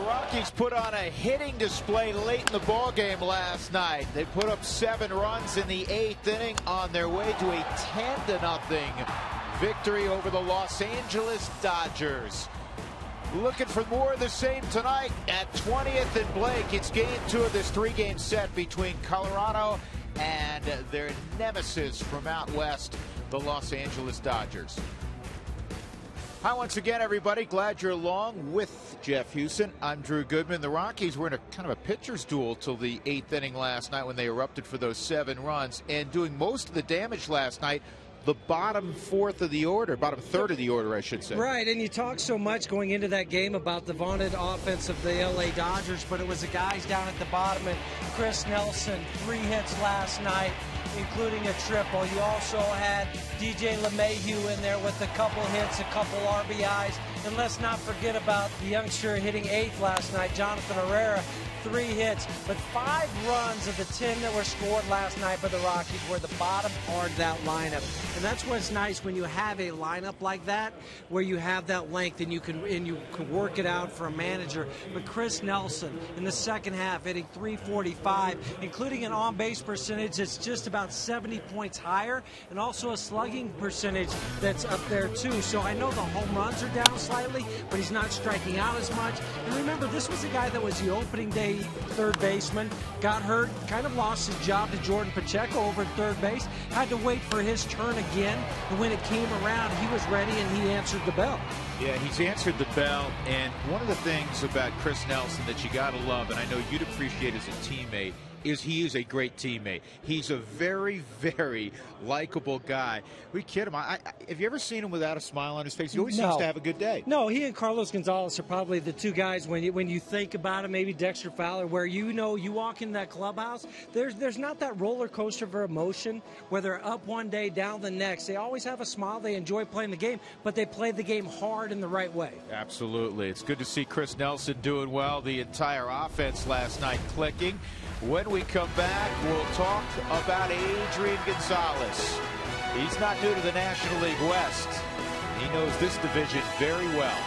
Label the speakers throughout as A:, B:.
A: Rockies put on a hitting display late in the ball game last night. They put up 7 runs in the 8th inning on their way to a 10-0 victory over the Los Angeles Dodgers. Looking for more of the same tonight at 20th and Blake. It's game 2 of this 3-game set between Colorado and their nemesis from out west, the Los Angeles Dodgers. Hi once again, everybody. Glad you're along with Jeff Houston. I'm Drew Goodman. The Rockies were in a kind of a pitcher's duel till the 8th inning last night when they erupted for those 7 runs, and doing most of the damage last night, the bottom third of the order, I should say.
B: Right, and you talk so much going into that game about the vaunted offense of the LA Dodgers, but it was the guys down at the bottom, and Chris Nelson, 3 hits last night, including a triple. You also had DJ LeMahieu in there with a couple hits, a couple RBIs, and let's not forget about the youngster hitting 8th last night, Jonathan Herrera, 3 hits, but 5 runs of the 10 that were scored last night by the Rockies were the bottom part of that lineup. And that's what's nice when you have a lineup like that, where you have that length and you can work it out for a manager. But Chris Nelson in the second half hitting .345, including an on-base percentage that's just about 70 points higher, and also a slugging percentage that's up there too. So I know the home runs are down slightly, but he's not striking out as much. And remember, this was a guy that was the opening day third baseman, got hurt, kind of lost his job to Jordan Pacheco over at third base, had to wait for his turn again, and when it came around, he was ready and he answered the bell.
A: Yeah, he's answered the bell, and one of the things about Chris Nelson that you got to love, and I know you'd appreciate as a teammate, is he is a great teammate. He's a very, very likable guy. We kid him. Have you ever seen him without a smile on his face? He always seems to have a good day.
B: No, he and Carlos Gonzalez are probably the 2 guys when you think about it, maybe Dexter Fowler, where you walk in that clubhouse, there's not that roller coaster of emotion where they're up one day, down the next. They always have a smile. They enjoy playing the game, but they play the game hard in the right way.
A: Absolutely. It's good to see Chris Nelson doing well. The entire offense last night clicking. When we come back, we'll talk about Adrian Gonzalez. He's not new to the National League West. He knows this division very well.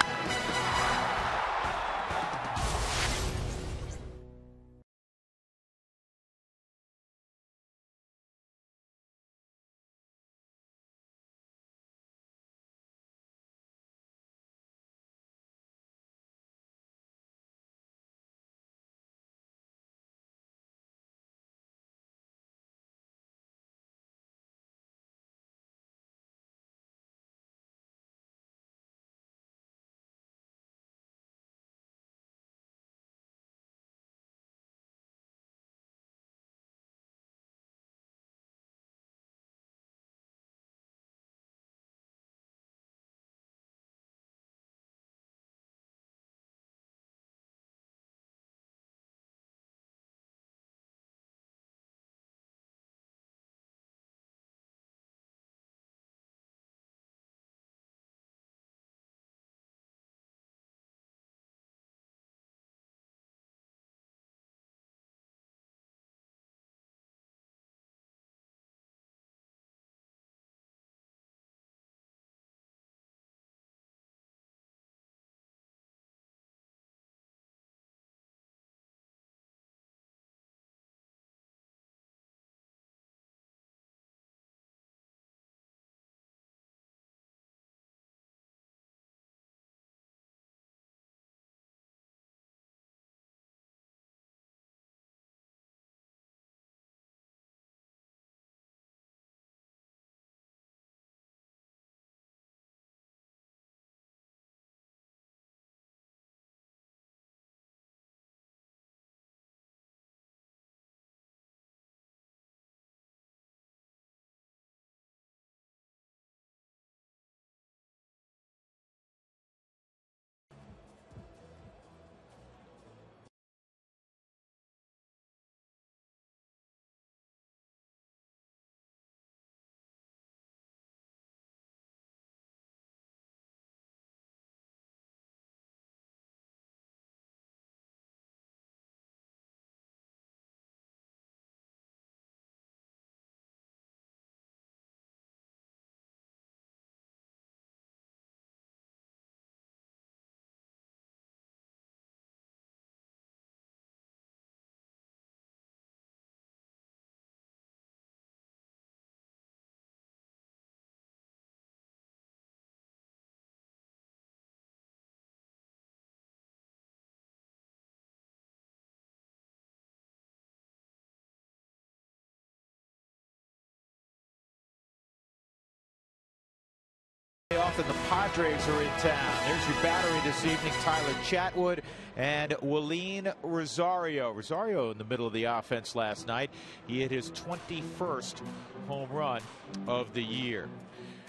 A: North, and the Padres are in town. There's your battery this evening: Tyler Chatwood and Willeen Rosario. Rosario in the middle of the offense last night. He hit his 21st home run of the year.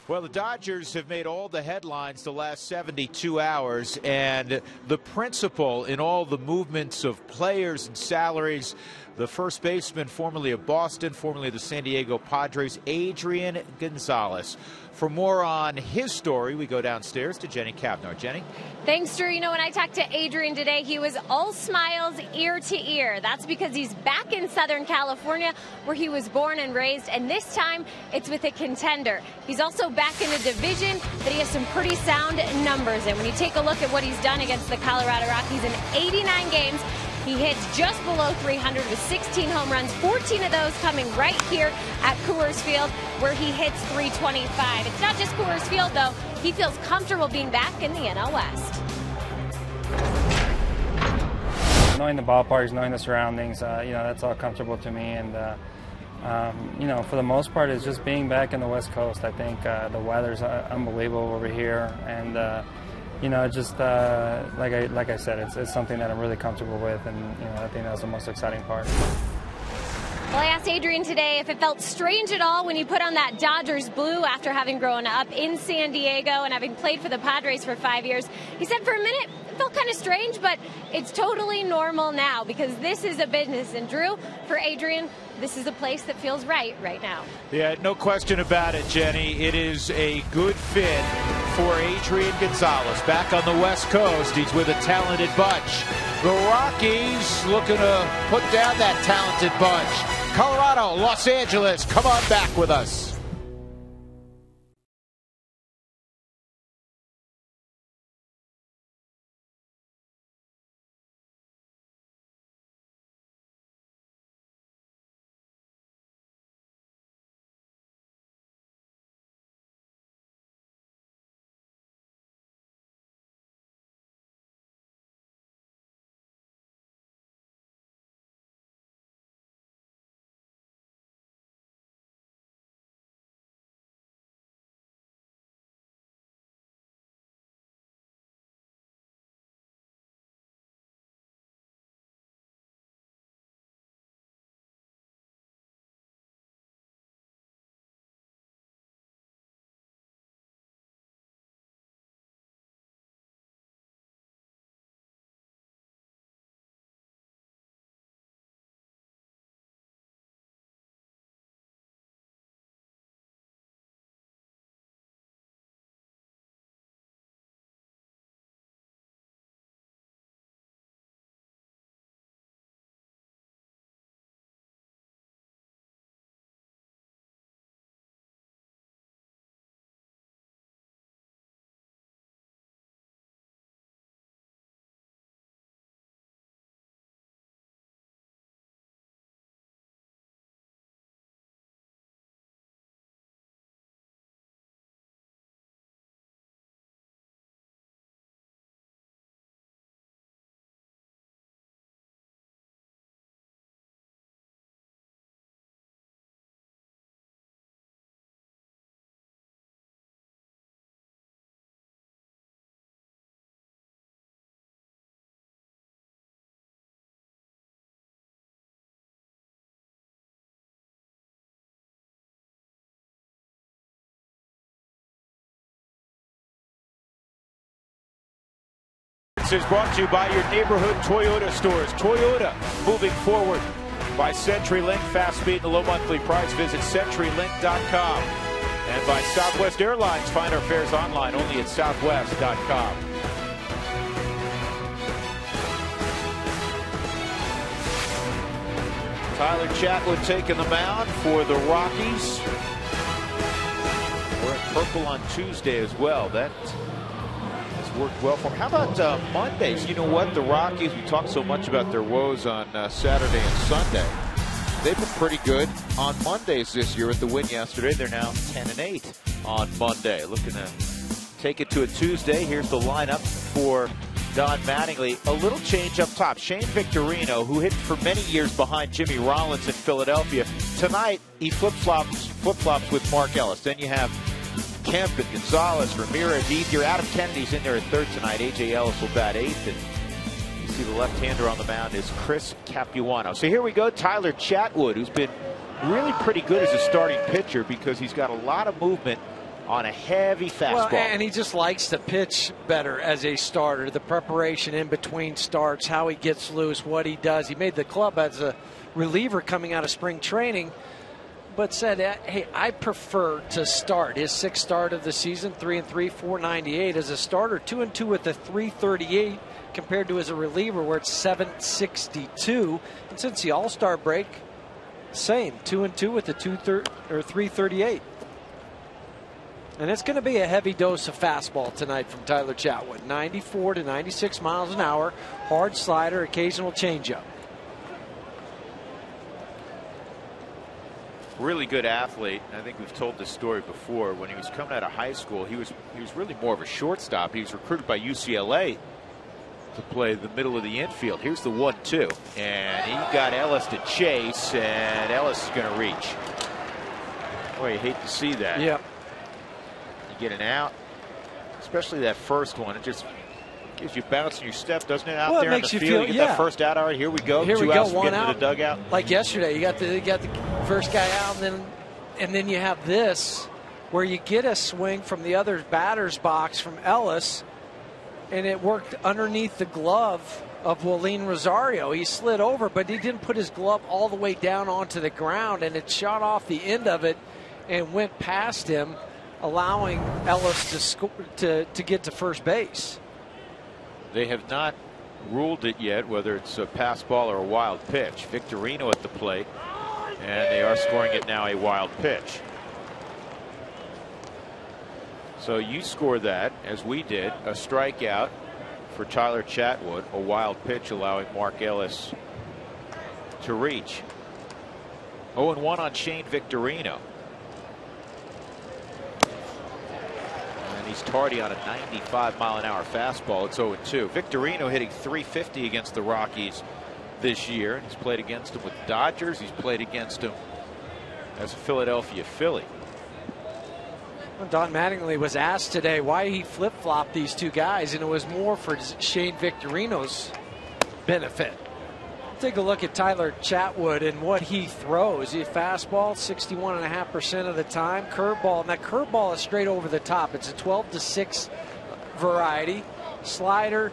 A: Well, the Dodgers have made all the headlines the last 72 hours, and the principal in all the movements of players and salaries, the first baseman formerly of Boston, formerly of the San Diego Padres, Adrian Gonzalez. For more on his story, we go downstairs to Jenny Cavnar. Jenny?
C: Thanks, Drew. You know, when I talked to Adrian today, he was all smiles ear to ear. That's because he's back in Southern California, where he was born and raised, and this time it's with a contender. He's also back in a division that he has some pretty sound numbers in. When you take a look at what he's done against the Colorado Rockies in 89 games, he hits just below 300 with 16 home runs, 14 of those coming right here at Coors Field, where he hits 325. It's not just Coors Field, though. He feels comfortable being back in the NL West.
D: Knowing the ballparks, knowing the surroundings, that's all comfortable to me. And, for the most part, it's just being back in the West Coast. I think the weather's unbelievable over here. And, like I said, it's something that I'm really comfortable with. And, I think that's the most exciting part.
C: Well, I asked Adrian today if it felt strange at all when he put on that Dodgers blue after having grown up in San Diego and having played for the Padres for 5 years. He said for a minute it felt kind of strange, but it's totally normal now because this is a business. And Drew, for Adrian, this is a place that feels right now.
A: Yeah, no question about it, Jenny. It is a good fit for Adrian Gonzalez. Back on the West Coast, he's with a talented bunch. The Rockies looking to put down that talented bunch. Colorado, Los Angeles, come on back with us. Is brought to you by your neighborhood Toyota stores. Toyota, moving forward by CenturyLink. Fast speed and a low monthly price. Visit CenturyLink.com. And by Southwest Airlines. Find our fares online only at Southwest.com. Tyler Chatwood taking the mound for the Rockies. We're in purple on Tuesday as well. That worked well for him. How about Mondays? You know what? The Rockies, we talked so much about their woes on Saturday and Sunday. They've been pretty good on Mondays this year with the win yesterday. They're now 10-8 on Monday. Looking to take it to a Tuesday. Here's the lineup for Don Mattingly. A little change up top. Shane Victorino, who hit for many years behind Jimmy Rollins in Philadelphia. Tonight, he flip-flops with Mark Ellis. Then you have Kemp and Gonzalez, Ramirez, Ethier. Adam Kennedy's in there at third tonight. A.J. Ellis will bat eighth. And you see the left-hander on the mound is Chris Capuano. So here we go. Tyler Chatwood, who's been really pretty good as a starting pitcher because he's got a lot of movement on a heavy fastball.
B: Well, and he just likes to pitch better as a starter. The preparation in between starts, how he gets loose, what he does. He made the club as a reliever coming out of spring training, but said, hey, I prefer to start. His sixth start of the season, 3-3, 498. As a starter, 2-2 with a 338 compared to as a reliever where it's 762. And since the All-Star break, same, 2-2 with the 338. And it's going to be a heavy dose of fastball tonight from Tyler Chatwood. 94 to 96 miles an hour, hard slider, occasional changeup.
A: Really good athlete. I think we've told this story before. When he was coming out of high school, he was really more of a shortstop. He was recruited by UCLA to play the middle of the infield. Here's the 1-2, and he got Ellis to chase, and Ellis is going to reach. Boy, you hate to see that.
B: Yep.
A: Get an out, especially that first one. It just gives you bounce in your step, doesn't it? Out
B: well,
A: there
B: it makes
A: in the
B: you
A: field,
B: feel,
A: you get that first out. All right, here we go.
B: Here
A: Two
B: we go.
A: outs,
B: One
A: get
B: out.
A: into the dugout.
B: Like yesterday, you got the first guy out, and then you have this where you get a swing from the other batter's box from Ellis, and it worked underneath the glove of Wallin Rosario. He slid over, but he didn't put his glove all the way down onto the ground, and it shot off the end of it and went past him, allowing Ellis to get to first base.
A: They have not ruled it yet, whether it's a pass ball or a wild pitch. Victorino at the plate, and they are scoring it now a wild pitch. So you score that, as we did, a strikeout for Tyler Chatwood, a wild pitch allowing Mark Ellis to reach. 0-1 on Shane Victorino. He's tardy on a 95-mile-an-hour fastball. It's 0-2. Victorino hitting .350 against the Rockies this year. He's played against them with the Dodgers. He's played against them as a Philadelphia Philly.
B: Well, Don Mattingly was asked today why he flip-flopped these two guys, and it was more for Shane Victorino's benefit. Take a look at Tyler Chatwood and what he throws. He fastball 61.5% of the time. Curveball, and that curveball is straight over the top. It's a 12-6 variety. Slider,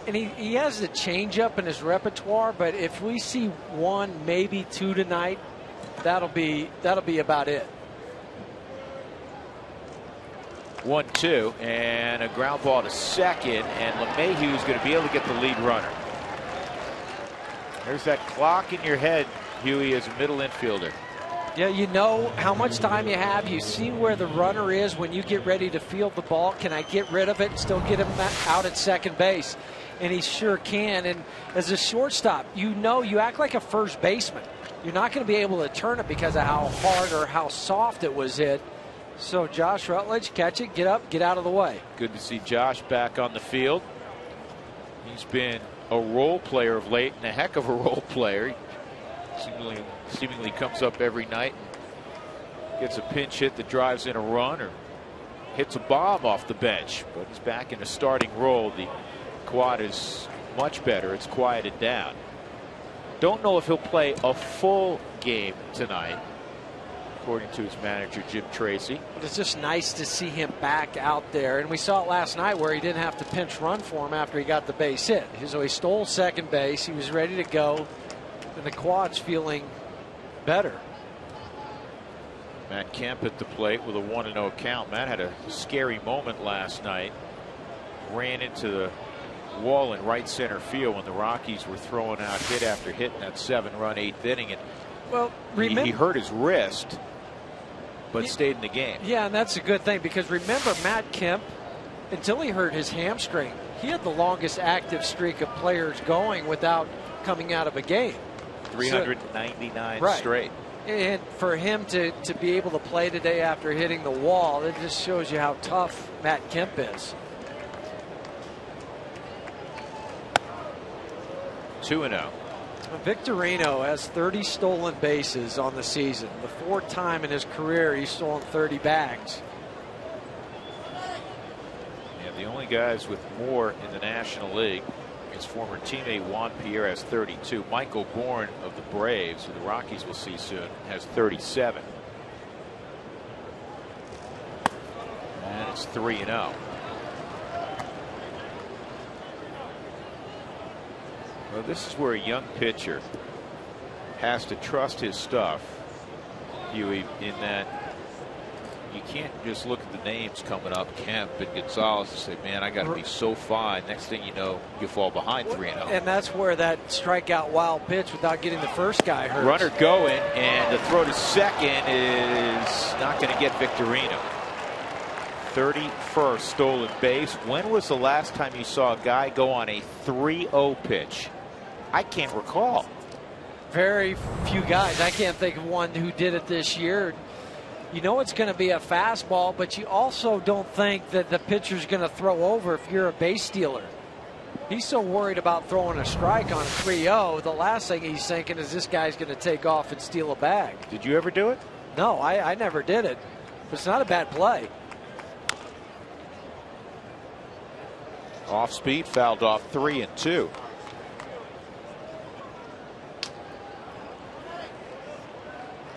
B: and he has the changeup in his repertoire. But if we see one, maybe two tonight, that'll be about it.
A: 1-2, and a ground ball to second, and LeMahieu is going to be able to get the lead runner. There's that clock in your head, Huey, as a middle infielder.
B: Yeah, you know how much time you have. You see where the runner is when you get ready to field the ball. Can I get rid of it and still get him out at second base? And he sure can. And as a shortstop, you know you act like a first baseman. You're not going to be able to turn it because of how hard or how soft it was hit. So Josh Rutledge, catch it, get up, get out of the way.
A: Good to see Josh back on the field. He's been a role player of late, and a heck of a role player. He seemingly comes up every night and gets a pinch hit that drives in a run or hits a bomb off the bench. But he's back in a starting role. The quad is much better. It's quieted down. Don't know if he'll play a full game tonight, according to his manager, Jim Tracy.
B: But it's just nice to see him back out there. And we saw it last night where he didn't have to pinch run for him after he got the base hit. So he stole second base. He was ready to go. And the quad's feeling better.
A: Matt Kemp at the plate with a 1-0 count. Matt had a scary moment last night. Ran into the wall in right center field when the Rockies were throwing out hit after hit in that 7-run 8th inning. And
B: well, remember,
A: he hurt his wrist, but stayed in the game.
B: Yeah, and that's a good thing, because remember, Matt Kemp, until he hurt his hamstring, he had the longest active streak of players going without coming out of a game.
A: 399
B: right.
A: straight.
B: And for him to be able to play today after hitting the wall, it just shows you how tough Matt Kemp is.
A: 2-0.
B: Victorino has 30 stolen bases on the season. The fourth time in his career he's stolen 30 bags.
A: guys with more in the National League. His former teammate Juan Pierre has 32. Michael Bourne of the Braves, who the Rockies will see soon, has 37. And it's 3-0. Well, this is where a young pitcher has to trust his stuff, Huey, in that you can't just look at the names coming up, Kemp and Gonzalez, and say, man, I got to be so fine. Next thing you know, you fall behind 3-0.
B: And that's where that strikeout wild pitch without getting the first guy hurt.
A: Runner going, and the throw to second is not going to get Victorino. 31st stolen base. When was the last time you saw a guy go on a 3-0 pitch? I can't recall.
B: Very few guys. I can't think of one who did it this year. You know it's going to be a fastball, but you also don't think that the pitcher's going to throw over if you're a base stealer. He's so worried about throwing a strike on a 3-0. The last thing he's thinking is this guy's going to take off and steal a bag.
A: Did you ever do it?
B: No, I never did it. But it's not a bad play.
A: Off speed, fouled off 3-2.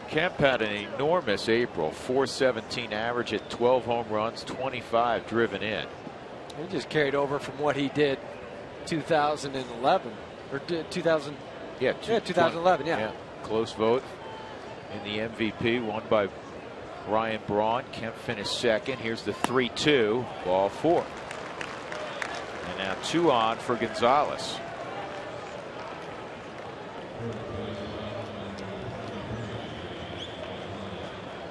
A: Kemp had an enormous April, .417 average at 12 home runs, 25 driven in.
B: He just carried over from what he did 2011 or 2000.
A: Yeah,
B: 2011. Yeah.
A: Close vote in the MVP, won by Ryan Braun. Kemp finished second. Here's the 3-2, ball 4. And now 2 on for Gonzalez.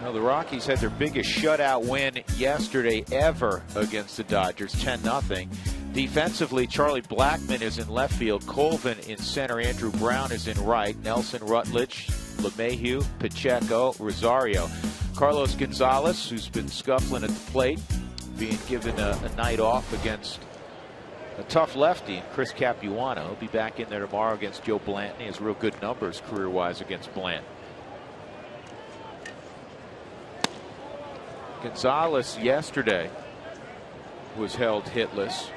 A: Now the Rockies had their biggest shutout win yesterday ever against the Dodgers, 10-0. Defensively, Charlie Blackmon is in left field, Colvin in center, Andrew Brown is in right, Nelson Rutledge, LeMahieu, Pacheco, Rosario. Carlos Gonzalez, who's been scuffling at the plate, being given a night off against a tough lefty, and Chris Capuano. He'll be back in there tomorrow against Joe Blanton. He has real good numbers career-wise against Blanton. Gonzalez yesterday was held hitless.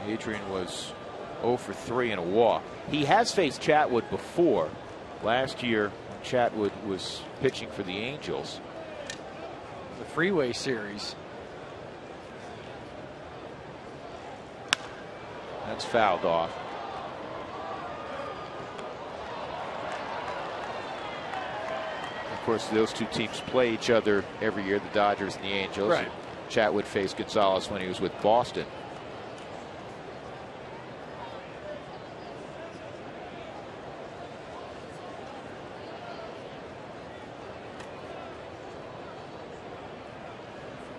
A: Adrian was 0 for 3 in a walk. He has faced Chatwood before. Last year, when Chatwood was pitching for the Angels.
B: The Freeway Series.
A: That's fouled off. Of course, those two teams play each other every year, the Dodgers and the Angels.
B: Right.
A: Chatwood faced Gonzalez when he was with Boston.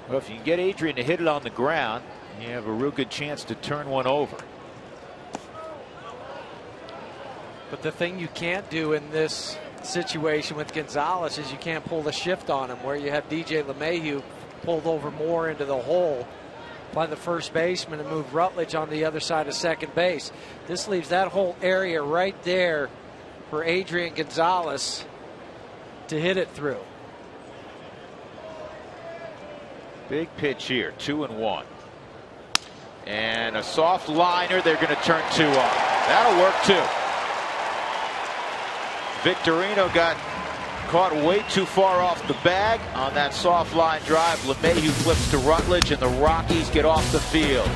A: Well, if you can get Adrian to hit it on the ground, you have a real good chance to turn one over.
B: But the thing you can't do in this situation with Gonzalez is you can't pull the shift on him, where you have DJ LeMahieu pulled over more into the hole by the first baseman and move Rutledge on the other side of second base. This leaves that whole area right there for Adrian Gonzalez to hit it through.
A: Big pitch here, 2-1. And a soft liner, they're going to turn 2 on. That'll work too. Victorino got caught way too far off the bag on that soft line drive. LeMahieu flips to Rutledge, and the Rockies get off the field.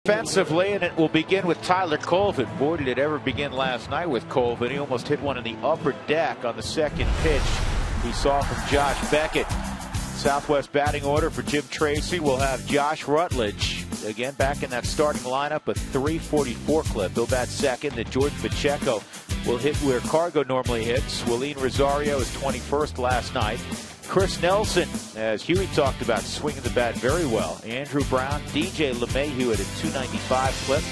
A: defensively, and it will begin with Tyler Colvin. Boy, did it ever begin last night with Colvin. He almost hit one in the upper deck on the second pitch he saw from Josh Beckett. Southwest batting order for Jim Tracy will have Josh Rutledge. Again, back in that starting lineup, a .344 clip. He'll bat second. Then George Pacheco will hit where Cargo normally hits. Willeen Rosario is 21st last night. Chris Nelson, as Huey talked about, swinging the bat very well. Andrew Brown, DJ LeMahieu at a .295 clip.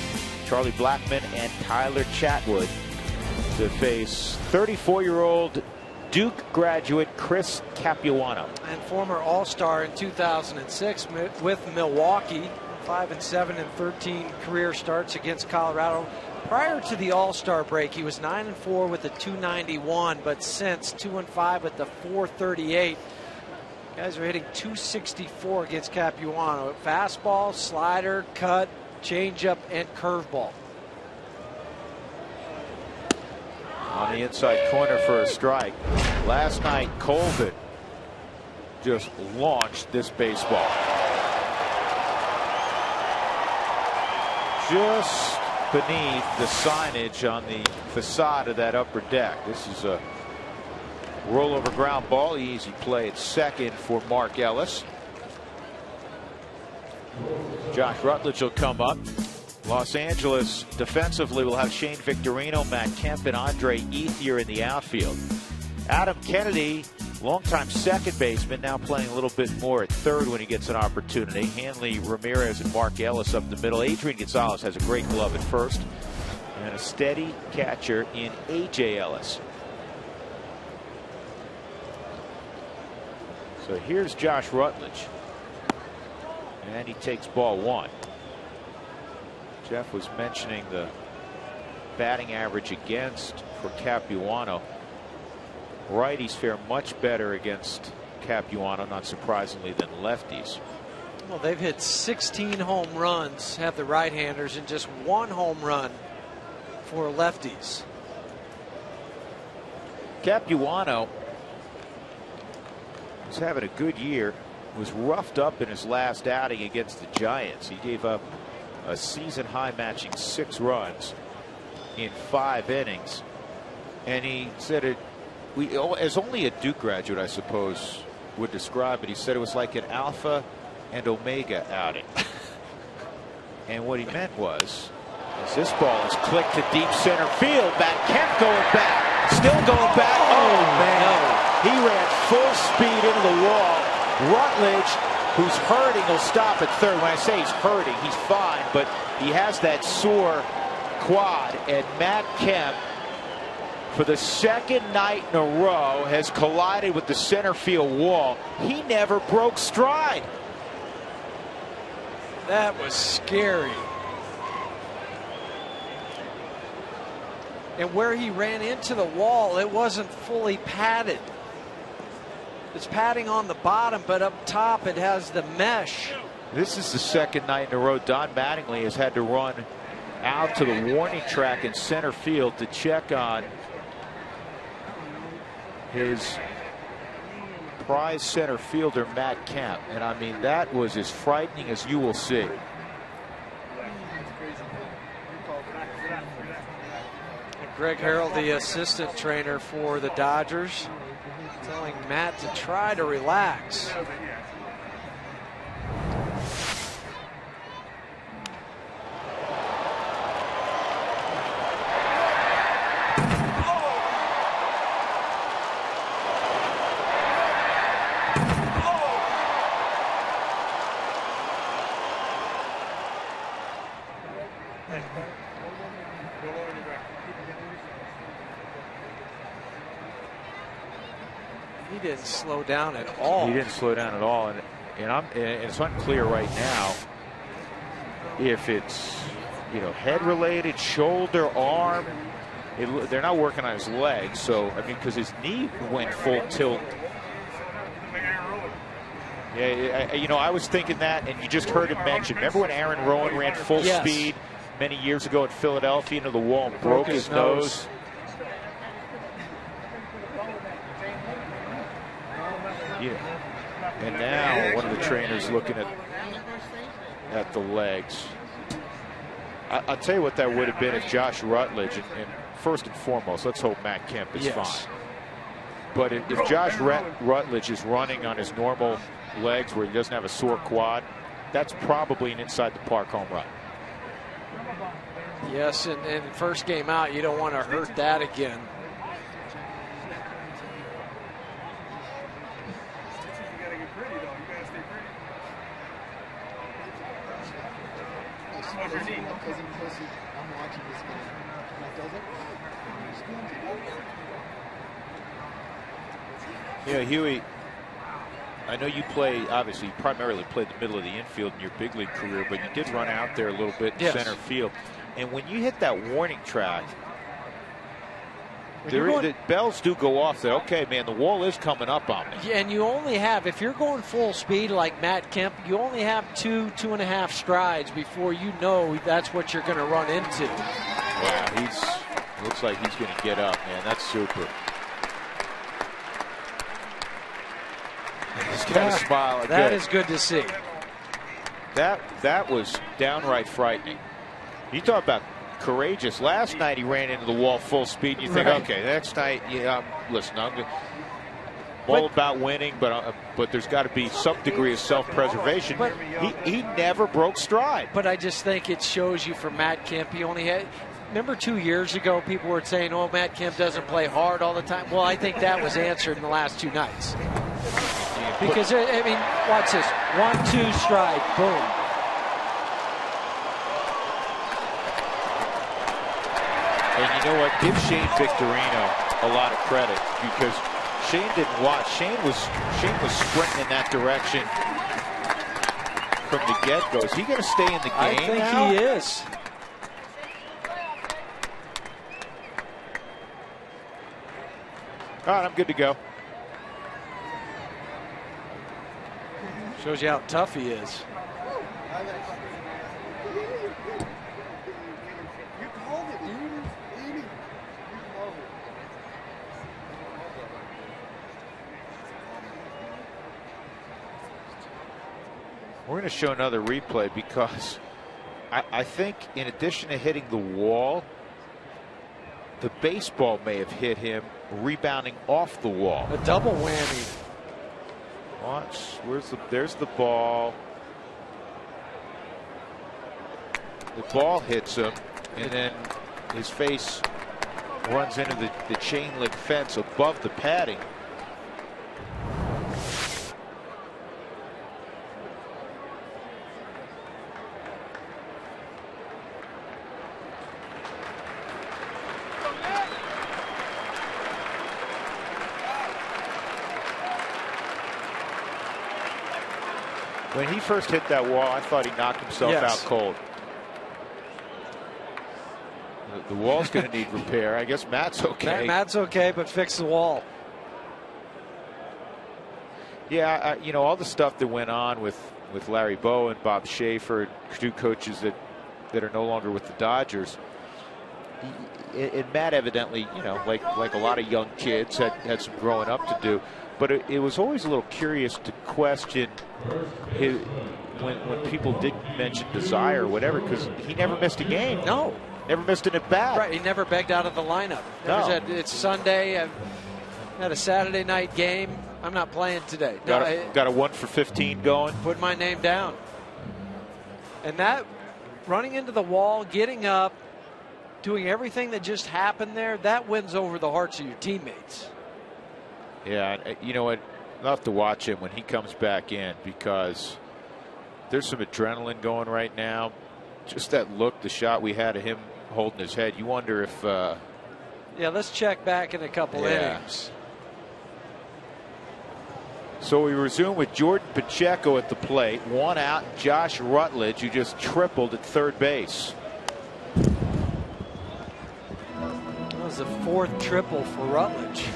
A: Charlie Blackmon and Tyler Chatwood to face 34-year-old Duke graduate Chris Capuano.
B: And former All-Star in 2006 with Milwaukee. 5-7 and 13 career starts against Colorado. Prior to the All-Star break, he was 9-4 with a .291, but since 2-5 with the .438. Guys are hitting .264 against Capuano. Fastball, slider, cut, changeup, and curveball.
A: On the inside corner for a strike. Last night, Colvin just launched this baseball. Just beneath the signage on the facade of that upper deck. This is a rollover ground ball. Easy play at second for Mark Ellis. Josh Rutledge will come up. Los Angeles defensively will have Shane Victorino, Matt Kemp, and Andre Ethier in the outfield. Adam Kennedy, longtime second baseman, now playing a little bit more at third when he gets an opportunity. Hanley Ramirez and Mark Ellis up the middle. Adrian Gonzalez has a great glove at first. And a steady catcher in A.J. Ellis. So here's Josh Rutledge. And he takes ball one. Jeff was mentioning the batting average against for Capuano. Righties fare much better against Capuano, not surprisingly, than lefties.
B: Well, they've hit 16 home runs, have the right-handers, and just 1 home run for lefties.
A: Capuano was having a good year. Was roughed up in his last outing against the Giants. He gave up a season-high matching 6 runs in 5 innings. And he said it, as only a Duke graduate, I suppose, would describe it. He said it was like an alpha and omega outing. And what he meant was, as this ball is clicked to deep center field, Matt Kemp going back, still going back. Oh, man. He ran full speed into the wall. Rutledge, who's hurting, will stop at third. When I say he's hurting, he's fine, but he has that sore quad. And Matt Kemp, for the second night in a row, has collided with the center field wall. He never broke stride.
B: That was scary. And where he ran into the wall, it wasn't fully padded. It's padding on the bottom, but up top it has the mesh.
A: This is the second night in a row Don Mattingly has had to run out to the warning track in center field to check on his prize center fielder, Matt Kemp. And I mean, that was as frightening as you will see.
B: And Greg Harrell, the assistant trainer for the Dodgers, telling Matt to try to relax. He didn't slow down at all.
A: He didn't slow down at all, and it's unclear right now if it's, you know, head related, shoulder, arm. They're not working on his legs, so I mean, because his knee went full tilt. Yeah, you know, I was thinking that, and you just heard him mention. Remember when Aaron Rowan ran full speed many years ago in Philadelphia into the wall and broke his nose? Yeah. And now one of the trainers looking at the legs. I'll tell you what that would have been if Josh Rutledge, and first and foremost, let's hope Matt Kemp is fine. But if Josh Rutledge is running on his normal legs where he doesn't have a sore quad, that's probably an inside the park home run.
E: Yes, and first game out, you don't want to hurt that again.
A: Yeah, Huey, I know you obviously primarily played the middle of the infield in your big league career, but you did run out there a little bit in center field. And when you hit that warning track, the bells do go off. That, okay, man, the wall is coming up on me.
E: Yeah, and you only have, if you're going full speed like Matt Kemp, you only have 2.5 strides before you know that's what you're going to run into.
A: Wow, looks like he's going to get up, man. That's super. He's got a smile.
E: That is good to see.
A: That was downright frightening. You talk about courageous. Last night he ran into the wall full speed. You think, okay, next night, listen, I'm all about winning, but there's got to be some degree of self-preservation. He never broke stride.
E: But I just think it shows you for Matt Kemp, he only had. Remember 2 years ago, people were saying, "Oh, Matt Kemp doesn't play hard all the time." Well, I think that was answered in the last 2 nights. Because I mean, watch this: 1-2 stride, boom.
A: And you know what? Give Shane Victorino a lot of credit, because Shane didn't watch. Shane was sprinting in that direction from the get-go. Is he going to stay in the game?
E: I think
A: now?
E: he is.
A: All right, I'm good to go.
E: Shows you how tough he is.
A: We're going to show another replay because I think in addition to hitting the wall, the baseball may have hit him rebounding off the wall.
E: A double whammy.
A: Watch. There's the ball. The ball hits him, and then his face runs into the chain link fence above the padding. When he first hit that wall, I thought he knocked himself out cold. The wall's going to need repair. I guess Matt's okay.
E: Matt's okay, but fix the wall.
A: Yeah, you know, all the stuff that went on with Larry Bow and Bob Schaefer, 2 coaches that are no longer with the Dodgers. And Matt evidently, you know, like a lot of young kids, had some growing up to do. But it was always a little curious to question when people did mention desire or whatever, because he never missed a game.
E: No.
A: Never missed an at-bat.
E: Right, he never begged out of the lineup. Never said, it's Sunday, I've had a Saturday night game, I'm not playing today.
A: Got a 1 for 15 going.
E: Put my name down. And that, running into the wall, getting up, doing everything that just happened there, that wins over the hearts of your teammates.
A: Yeah, you know what? I'll have to watch him when he comes back in, because there's some adrenaline going right now. Just that look, the shot we had of him holding his head. You wonder if.
E: Yeah, let's check back in a couple innings.
A: So we resume with Jordan Pacheco at the plate. 1 out. Josh Rutledge, who just tripled at third base.
E: That was the 4th triple for Rutledge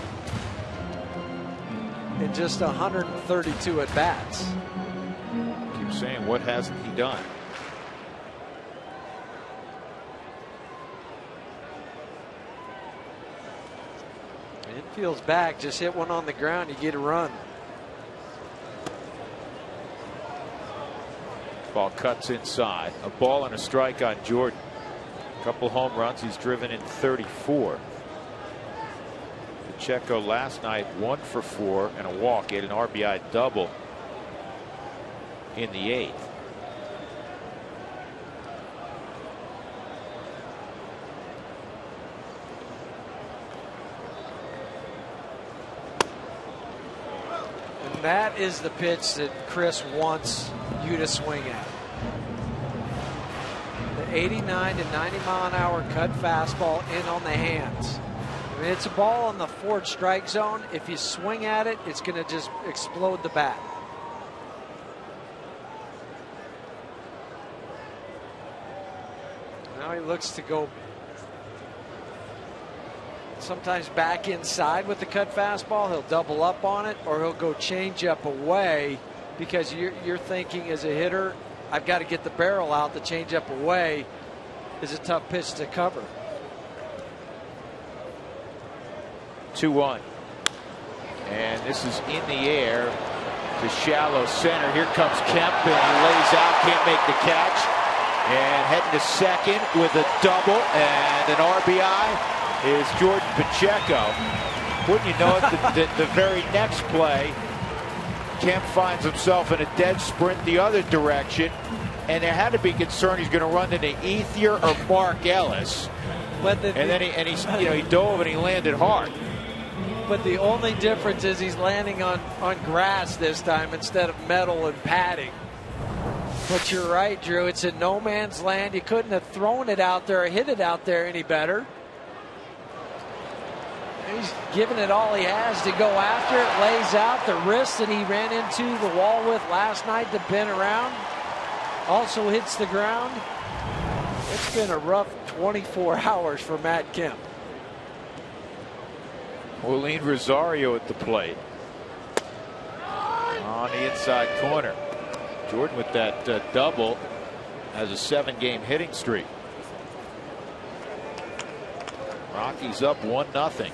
E: in just 132 at bats.
A: Keep saying, what hasn't he done?
E: Infield's back, just hit one on the ground, you get a run.
A: Ball cuts inside. A ball and a strike on Jordan. Couple home runs. He's driven in 34. Pacheco last night 1 for 4 and a walk. He had an RBI double in the 8th.
E: And that is the pitch that Chris wants you to swing at. The 89 to 90 mile an hour cut fastball in on the hands. I mean, it's a ball on the 4th strike zone. If you swing at it, it's going to just explode the bat. Now he looks to go sometimes back inside with the cut fastball. He'll double up on it, or he'll go change up away, because you're thinking as a hitter, I've got to get the barrel out. The change up away is a tough pitch to cover.
A: 2-1. And this is in the air to shallow center. Here comes Kemp, and he lays out, can't make the catch. And heading to second with a double and an RBI is Jordan Pacheco. Wouldn't you know it, the very next play, Kemp finds himself in a dead sprint the other direction, and there had to be concern he's going to run into Ethier or Mark Ellis. And then he dove and he landed hard.
E: But the only difference is he's landing on grass this time instead of metal and padding. But you're right, Drew. It's in no man's land. You couldn't have thrown it out there or hit it out there any better. He's giving it all he has to go after it. Lays out the wrist that he ran into the wall with last night to bend around. Also hits the ground. It's been a rough 24 hours for Matt Kemp.
A: Willeen Rosario at the plate on the inside corner. Jordan with that double has a 7-game hitting streak. Rockies up 1-0.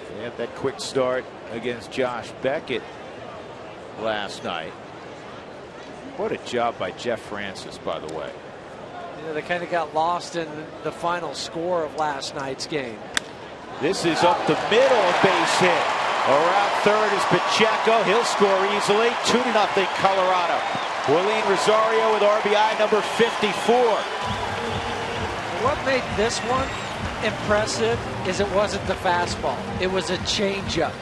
A: They had that quick start against Josh Beckett last night. What a job by Jeff Francis, by the way.
E: You know, they kind of got lost in the final score of last night's game.
A: This is up the middle, a base hit. Around third is Pacheco. He'll score easily. 2-0 Colorado. Willeen Rosario with RBI number 54.
E: What made this one impressive is it wasn't the fastball. It was a changeup.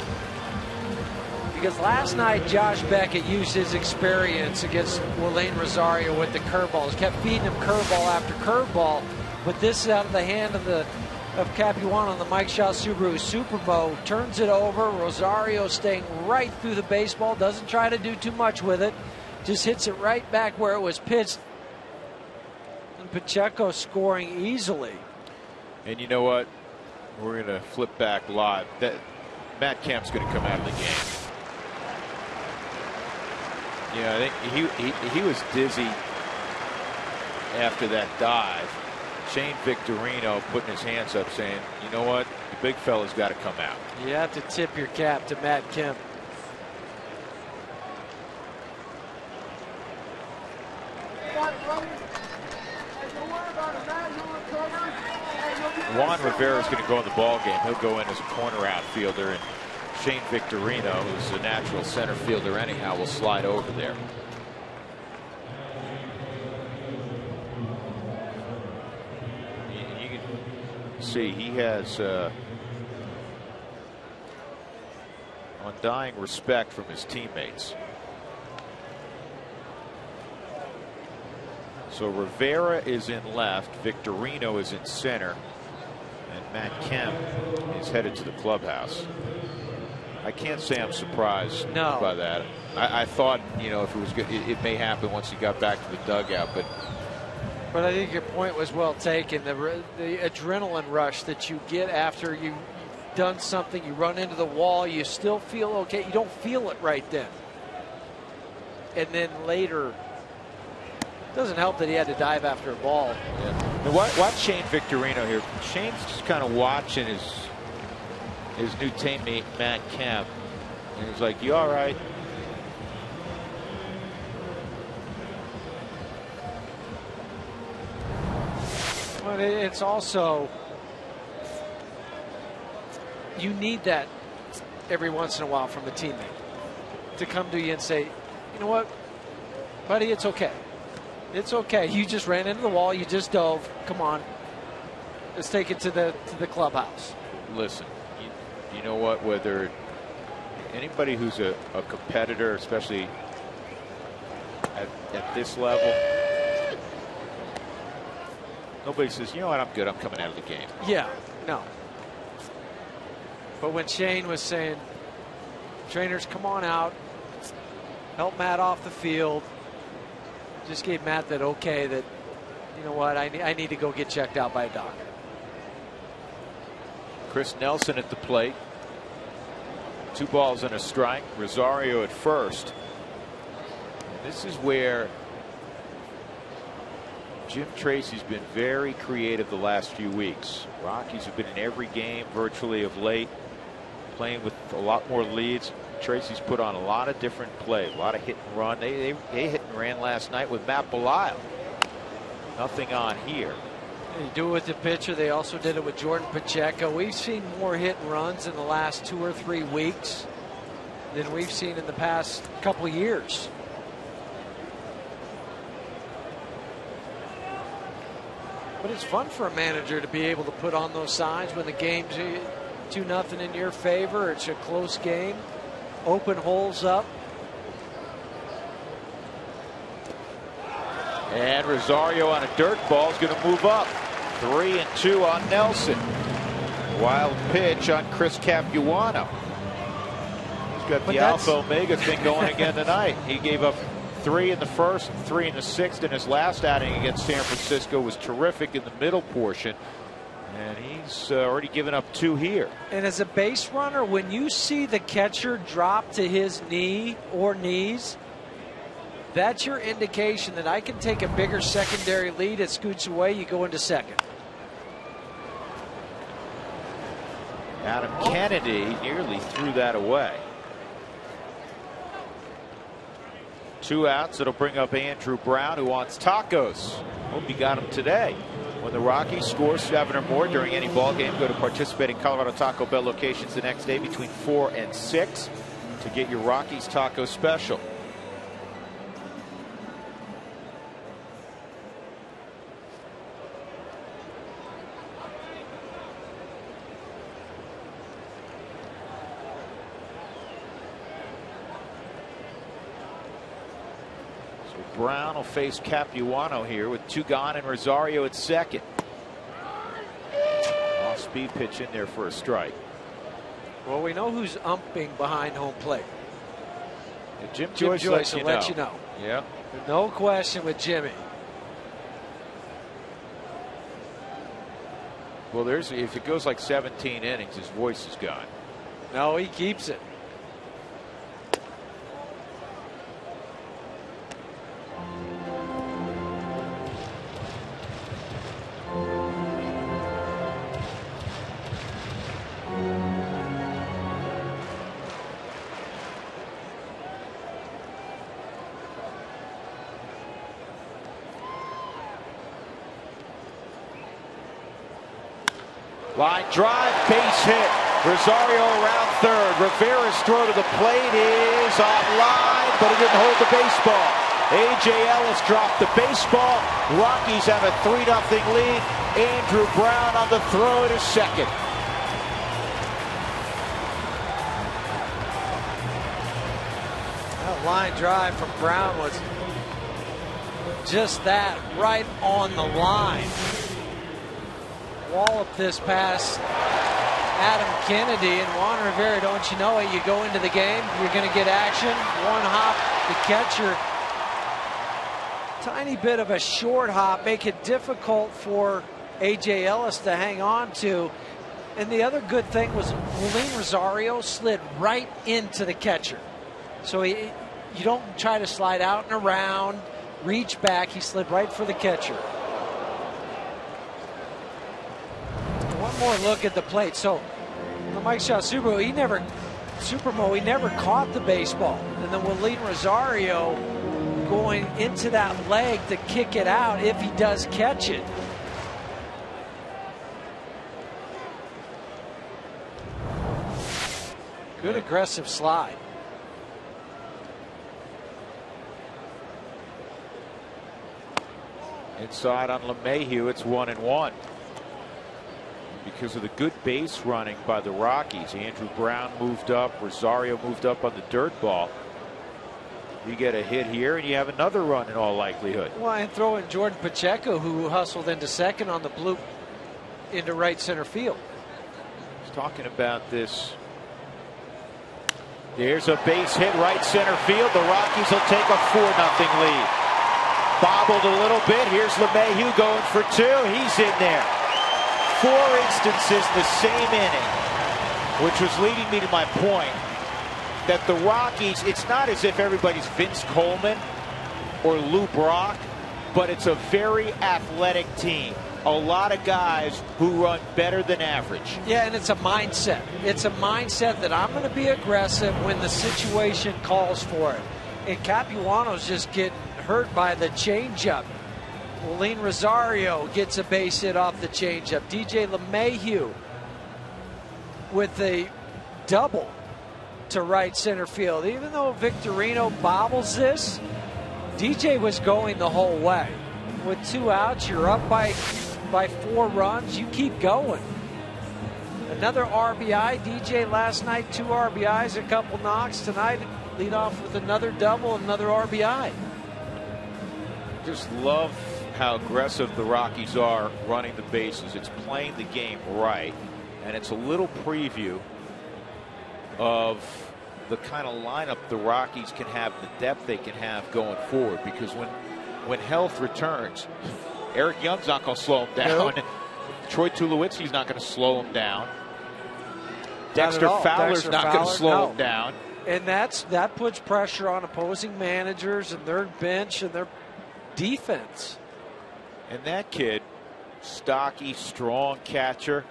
E: Because last night Josh Beckett used his experience against Willeen Rosario with the curveballs. Kept feeding him curveball after curveball. But this is out of the hand of Capuano on the Mike Shaw Subaru Super Bowl. Turns it over. Rosario staying right through the baseball. Doesn't try to do too much with it. Just hits it right back where it was pitched. And Pacheco scoring easily.
A: And you know what? We're going to flip back live. Matt Kemp's going to come out of the game. Yeah, I think he was dizzy after that dive. Shane Victorino putting his hands up saying, you know what, the big fella's got to come out.
E: You have to tip your cap to Matt Kemp.
A: Juan Rivera is going to go in the ball game. He'll go in as a corner outfielder, and Shane Victorino, who's a natural center fielder anyhow, will slide over there. See, he has undying respect from his teammates. So Rivera is in left, Victorino is in center, and Matt Kemp is headed to the clubhouse. I can't say I'm surprised by that. I thought, you know, if it was good, it may happen once he got back to the dugout,
E: But I think your point was well taken. The adrenaline rush that you get after you've done something, you run into the wall, you still feel okay. You don't feel it right then. And then later, it doesn't help that he had to dive after a ball.
A: Yeah. Now watch Shane Victorino here. Shane's just kind of watching his new teammate, Matt Kemp. And he's like, you all right?
E: But it's also, you need that every once in a while from the teammate to come to you and say, you know what, buddy, it's okay. It's okay. You just ran into the wall. You just dove. Come on. Let's take it to the clubhouse.
A: Listen, you know what? Whether anybody who's a competitor, especially at this level, nobody says, you know what, I'm good. I'm coming out of the game.
E: Yeah, no. But when Shane was saying, trainers, come on out, help Matt off the field, just gave Matt that okay that, you know what, I need to go get checked out by a doctor.
A: Chris Nelson at the plate. 2 balls and a strike. Rosario at first. This is where Jim Tracy's been very creative the last few weeks. Rockies have been in every game virtually of late, playing with a lot more leads. Tracy's put on a lot of different plays, a lot of hit and run. They hit and ran last night with Matt Belisle. Nothing on here.
E: They do it with the pitcher. They also did it with Jordan Pacheco. We've seen more hit and runs in the last 2 or 3 weeks than we've seen in the past couple years. But it's fun for a manager to be able to put on those signs when the game's 2-0 in your favor. It's a close game. Open holes up.
A: And Rosario on a dirt ball is going to move up. 3-2 on Nelson. Wild pitch on Chris Capuano. He's got the alpha omega thing going again tonight. He gave up 3 in the first, 3 in the sixth, and his last outing against San Francisco was terrific in the middle portion. And he's already given up 2 here.
E: And as a base runner, when you see the catcher drop to his knee or knees, that's your indication that I can take a bigger secondary lead. It scoots away. You go into second.
A: Adam Kennedy nearly threw that away. 2 outs. It'll bring up Andrew Brown, who wants tacos. Hope he got them today. When the Rockies score 7 or more during any ball game, go to participating Colorado Taco Bell locations the next day between 4 and 6 to get your Rockies taco special. Brown will face Capuano here with 2 gone and Rosario at second. Off speed pitch in there for a strike.
E: Well, we know who's umping behind home plate.
A: Yeah, Jim Joyce will let you know. Yeah.
E: No question with Jimmy.
A: Well, if it goes like 17 innings, his voice is gone.
E: No, he keeps it.
A: Line drive, base hit. Rosario around third. Rivera's throw to the plate is on line, but he didn't hold the baseball. A.J. Ellis dropped the baseball. Rockies have a 3-0 lead. Andrew Brown on the throw to second.
E: That line drive from Brown was just that, right on the line. Wallop this past Adam Kennedy, and Juan Rivera, don't you know it, you go into the game, you're going to get action. One hop, the catcher, tiny bit of a short hop, make it difficult for A.J. Ellis to hang on to. And the other good thing was Wilin Rosario slid right into the catcher. So you don't try to slide out and around, reach back, he slid right for the catcher. One more look at the plate. So Mike Shasubo, he never caught the baseball. And then Wilin Rosario going into that leg to kick it out if he does catch it. Good aggressive slide.
A: Inside on LeMahieu, it's 1-1. Because of the good base running by the Rockies, Andrew Brown moved up, Rosario moved up on the dirt ball. You get a hit here, and you have another run in all likelihood.
E: Well, and throw in Jordan Pacheco, who hustled into second on the bloop into right center field.
A: He's talking about this. There's a base hit right center field. The Rockies will take a 4-0 lead. Bobbled a little bit. Here's LeMahieu going for 2. He's in there. 4 instances in the same inning, which was leading me to my point that the Rockies, it's not as if everybody's Vince Coleman or Lou Brock, but it's a very athletic team. A lot of guys who run better than average.
E: Yeah, and it's a mindset. It's a mindset that I'm going to be aggressive when the situation calls for it. And Capuano's just getting hurt by the changeup. Willeen Rosario gets a base hit off the changeup. DJ LeMahieu with a double to right center field. Even though Victorino bobbles this, DJ was going the whole way. With 2 outs, you're up by 4 runs. You keep going. Another RBI. DJ last night, 2 RBIs, a couple knocks. Tonight, lead off with another double, another RBI.
A: Just love how aggressive the Rockies are running the bases. It's playing the game right, and it's a little preview of the kind of lineup the Rockies can have, the depth they can have going forward. Because when health returns, Eric Young's not going to slow him down. Nope. Troy Tulowitzki's not going to slow him down. Dexter Fowler's not going to slow him down.
E: And that puts pressure on opposing managers and their bench and their defense.
A: And that kid, stocky, strong catcher,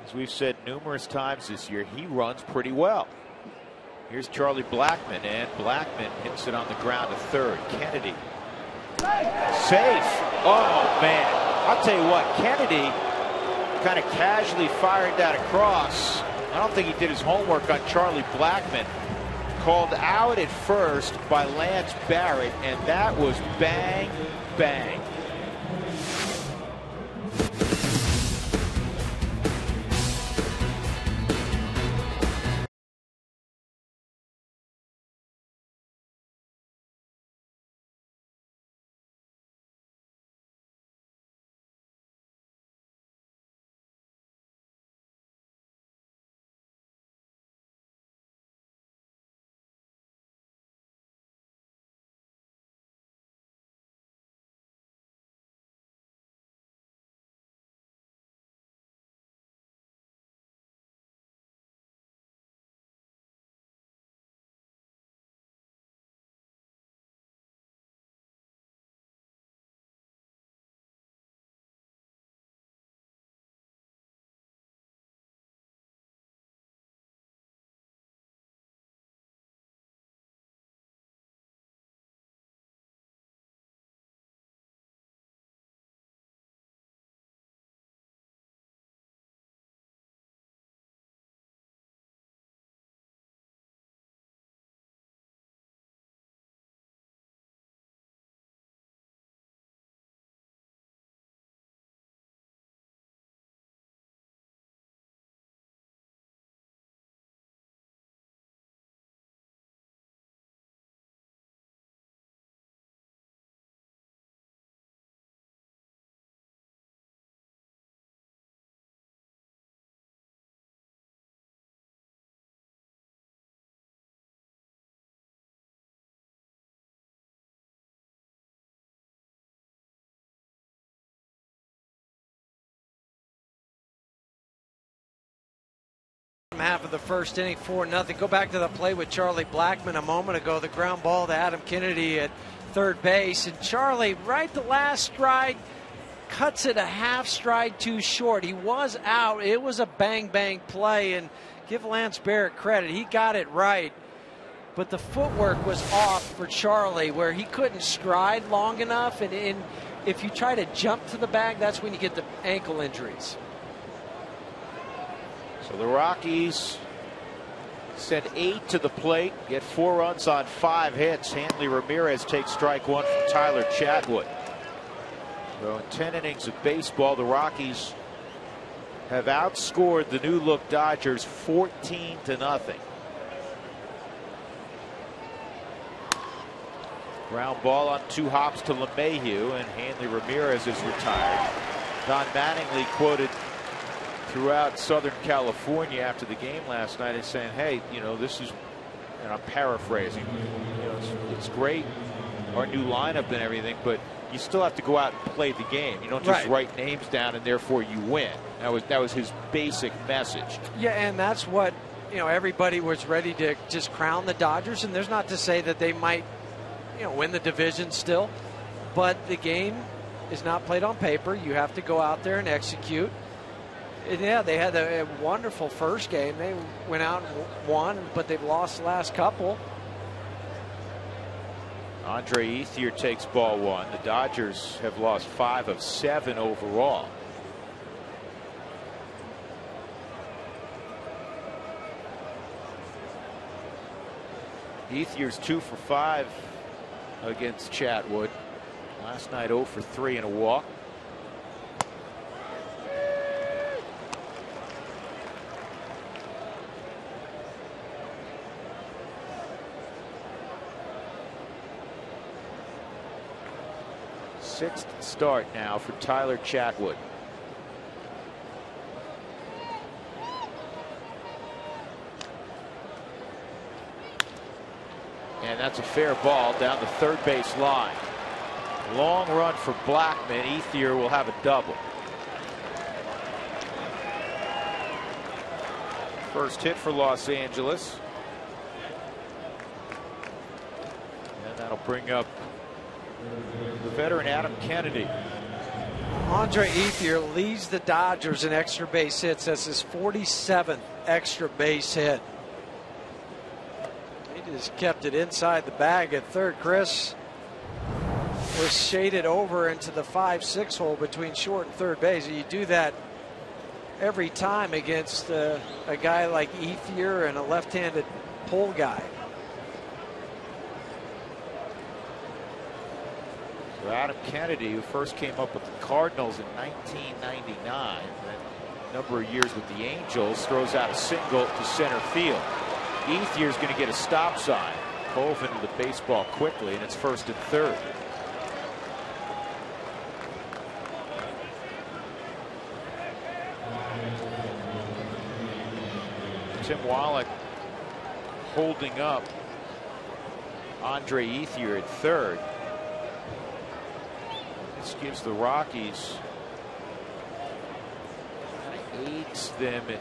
A: as we've said numerous times this year, he runs pretty well. Here's Charlie Blackmon, and Blackmon hits it on the ground to third. Kennedy, safe. Oh, man. I'll tell you what, Kennedy kind of casually fired that across. I don't think he did his homework on Charlie Blackmon. Called out at first by Lance Barrett, and that was bang, bang.
E: Half of the first inning, 4-0. Go back to the play with Charlie Blackmon a moment ago. The ground ball to Adam Kennedy at third base. And Charlie, right the last stride, cuts it a half stride too short. He was out. It was a bang-bang play. And give Lance Barrett credit. He got it right. But the footwork was off for Charlie, where he couldn't stride long enough. And if you try to jump to the bag, that's when you get the ankle injuries.
A: So the Rockies Send 8 to the plate, get 4 runs on 5 hits. Hanley Ramirez takes strike 1 from Tyler Chatwood. So in 10 innings of baseball, the Rockies have outscored the new look Dodgers 14-0. Ground ball on 2 hops to LeMahieu, and Hanley Ramirez is retired. Don Mattingly quoted throughout Southern California after the game last night as saying, hey, you know, this is, and I'm paraphrasing, you know, it's great, our new lineup and everything, but you still have to go out and play the game. You don't just write names down and therefore you win. That was his basic message.
E: Yeah, and that's what, you know, everybody was ready to just crown the Dodgers, and there's not to say that they might, you know, win the division still, but the game is not played on paper. You have to go out there and execute. And yeah, they had a wonderful first game. They went out and won, but they've lost the last couple.
A: Andre Ethier takes ball 1. The Dodgers have lost 5 of 7 overall. Ethier's 2 for 5 against Chatwood. Last night 0 for 3 and a walk. Sixth start now for Tyler Chatwood. And that's a fair ball down the third base line. Long run for Blackman. Ethier will have a double. First hit for Los Angeles. And that'll bring up the veteran Adam Kennedy.
E: Andre Ethier leads the Dodgers in extra base hits. That's his 47th extra base hit. He just kept it inside the bag at third. Chris was shaded over into the 5-6 hole between short and third base. You do that every time against a guy like Ethier and a left-handed pull guy.
A: So Adam Kennedy, who first came up with the Cardinals in 1999, a number of years with the Angels, throws out a single to center field. Ethier's going to get a stop sign. Hove into the baseball quickly, and it's first and third. Tim Wallach holding up Andre Ethier at third. This gives the Rockies, aids them in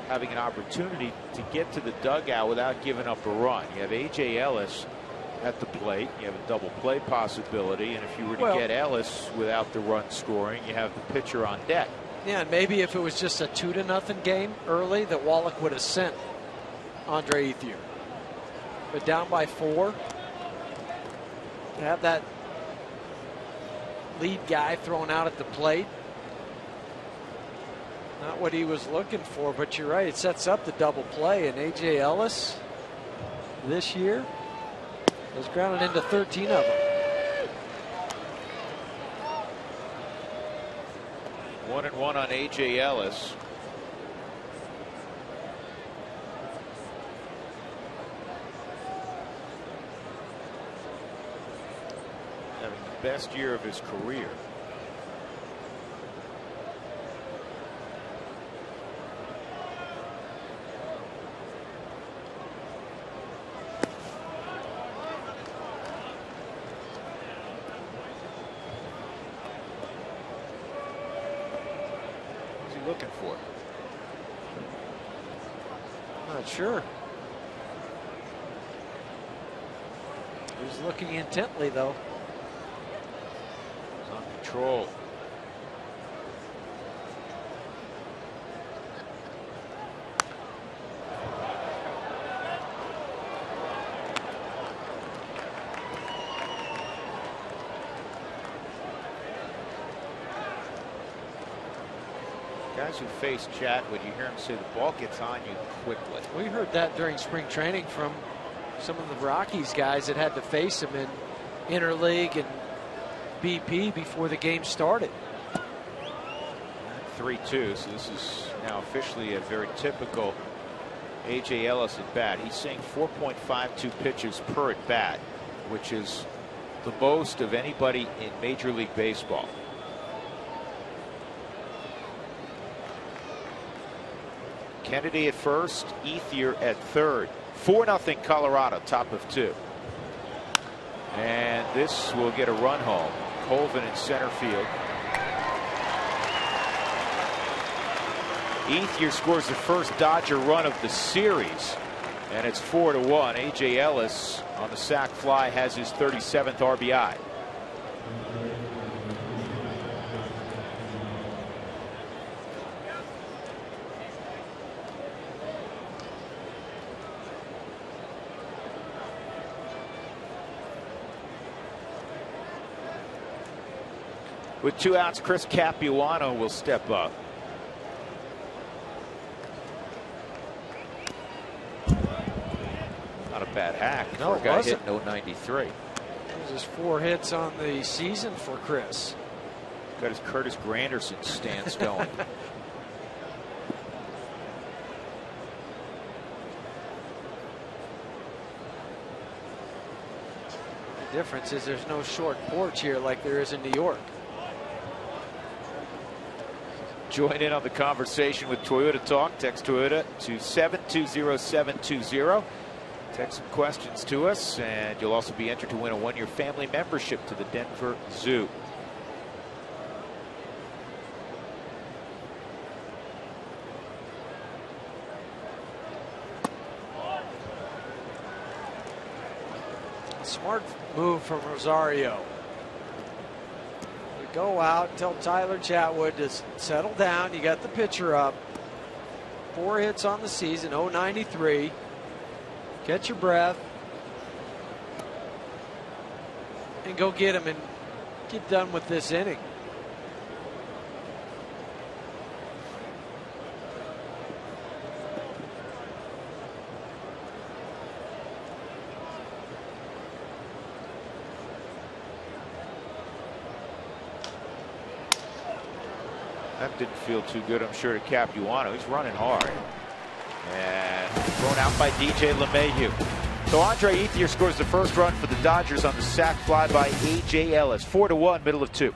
A: having an opportunity to get to the dugout without giving up a run. You have A.J. Ellis at the plate. You have a double play possibility, and if you were to get Ellis without the run scoring, you have the pitcher on deck.
E: Yeah, and maybe if it was just a 2-0 game early, that Wallach would have sent Andre Ethier. But down by 4, to have that lead guy thrown out at the plate, not what he was looking for, but you're right, it sets up the double play. And A.J. Ellis this year has grounded into 13 of them.
A: 1-1 on A.J. Ellis. Having the best year of his career. Looking for?
E: Not sure. He's looking intently, though.
A: He's on control. Guys who face Chatwood, you hear him say the ball gets on you quickly.
E: We heard that during spring training from some of the Rockies guys that had to face him in interleague and BP before the game started.
A: 3-2, so this is now officially a very typical A.J. Ellis at bat. He's seeing 4.52 pitches per at bat, which is the most of anybody in Major League Baseball. Kennedy at first, Ethier at third. 4-0 Colorado, top of 2. And this will get a run home. Colvin in center field. Ethier scores the first Dodger run of the series, and it's 4-1. A.J. Ellis on the sac fly has his 37th RBI. With 2 outs, Chris Capuano will step up. Not a bad hack for a guy hitting 093.
E: There's his 4 hits on the season for Chris.
A: Got his Curtis Granderson stance going.
E: The difference is there's no short porch here like there is in New York.
A: Join in on the conversation with Toyota Talk. Text Toyota to 720-720. Text some questions to us, and you'll also be entered to win a 1-year family membership to the Denver Zoo.
E: A smart move from Rosario. Go out, tell Tyler Chatwood to settle down. You got the pitcher up. 4 hits on the season, 093. Catch your breath. And go get him and get done with this inning.
A: That didn't feel too good, I'm sure, to Capuano. He's running hard. And thrown out by DJ LeMahieu. So Andre Ethier scores the first run for the Dodgers on the sac fly by A.J. Ellis. 4-1, middle of 2.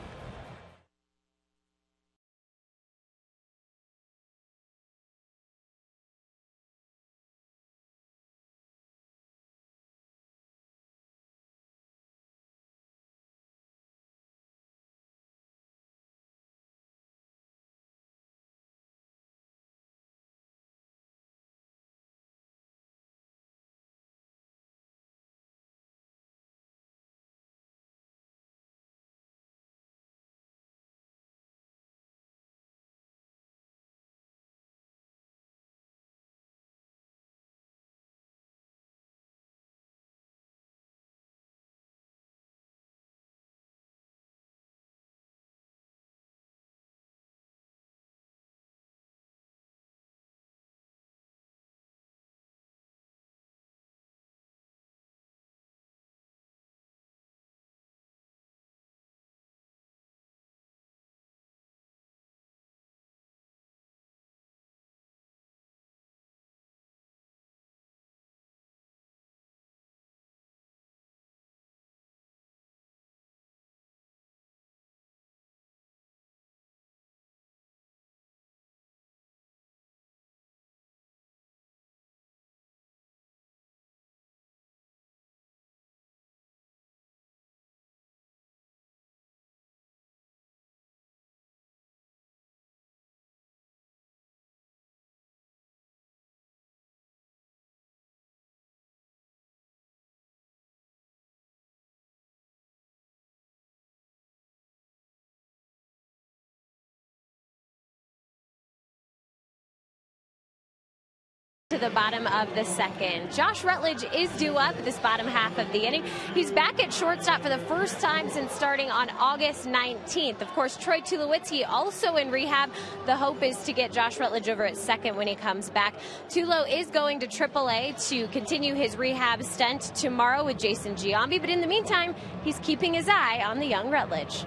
C: to the bottom of the second. Josh Rutledge is due up this bottom half of the inning. He's back at shortstop for the first time since starting on August 19th. Of course, Troy Tulowitzki also in rehab. The hope is to get Josh Rutledge over at second when he comes back. Tulo is going to AAA to continue his rehab stint tomorrow with Jason Giambi, but in the meantime, he's keeping his eye on the young Rutledge.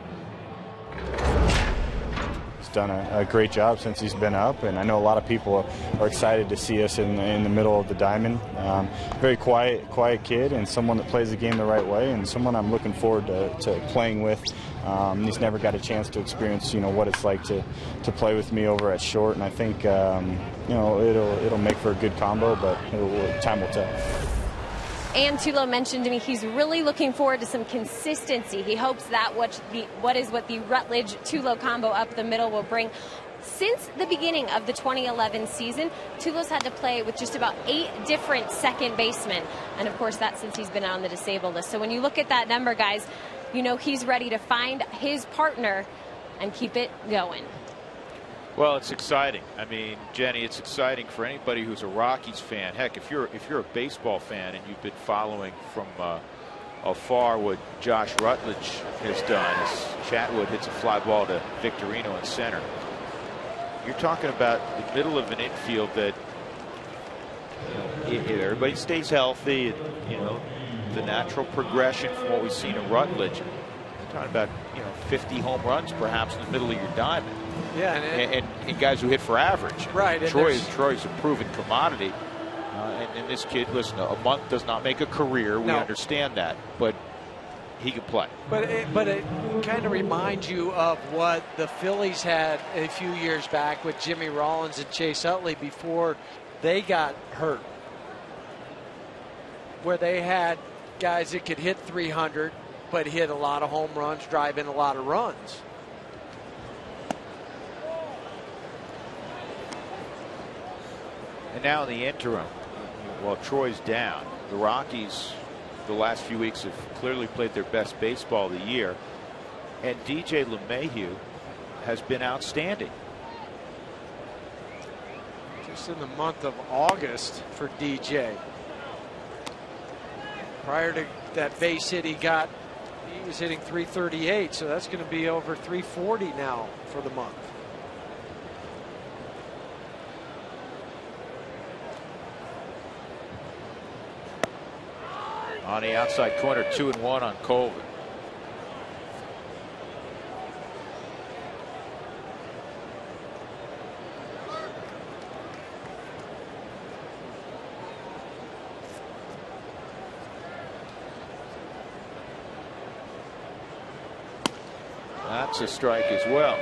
F: He's done a great job since he's been up, and I know a lot of people are excited to see us in the middle of the diamond. Very quiet kid, and someone that plays the game the right way, and someone I'm looking forward to playing with. He's never got a chance to experience, what it's like to play with me over at short, and I think, it'll make for a good combo, but time will tell.
C: And Tulo mentioned to me he's really looking forward to some consistency. He hopes that what the Rutledge-Tulo combo up the middle will bring. Since the beginning of the 2011 season, Tulo's had to play with just about 8 different second basemen. And of course, that's since he's been on the disabled list. So when you look at that number, guys, he's ready to find his partner and keep it going.
A: Well, it's exciting. I mean, Jenny, it's exciting for anybody who's a Rockies fan. Heck, if you're a baseball fan and you've been following from afar what Josh Rutledge has done as Chatwood hits a fly ball to Victorino in center, you're talking about the middle of an infield that if everybody stays healthy, the natural progression from what we've seen in Rutledge. You're talking about 50 home runs perhaps in the middle of your diamond.
E: Yeah,
A: and guys who hit for average.
E: Right.
A: Troy's a proven commodity. And this kid, listen, a month does not make a career. We understand that, but he can play.
E: But it kind of reminds you of what the Phillies had a few years back with Jimmy Rollins and Chase Utley before they got hurt, where they had guys that could hit 300 but hit a lot of home runs, drive in a lot of runs.
A: And now in the interim, while Troy's down, the Rockies the last few weeks have clearly played their best baseball of the year, and DJ LeMahieu has been outstanding.
E: Just in the month of August for DJ. Prior to that base hit he was hitting 338, so that's going to be over 340 now for the month.
A: On the outside corner, 2-1 on Colvin. That's a strike as well.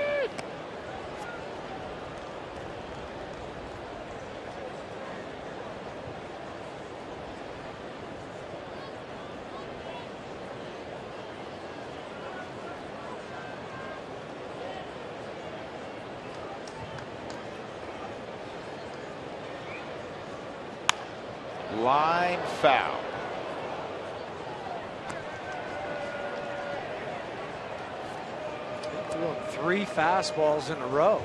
A: Line foul.
E: Throwing 3 fastballs in a row.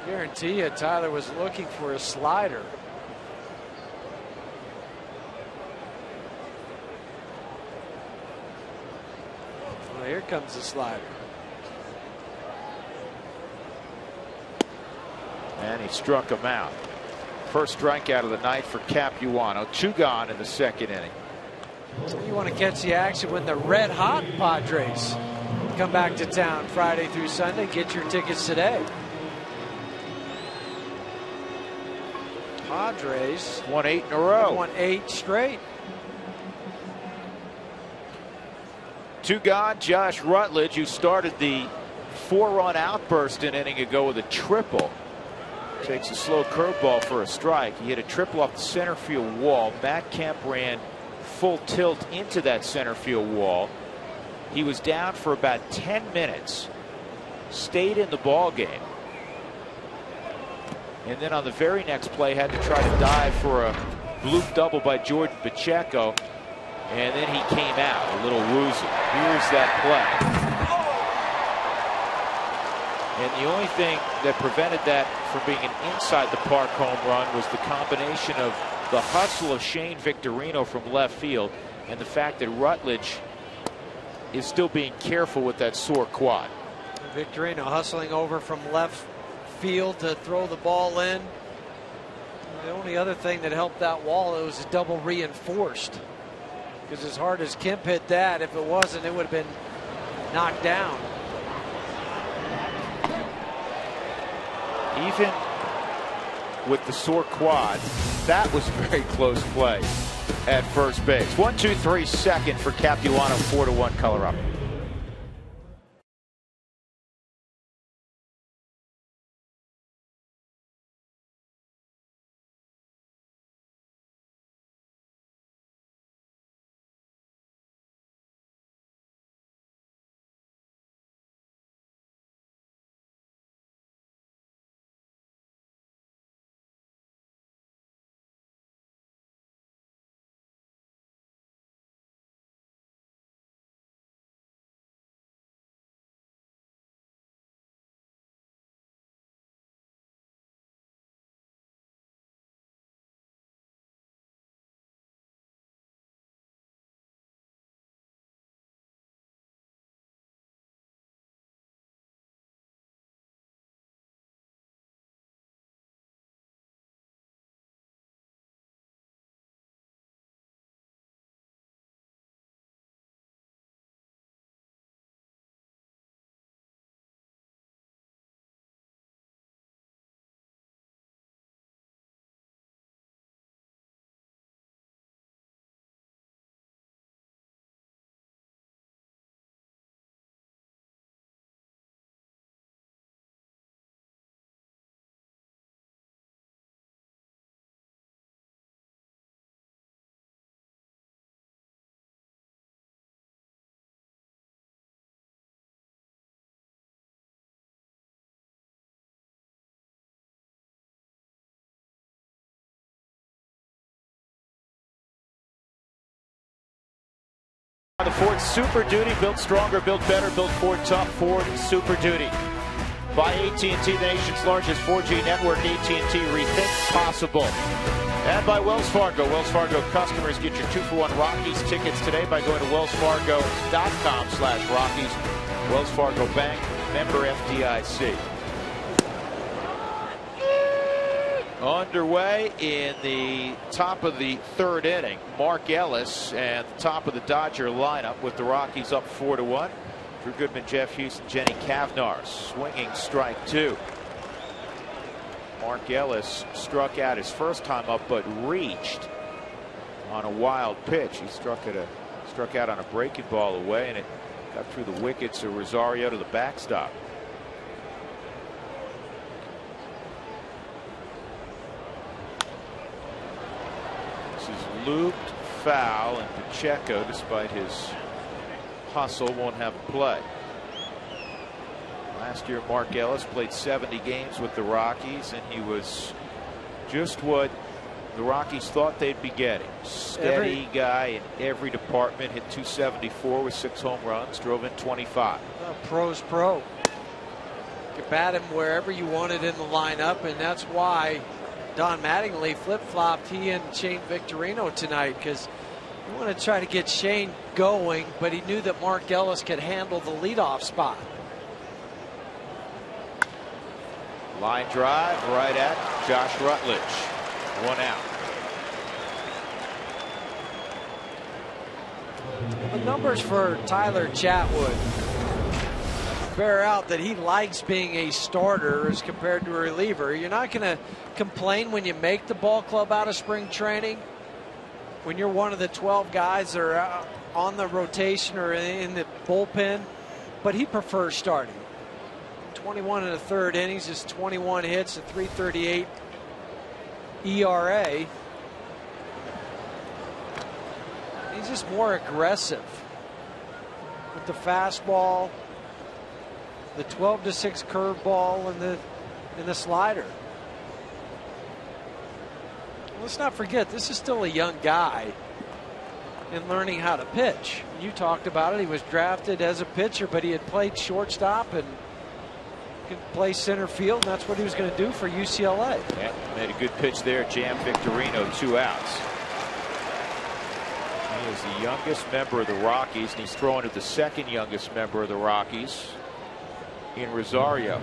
E: Guarantee you Tyler was looking for a slider. Well, here comes the slider.
A: And he struck him out. First strikeout of the night for Capuano. 2 gone in the second inning.
E: So you want to catch the action when the red hot Padres come back to town Friday through Sunday. Get your tickets today. Padres
A: won 8 in a row.
E: Won 8 straight.
A: 2 gone. Josh Rutledge, who started the 4-run outburst an inning ago with a triple, takes a slow curveball for a strike. He hit a triple off the center field wall. Matt Kemp ran full tilt into that center field wall. He was down for about 10 minutes, stayed in the ball game, and then on the very next play had to try to dive for a bloop double by Jordan Pacheco, and then he came out a little woozy. Here's that play. And the only thing that prevented that from being an inside the park home run was the combination of the hustle of Shane Victorino from left field and the fact that Rutledge is still being careful with that sore quad.
E: Victorino hustling over from left field to throw the ball in. The only other thing that helped that wall, it was double reinforced. Because as hard as Kemp hit that, if it wasn't, it would have been knocked down.
A: Even with the sore quad, that was very close play at first base. 1-2-3 second for Capuano, 4-1 Colorado. The Ford Super Duty, built stronger, built better, built Ford tough. Ford Super Duty. By AT&T, the nation's largest 4G network. AT&T, rethink possible. And by Wells Fargo. Wells Fargo customers get your 2-for-1 Rockies tickets today by going to wellsfargo.com/Rockies. Wells Fargo Bank, member FDIC. Underway in the top of the third inning. Mark Ellis at the top of the Dodger lineup with the Rockies up 4-1. Drew Goodman, Jeff Houston, Jenny Cavnar swinging strike two. Mark Ellis struck out his first time up, but reached on a wild pitch. He struck out on a breaking ball away, and it got through the wickets of Rosario to the backstop. Looped foul, and Pacheco, despite his hustle, won't have a play. Last year, Mark Ellis played 70 games with the Rockies, and he was just what the Rockies thought they'd be getting. Steady guy in every department. Hit .274 with 6 home runs, drove in 25.
E: Pro's pro. You can bat him wherever you wanted in the lineup, and that's why Don Mattingly flip-flopped he and Shane Victorino tonight, because you want to try to get Shane going, but he knew that Mark Ellis could handle the leadoff spot.
A: Line drive right at Josh Rutledge. 1 out.
E: The numbers for Tyler Chatwood bear out that he likes being a starter as compared to a reliever. You're not going to complain when you make the ball club out of spring training, when you're one of the 12 guys that are on the rotation or in the bullpen, but he prefers starting. 21 in the third innings, just 21 hits, a 3.38 ERA. He's just more aggressive with the fastball, the 12-6 curveball, and the slider. Let's not forget, this is still a young guy in learning how to pitch. You talked about it. He was drafted as a pitcher, but he had played shortstop and can play center field, and that's what he was going to do for UCLA.
A: Yeah, made a good pitch there. Jam Victorino, 2 outs. He is the youngest member of the Rockies, and he's throwing at the second youngest member of the Rockies in Rosario.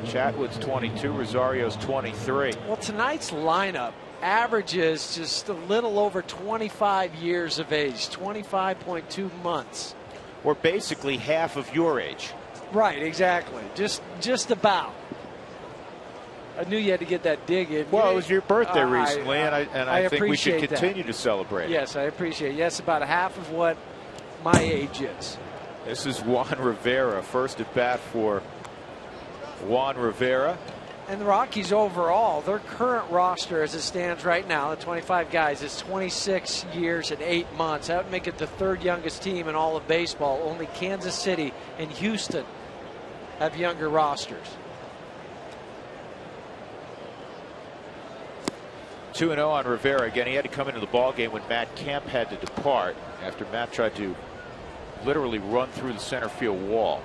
A: Chatwood's 22, Rosario's 23.
E: Well, tonight's lineup averages just a little over 25 years of age, 25.2 months.
A: Or basically half of your age.
E: Right, exactly. Just about. I knew you had to get that dig in.
A: Well, it was your birthday recently, and I think we should
E: appreciate
A: continue
E: that.
A: to celebrate.
E: Yes, I appreciate it. Yes, about half of what my age is.
A: This is Juan Rivera. First at bat for Juan Rivera.
E: And the Rockies overall, their current roster as it stands right now, the 25 guys, is 26 years and 8 months. That would make it the 3rd youngest team in all of baseball. Only Kansas City and Houston have younger rosters.
A: 2-0 on Rivera. Again, he had to come into the ballgame when Matt Kemp had to depart after Matt tried to literally run through the center field wall.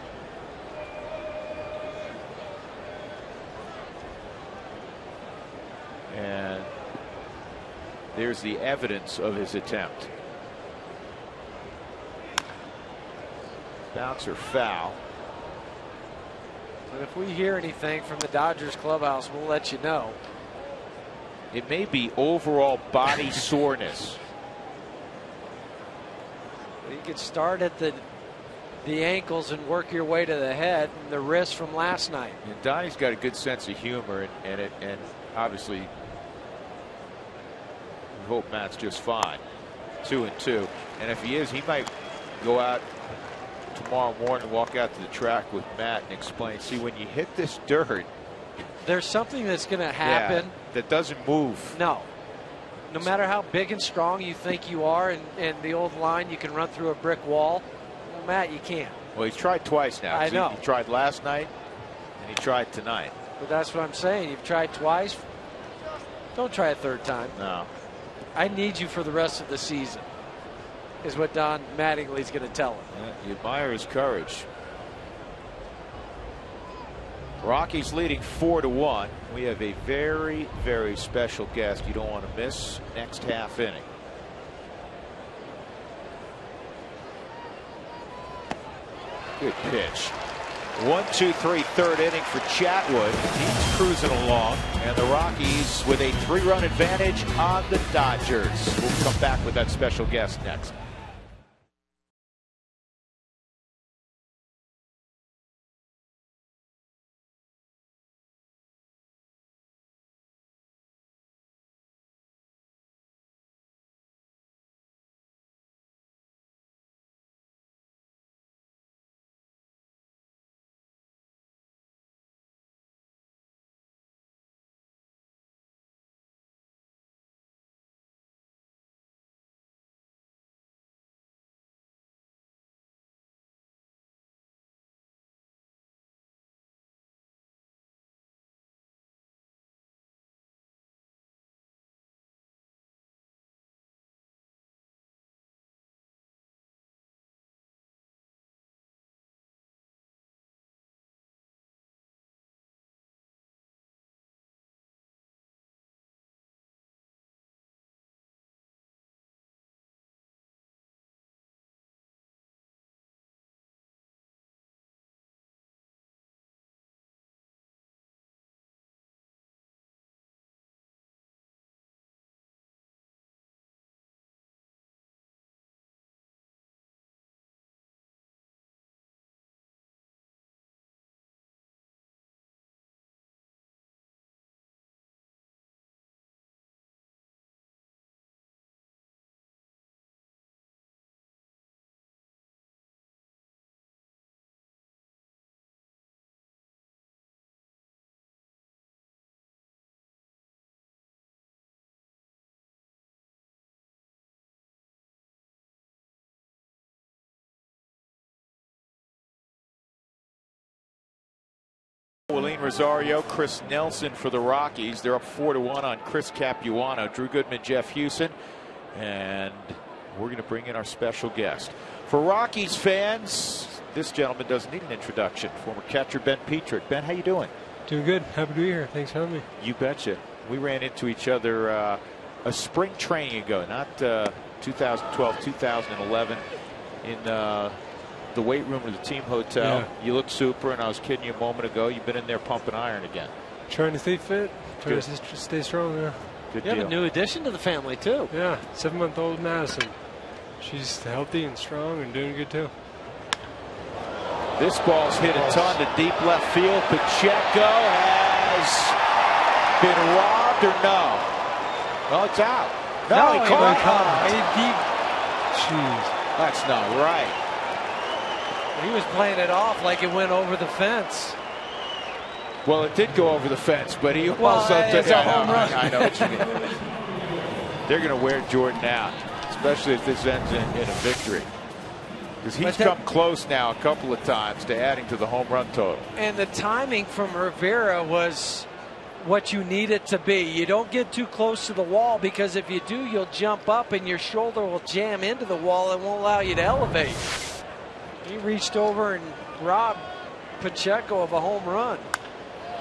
A: And there's the evidence of his attempt. Bouncer foul.
E: But if we hear anything from the Dodgers clubhouse, we'll let you know.
A: It may be overall body soreness.
E: You could start at the ankles and work your way to the head and the wrist from last night.
A: And Donnie's got a good sense of humor, and obviously we hope Matt's just fine. 2-2, and if he is, he might go out tomorrow morning, walk out to the track with Matt and explain, see, when you hit this dirt,
E: there's something that's going to happen
A: that doesn't move.
E: No matter how big and strong you think you are, and the old line, you can run through a brick wall. Well, Matt, you can't.
A: Well, he's tried twice now.
E: I know.
A: He tried last night and he tried tonight.
E: But that's what I'm saying. You've tried twice. Don't try a 3rd time.
A: No.
E: I need you for the rest of the season, is what Don Mattingly's going to tell him.
A: Yeah, you admire his courage. Rockies leading 4-1. We have a very, very special guest you don't want to miss next half inning. Good pitch. 1-2-3 3rd inning for Chatwood. He's cruising along, and the Rockies with a 3-run advantage on the Dodgers. We'll come back with that special guest next. Willeen Rosario, Chris Nelson for the Rockies. They're up 4-1 on Chris Capuano, Drew Goodman, Jeff Hewson, and We're going to bring in our special guest. For Rockies fans, this gentleman doesn't need an introduction. Former catcher Ben Petrick. Ben, how you doing?
G: Doing good. Happy to be here. Thanks for having me.
A: You betcha. We ran into each other a spring training ago, not 2012, 2011, in the weight room of the team hotel. Yeah. You look super, and I was kidding you a moment ago. You've been in there pumping iron again.
G: Trying to stay fit, trying to stay strong. Yeah.
A: Good
E: you
A: deal.
E: have a new addition to the family too.
G: Yeah, 7-month-old Madison. She's healthy and strong and doing good too.
A: This ball's hit a ton to deep left field. Pacheco has been robbed, or no? Well, it's out. No, he caught it.
G: Jeez.
A: That's not right.
E: He was playing it off like it went over the fence.
A: Well, it did go over the fence, but he also took
E: a home run.
A: I know what you mean. They're going to wear Jordan out, especially if this ends in a victory. Because he's come close now a couple of times to adding to the home run total.
E: And the timing from Rivera was what you need it to be. You don't get too close to the wall, because if you do, you'll jump up and your shoulder will jam into the wall and won't allow you to elevate. He reached over and robbed Pacheco of a home run.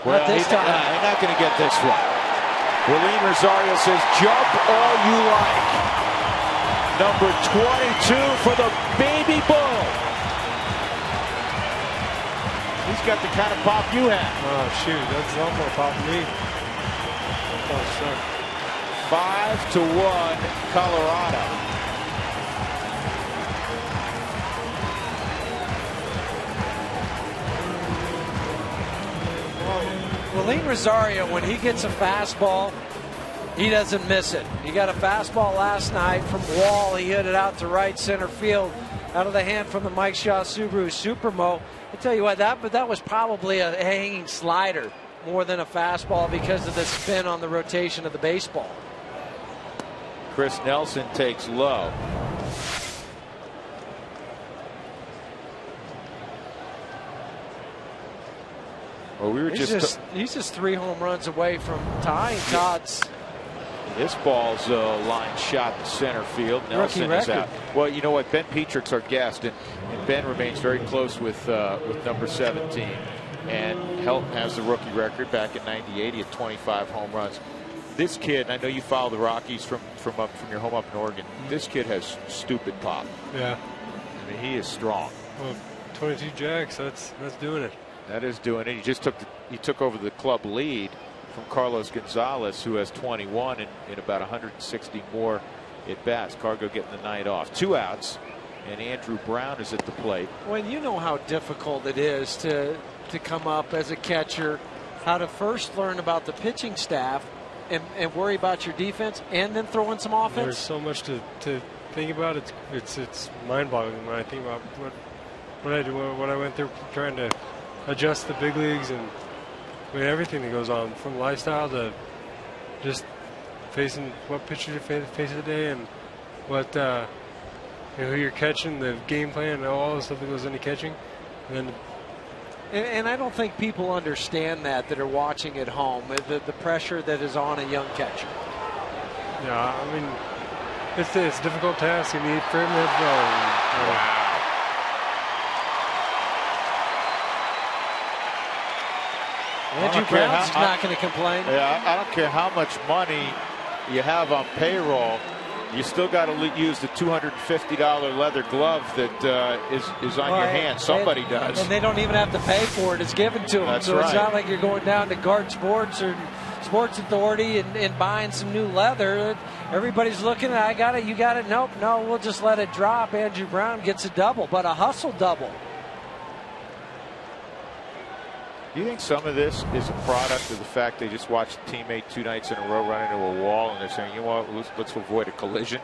A: Well,
E: not this time.
A: He's not going to get this one. Willeen Rosario says, jump all you like. Number 22 for the baby bull. He's got the kind of pop you have.
G: Oh, shoot. That's a lot more pop than me. Oh,
A: 5-1 Colorado.
E: Willeen Rosario, when he gets a fastball, he doesn't miss it. He got a fastball last night from Wall. He hit it out to right center field, out of the hand from the Mike Shaw Subaru Supermo. I tell you what, that was probably a hanging slider more than a fastball because of the spin on the rotation of the baseball.
A: Chris Nelson takes low. Well, we were
E: he's just 3 home runs away from tying Todd's.
A: This ball's a line shot to center field. Nelson is out. Well, you know what? Ben Petrick's our guest, and Ben remains very close with number 17, and has the rookie record back in '98. He had 25 home runs. This kid, I know you follow the Rockies from your home up in Oregon. This kid has stupid pop.
G: Yeah.
A: I mean, he is strong.
G: Well, 22 jacks. That's doing it.
A: That is doing it. He took over the club lead from Carlos Gonzalez, who has 21 in about 160 more at bats. Cargo getting the night off. 2 outs, and Andrew Brown is at the plate.
E: When you know how difficult it is to come up as a catcher, how to first learn about the pitching staff and worry about your defense, and then throw in some offense.
G: There's so much to think about. It's mind-boggling when I think about what I went through trying to adjust the big leagues, and I mean, everything that goes on, from lifestyle to just facing what pitcher you face of the day, and what who you're catching, the game plan, and all the stuff that goes into catching.
E: And I don't think people understand that are watching at home, the pressure that is on a young catcher.
G: Yeah, I mean, it's a difficult task. I mean, for him to
E: Andrew Brown's not going to complain.
A: Yeah, I don't care how much money you have on payroll. You still got to use the $250 leather glove that is on your hand. Somebody does.
E: And they don't even have to pay for it. It's given to them.
A: That's
E: so
A: right.
E: It's not like you're going down to Guard Sports or Sports Authority and buying some new leather. Everybody's looking at, I got it, you got it. Nope, no, we'll just let it drop. Andrew Brown gets a double, but a hustle double.
A: Do you think some of this is a product of the fact they just watched a teammate 2 nights in a row run into a wall, and they're saying, you know what, let's avoid a collision?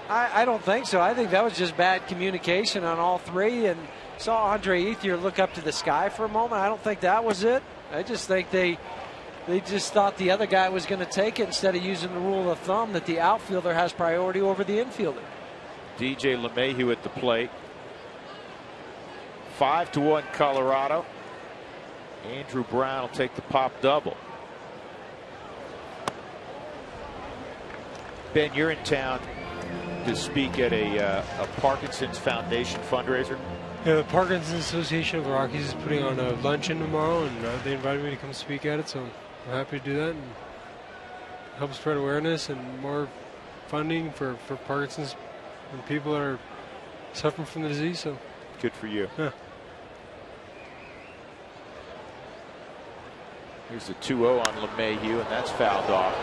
E: I don't think so. I think that was just bad communication on all 3, and saw Andre Ethier look up to the sky for a moment. I don't think that was it. I just think they just thought the other guy was going to take it, instead of using the rule of thumb that the outfielder has priority over the infielder.
A: DJ LeMahieu at the plate. 5-1 Colorado. Andrew Brown will take the pop double. Ben, you're in town to speak at a Parkinson's Foundation fundraiser?
G: Yeah, the Parkinson's Association of the Rockies is putting on a luncheon tomorrow, and they invited me to come speak at it, so I'm happy to do that and help spread awareness and more funding for Parkinson's and people that are suffering from the disease. So
A: good for you.
G: Yeah.
A: Here's the 2-0 on LeMahieu, and that's fouled off.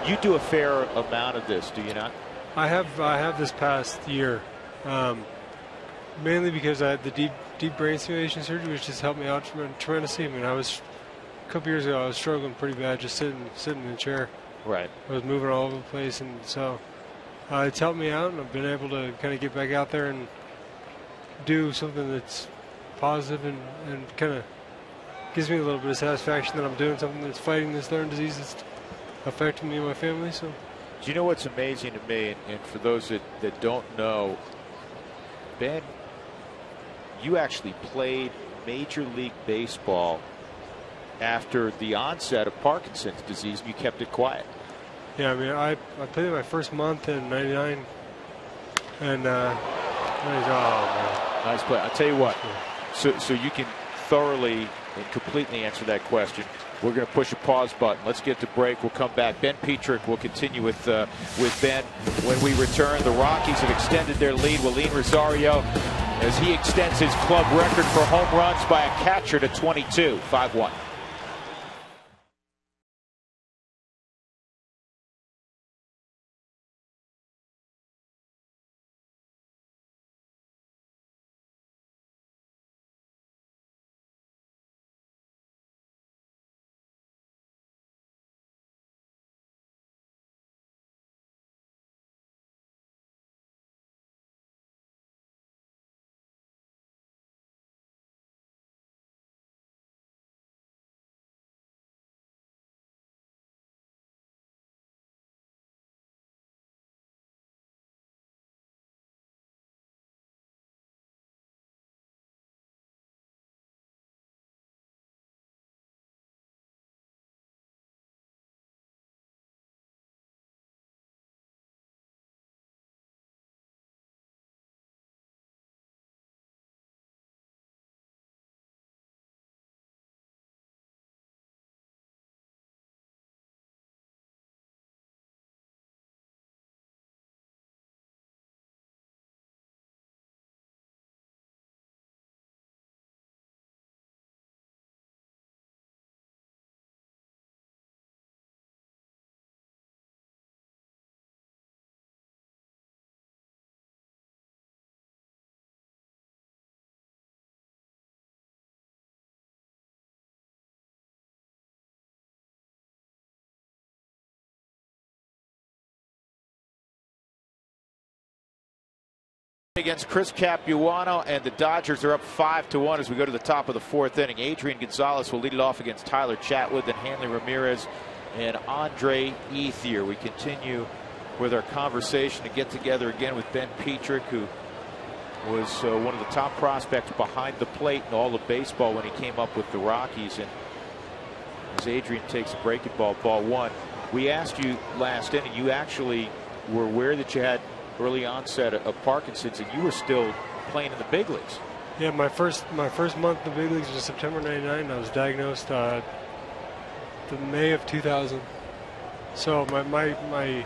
A: You do a fair amount of this, do you not?
G: I have this past year, mainly because I had the deep brain stimulation surgery, which just helped me out tremendously. I mean, a couple years ago I was struggling pretty bad, just sitting in the chair.
A: Right.
G: I was moving all over the place, and so it's helped me out, and I've been able to kind of get back out there and do something that's positive and kind of gives me a little bit of satisfaction that I'm doing something that's fighting this learned disease that's affecting me and my family. So,
A: do you know what's amazing to me, and for those that don't know, Ben, you actually played Major League Baseball after the onset of Parkinson's disease, and you kept it quiet.
G: Yeah, I mean, I played my first month in '99, and
A: nice play. I'll tell you what, so you can thoroughly and completely answer that question. We're going to push a pause button. Let's get to break. We'll come back. Ben Petrick will continue with Ben when we return. The Rockies have extended their lead. Willeen Rosario, as he extends his club record for home runs by a catcher to 22, 5-1. Against Chris Capuano, and the Dodgers are up 5-1 as we go to the top of the fourth inning. Adrian Gonzalez will lead it off against Tyler Chatwood, then Hanley Ramirez and Andre Ethier. We continue with our conversation to get together again with Ben Petrick, who was one of the top prospects behind the plate in all of baseball when he came up with the Rockies. And as Adrian takes a breaking ball, ball one, we asked you last inning, you actually were aware that you had early onset of Parkinson's, and you were still playing in the big leagues.
G: Yeah, my first month in the big leagues was September '99. I was diagnosed the May of 2000. So my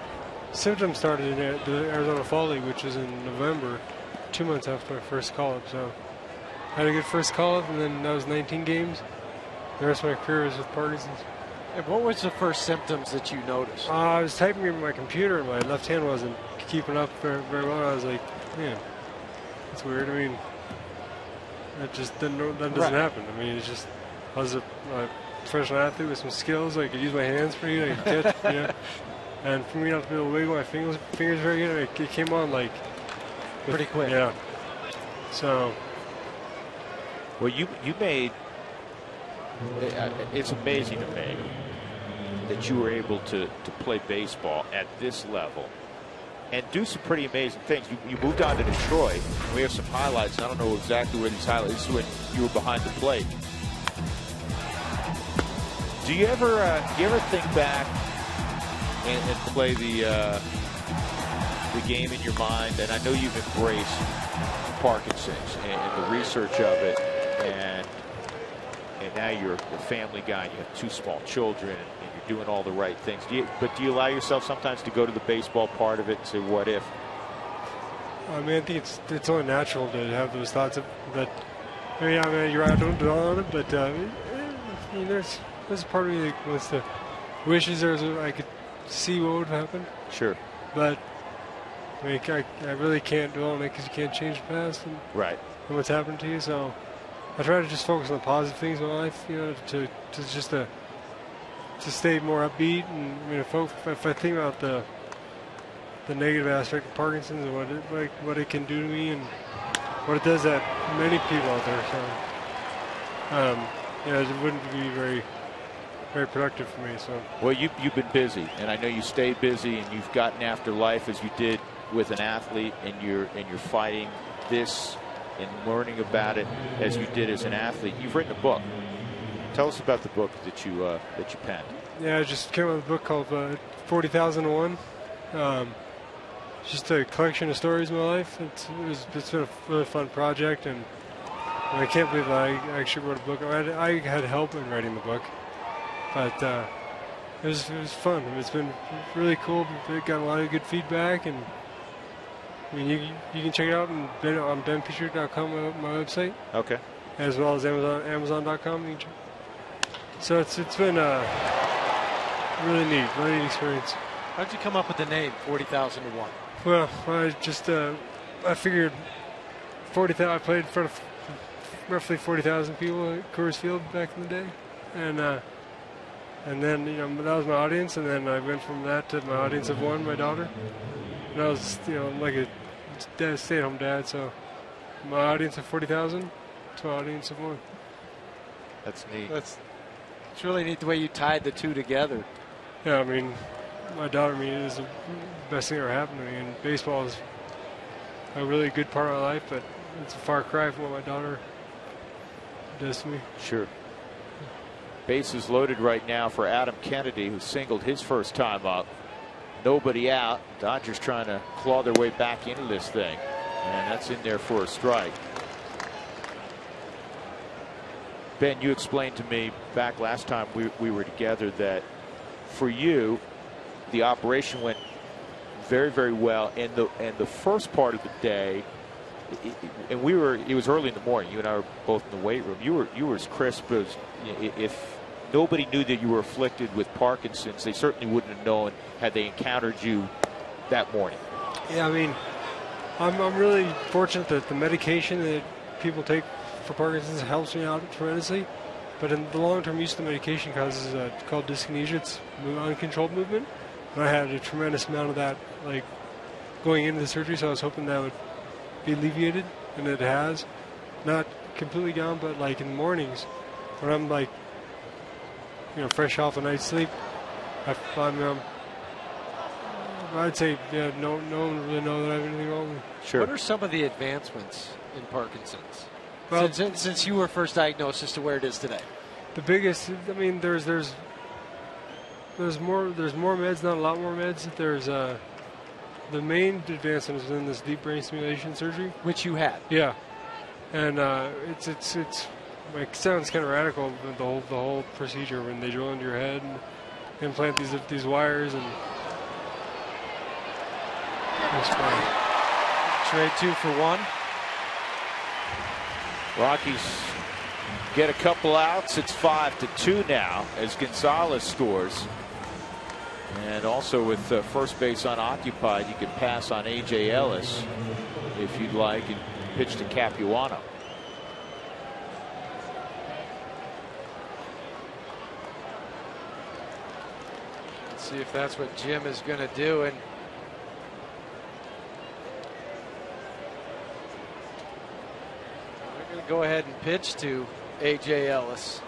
G: symptoms started in the Arizona Fall League, which was in November, 2 months after my first call-up. So I had a good first call-up, and then that was 19 games. The rest of my career was with Parkinson's.
E: And what was the first symptoms that you noticed?
G: I was typing in my computer, and my left hand wasn't keeping up very well. I was like, man, that's weird. I mean, that doesn't happen. I mean, it's just, I was a professional athlete with some skills. I could use my hands pretty good. I could catch, you know. And for me not to be able to wiggle my fingers very good, it came on like
E: pretty quick.
G: Yeah. So,
A: well, you made. It's amazing to me that you were able to play baseball at this level and do some pretty amazing things. You moved on to Detroit. We have some highlights. I don't know exactly where these highlights. This is when you were behind the plate. Do you ever think back and play the the game in your mind? And I know you've embraced Parkinson's and the research of it, and now you're a family guy, and you have 2 small children, and you're doing all the right things. But do you allow yourself sometimes to go to the baseball part of it and say, what if?
G: I mean, I think it's only natural to have those thoughts that. I mean, you're right. I don't dwell on it, but I mean, there's a part of me that wants to wishes I could see what would happen.
A: Sure.
G: But I mean, I really can't dwell on it because you can't change the past and what's happened to you. So I try to just focus on the positive things in my life, you know, to stay more upbeat. And I mean, if I think about the negative aspect of Parkinson's and what it can do to me and what it does to many people out there, so it wouldn't be very productive for me. So
A: well, you've been busy, and I know you stay busy, and you've gotten after life as you did with an athlete, and you're fighting this and learning about it as you did as an athlete. You've written a book. Tell us about the book that you penned.
G: Yeah, I just came out with a book called 40,001. It's just a collection of stories of my life. It's been a really fun project, and I can't believe that I actually wrote a book. I had help in writing the book, but it was fun. I mean, it's been really cool. It got a lot of good feedback, and I mean, you can check it out on benpetrie.com, my website.
A: Okay.
G: As well as Amazon.com. So it's been really neat experience.
E: How'd you come up with the name 40,001?
G: Well, I figured 40,000. I played in front of roughly 40,000 people at Coors Field back in the day, and then that was my audience, and then I went from that to my audience of 1, my daughter, and I was like a stay-at-home dad, so my audience of 40,000 to my audience of 1.
A: That's neat.
E: It's really neat the way you tied the two together.
G: Yeah, I mean, my daughter, is the best thing that ever happened to me, and baseball is a really good part of my life, but it's a far cry from what my daughter does to me.
A: Sure. Bases loaded right now for Adam Kennedy, who singled his first time up. Nobody out. Dodgers trying to claw their way back into this thing, and that's in there for a strike. Ben, you explained to me back last time we were together that for you, the operation went very, very well. And the first part of the day, it was early in the morning. You and I were both in the weight room. You were as crisp as, if nobody knew that you were afflicted with Parkinson's, they certainly wouldn't have known had they encountered you that morning.
G: Yeah, I mean, I'm really fortunate that the medication that people take for Parkinson's helps me out tremendously. But in the long-term use of the medication causes called dyskinesia. It's uncontrolled movement. And I had a tremendous amount of that, like, going into the surgery, so I was hoping that would be alleviated, and it has. Not completely gone, but like in the mornings, when I'm like, fresh off a night's sleep, I'd say, no one would really know that I have anything wrong with me.
A: Sure.
E: What are some of the advancements in Parkinson's? Well, since you were first diagnosed as to where it is today.
G: The biggest, I mean, there's more meds, not a lot more meds. There's the main advancement is in this deep brain stimulation surgery,
E: which you had.
G: Yeah, and it's like, sounds kind of radical, the whole procedure when they drill into your head and implant these wires and.
E: Trade 2 for 1.
A: Rockies get a couple outs. It's 5-2 now as Gonzalez scores. And also with first base unoccupied, you can pass on A.J. Ellis if you'd like and pitch to Capuano.
E: Let's see if that's what Jim is going to do. And we're going to go ahead and pitch to A.J. Ellis.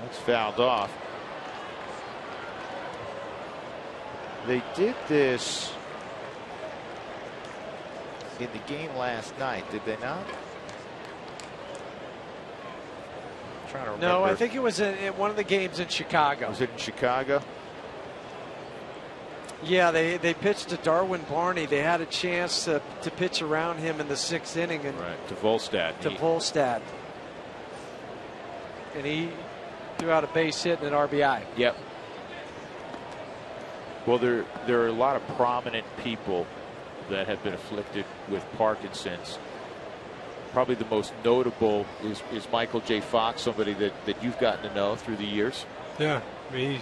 A: That's fouled off. They did this in the game last night, did they not? I'm trying to remember.
E: No, I think it was in one of the games in Chicago.
A: Was it in Chicago?
E: Yeah, they pitched to Darwin Barney. They had a chance to pitch around him in the 6th inning. And
A: right, to Volstad.
E: Volstad. And he threw out a base hit and an RBI.
A: Yep. Well, there are a lot of prominent people that have been afflicted with Parkinson's. Probably the most notable is Michael J. Fox, somebody that you've gotten to know through the years.
G: Yeah, I mean,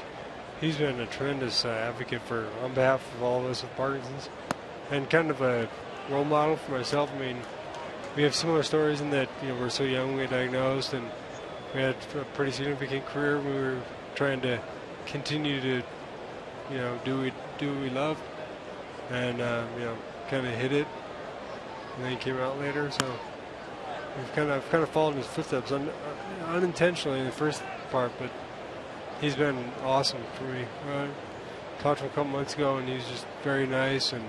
G: he's been a tremendous advocate on behalf of all of us with Parkinson's, and kind of a role model for myself. I mean, we have similar stories in that, you know, we're so young when we got diagnosed, and we had a pretty significant career. We were trying to continue to, you know, do what we love, and you know, kind of hit it, and then he came out later. So I've kind of followed in his footsteps unintentionally in the first part, but he's been awesome for me. I talked to him a couple months ago, and he's just very nice and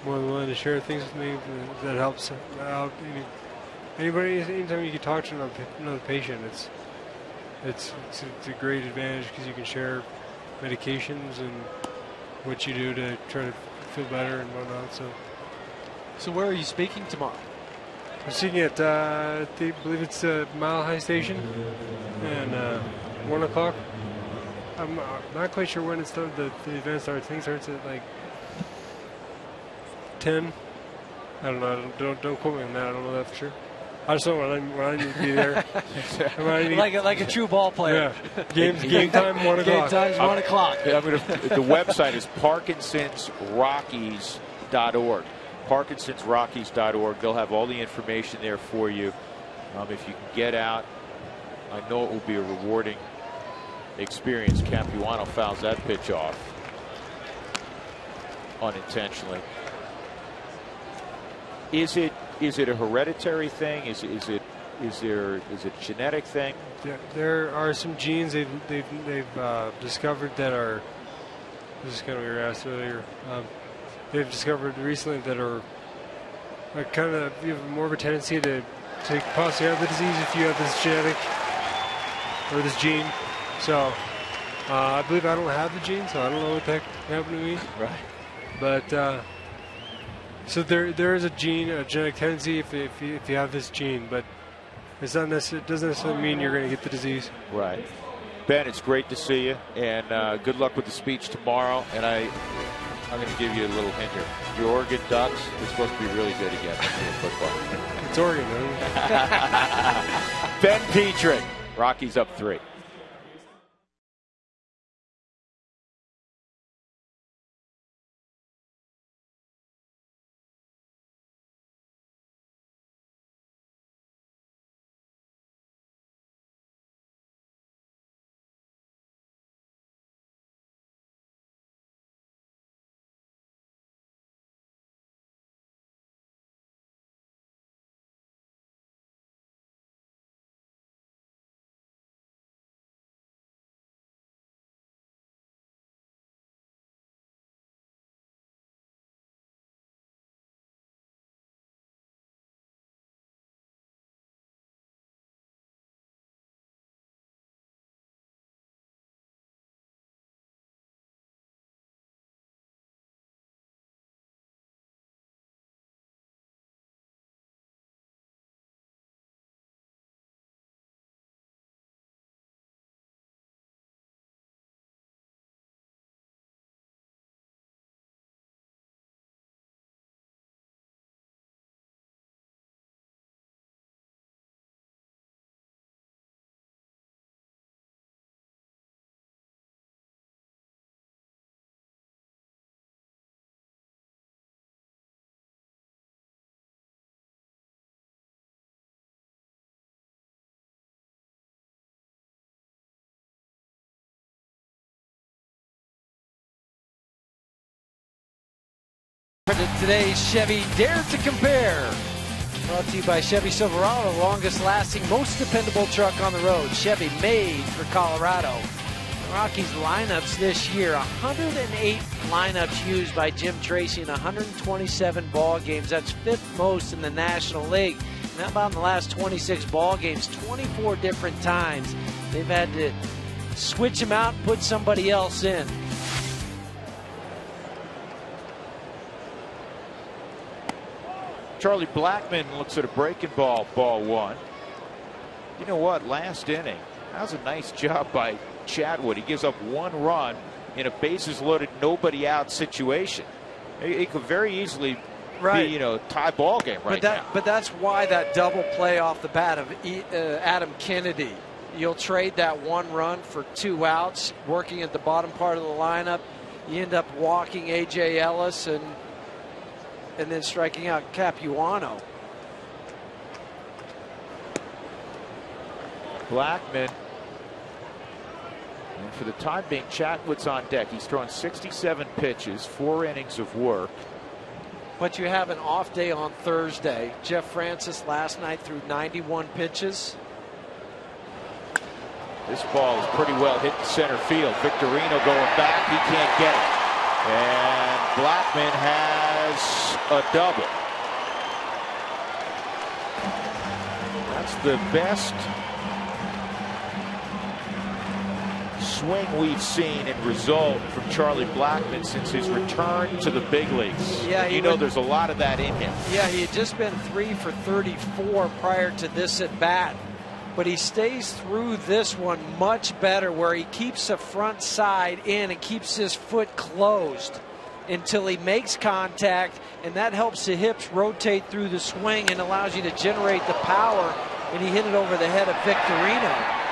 G: more than willing to share things with me that helps out. Anytime you can talk to another patient, it's a great advantage because you can share medications and what you do to try to feel better and whatnot.
E: So where are you speaking tomorrow?
G: I'm speaking at I believe it's Mile High Station, and 1 o'clock. I'm not quite sure when it starts. The event starts. I think it starts at like 10. I don't know. Don't quote me on that. I don't know that for sure. I just know when I need to be there.
E: like a true ball player.
G: Yeah. Game time 1 o'clock.
E: Game time 1 o'clock.
A: The website is parkinsonsrockies.org. parkinsonsrockies.org. They'll have all the information there for you. If you can get out, I know it will be a rewarding experience. Capuano fouls that pitch off unintentionally. Is it a hereditary thing? Is it a genetic thing?
G: There are some genes they've discovered that are. This is kind of what you were asked earlier. They've discovered recently that are kind of, you have more of a tendency to possibly have the disease if you have this genetic or this gene. So I believe I don't have the gene, so I don't know what the heck happened to me.
A: Right.
G: But so there is a gene, a genetic tendency if you have this gene, but it doesn't necessarily mean you're going to get the disease.
A: Right. Ben, it's great to see you, and good luck with the speech tomorrow. And I'm going to give you a little hint here. Your Oregon Ducks are supposed to be really good again in football.
G: It's Oregon, man.
A: Ben Petrick, Rockies up 3.
E: Today's Chevy Dare to Compare. Brought to you by Chevy Silverado, the longest lasting, most dependable truck on the road. Chevy made for Colorado. The Rockies lineups this year, 108 lineups used by Jim Tracy in 127 ball games. That's 5th most in the National League. And how about in the last 26 ball games, 24 different times they've had to switch him out and put somebody else in.
A: Charlie Blackmon looks at a breaking ball, ball one. You know what? Last inning, that was a nice job by Chatwood. He gives up 1 run in a bases loaded, nobody out situation. It could very easily be, tie ball game now.
E: But that's why that double play off the bat of Adam Kennedy. You'll trade that 1 run for 2 outs, working at the bottom part of the lineup. You end up walking A.J. Ellis and then striking out Capuano.
A: Blackmon. And for the time being, Chatwood's on deck. He's thrown 67 pitches, 4 innings of work.
E: But you have an off day on Thursday. Jeff Francis last night threw 91 pitches.
A: This ball is pretty well hit in center field. Victorino going back. He can't get it. And Blackmon has a double. That's the best swing we've seen in result from Charlie Blackmon since his return to the big leagues.
E: Yeah,
A: there's a lot of that in him.
E: Yeah, he had just been 3 for 34 prior to this at bat. But he stays through this one much better, where he keeps the front side in and keeps his foot closed until he makes contact, and that helps the hips rotate through the swing and allows you to generate the power. And he hit it over the head of Victorino.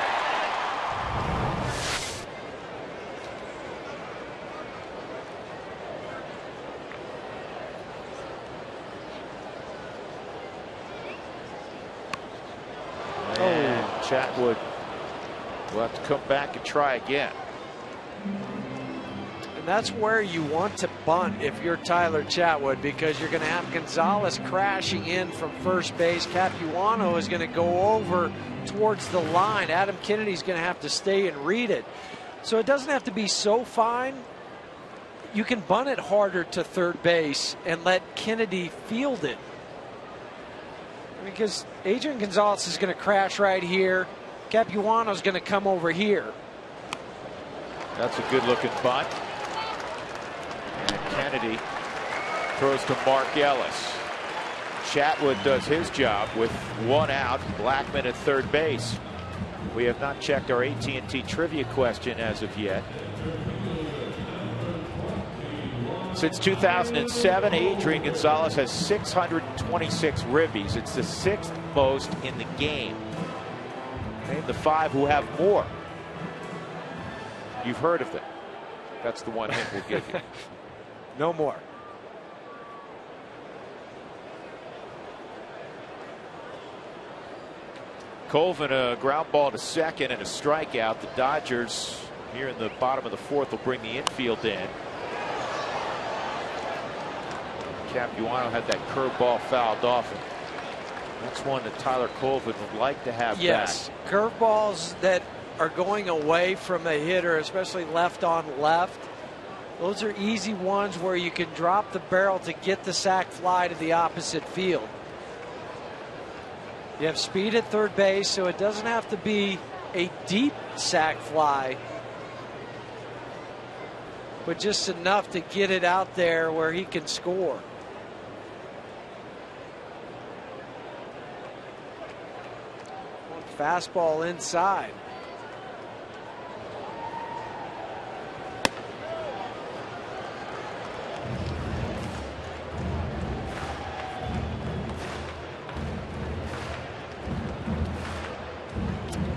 A: Chatwood will have to come back and try again.
E: And that's where you want to bunt if you're Tyler Chatwood, because you're going to have Gonzalez crashing in from first base. Capuano is going to go over towards the line. Adam Kennedy's going to have to stay and read it. So it doesn't have to be so fine. You can bunt it harder to third base and let Kennedy field it. Because Adrian Gonzalez is going to crash right here. Capuano is going to come over here.
A: That's a good looking bunt. And Kennedy throws to Mark Ellis. Chatwood does his job with 1 out. Blackmon at third base. We have not checked our AT&T trivia question as of yet. Since 2007, Adrian Gonzalez has 626 ribbies. It's the 6th most in the game. Name the 5 who have more. You've heard of them. That's the one hint we'll give you.
E: No more.
A: Colvin, a ground ball to second and a strikeout. The Dodgers here in the bottom of the 4th will bring the infield in. Capuano had that curveball fouled off. And that's one that Tyler Colvin would like to have
E: yes,
A: back.
E: Curveballs that are going away from a hitter, especially left on left. Those are easy ones where you can drop the barrel to get the sac fly to the opposite field. You have speed at third base, so it doesn't have to be a deep sac fly, but just enough to get it out there where he can score. Fastball inside.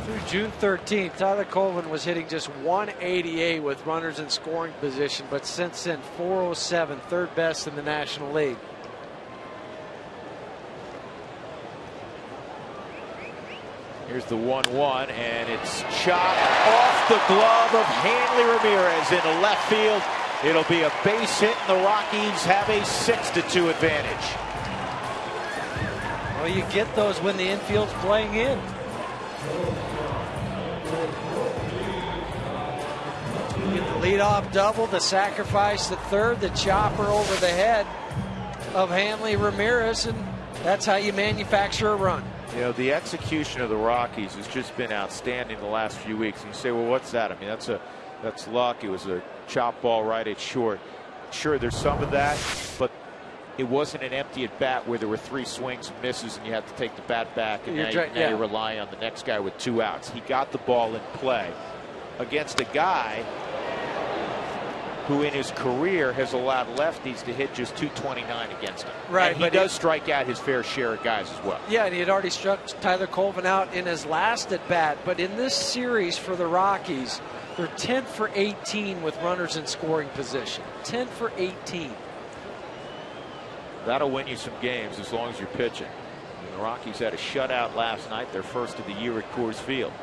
E: Through June 13th, Tyler Colvin was hitting just 188 with runners in scoring position, but since then 407, 3rd best in the National League.
A: Here's the 1-1, and it's chopped off the glove of Hanley Ramirez into left field. It'll be a base hit, and the Rockies have a 6-2 advantage.
E: Well, you get those when the infield's playing in. You get the leadoff double, the sacrifice, the third, the chopper over the head of Hanley Ramirez, and That's how you manufacture a run.
A: You know, the execution of the Rockies has just been outstanding the last few weeks. And you say, well, what's that? I mean, that's luck. It was a chop ball right at short. Sure, there's some of that, but it wasn't an empty at bat where there were 3 swings and misses and you had to take the bat back, and now you're relying on the next guy with 2 outs. He got the ball in play against a guy who in his career has allowed lefties to hit just .229 against him.
E: Right,
A: and he does strike out his fair share of guys as well.
E: Yeah, and he had already struck Tyler Colvin out in his last at bat. But in this series for the Rockies, they're 10 for 18 with runners in scoring position. 10 for 18.
A: That'll win you some games as long as you're pitching. And the Rockies had a shutout last night, their first of the year at Coors Field.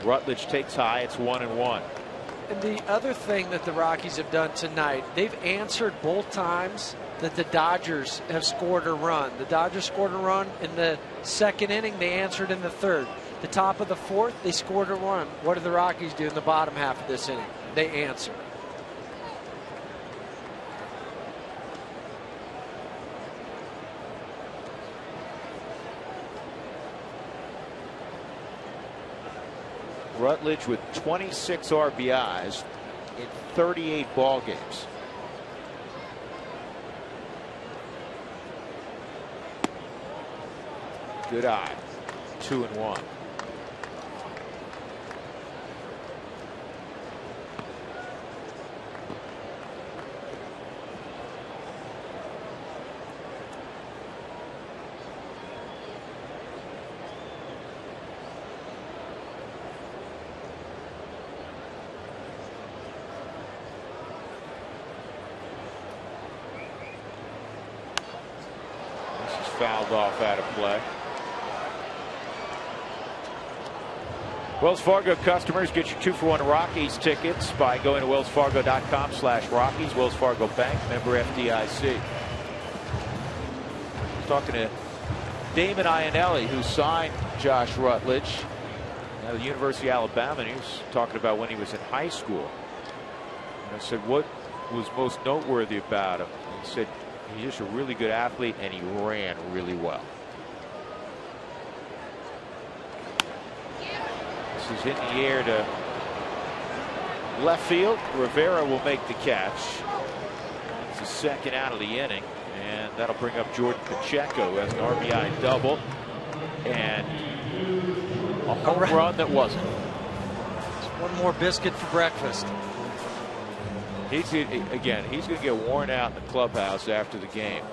A: Rutledge takes high. It's 1-1.
E: And the other thing that the Rockies have done tonight, they've answered both times that the Dodgers have scored a run. The Dodgers scored a run in the 2nd inning. They answered in the 3rd. The top of the 4th, they scored a run. What did the Rockies do in the bottom half of this inning? They answer.
A: Rutledge with 26 RBIs in 38 ball games. Good eye. 2-1. Fouled off out of play. Wells Fargo customers, get your 2-for-1 Rockies tickets by going to wellsfargo.com/Rockies. Wells Fargo Bank, member FDIC. Talking to Damon Ionelli, who signed Josh Rutledge at the University of Alabama, and he was talking about when he was in high school. And I said, what was most noteworthy about him? And he said, he's just a really good athlete, and he ran really well. This is in the air to left field. Rivera will make the catch. It's the 2nd out of the inning, and that'll bring up Jordan Pacheco as an RBI double and a home run that wasn't.
E: It's one more biscuit for breakfast.
A: He's going to get worn out in the clubhouse after the game,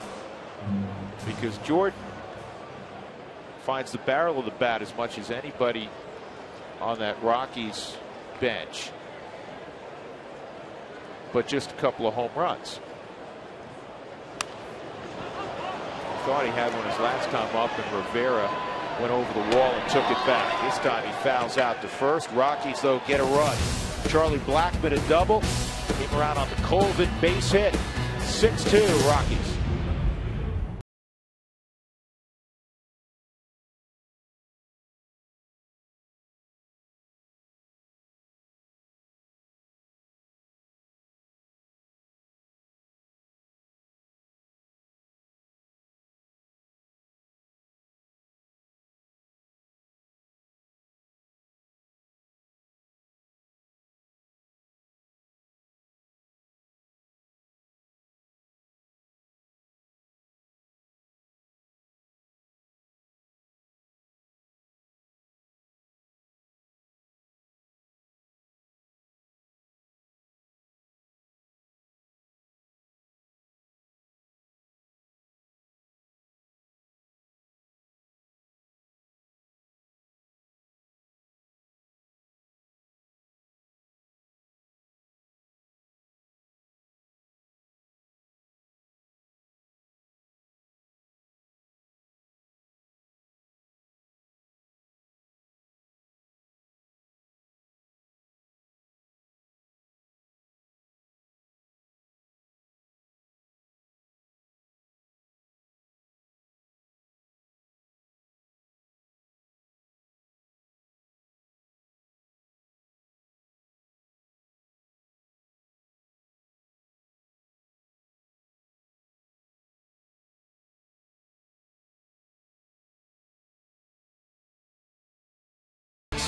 A: because Jordan finds the barrel of the bat as much as anybody on that Rockies bench, but just a couple of home runs. I thought he had one his last time up, and Rivera went over the wall and took it back. This time he fouls out to first. Rockies, though, get a run. Charlie Blackmon a double. Came around on the Colvin base hit. 6-2 Rockies.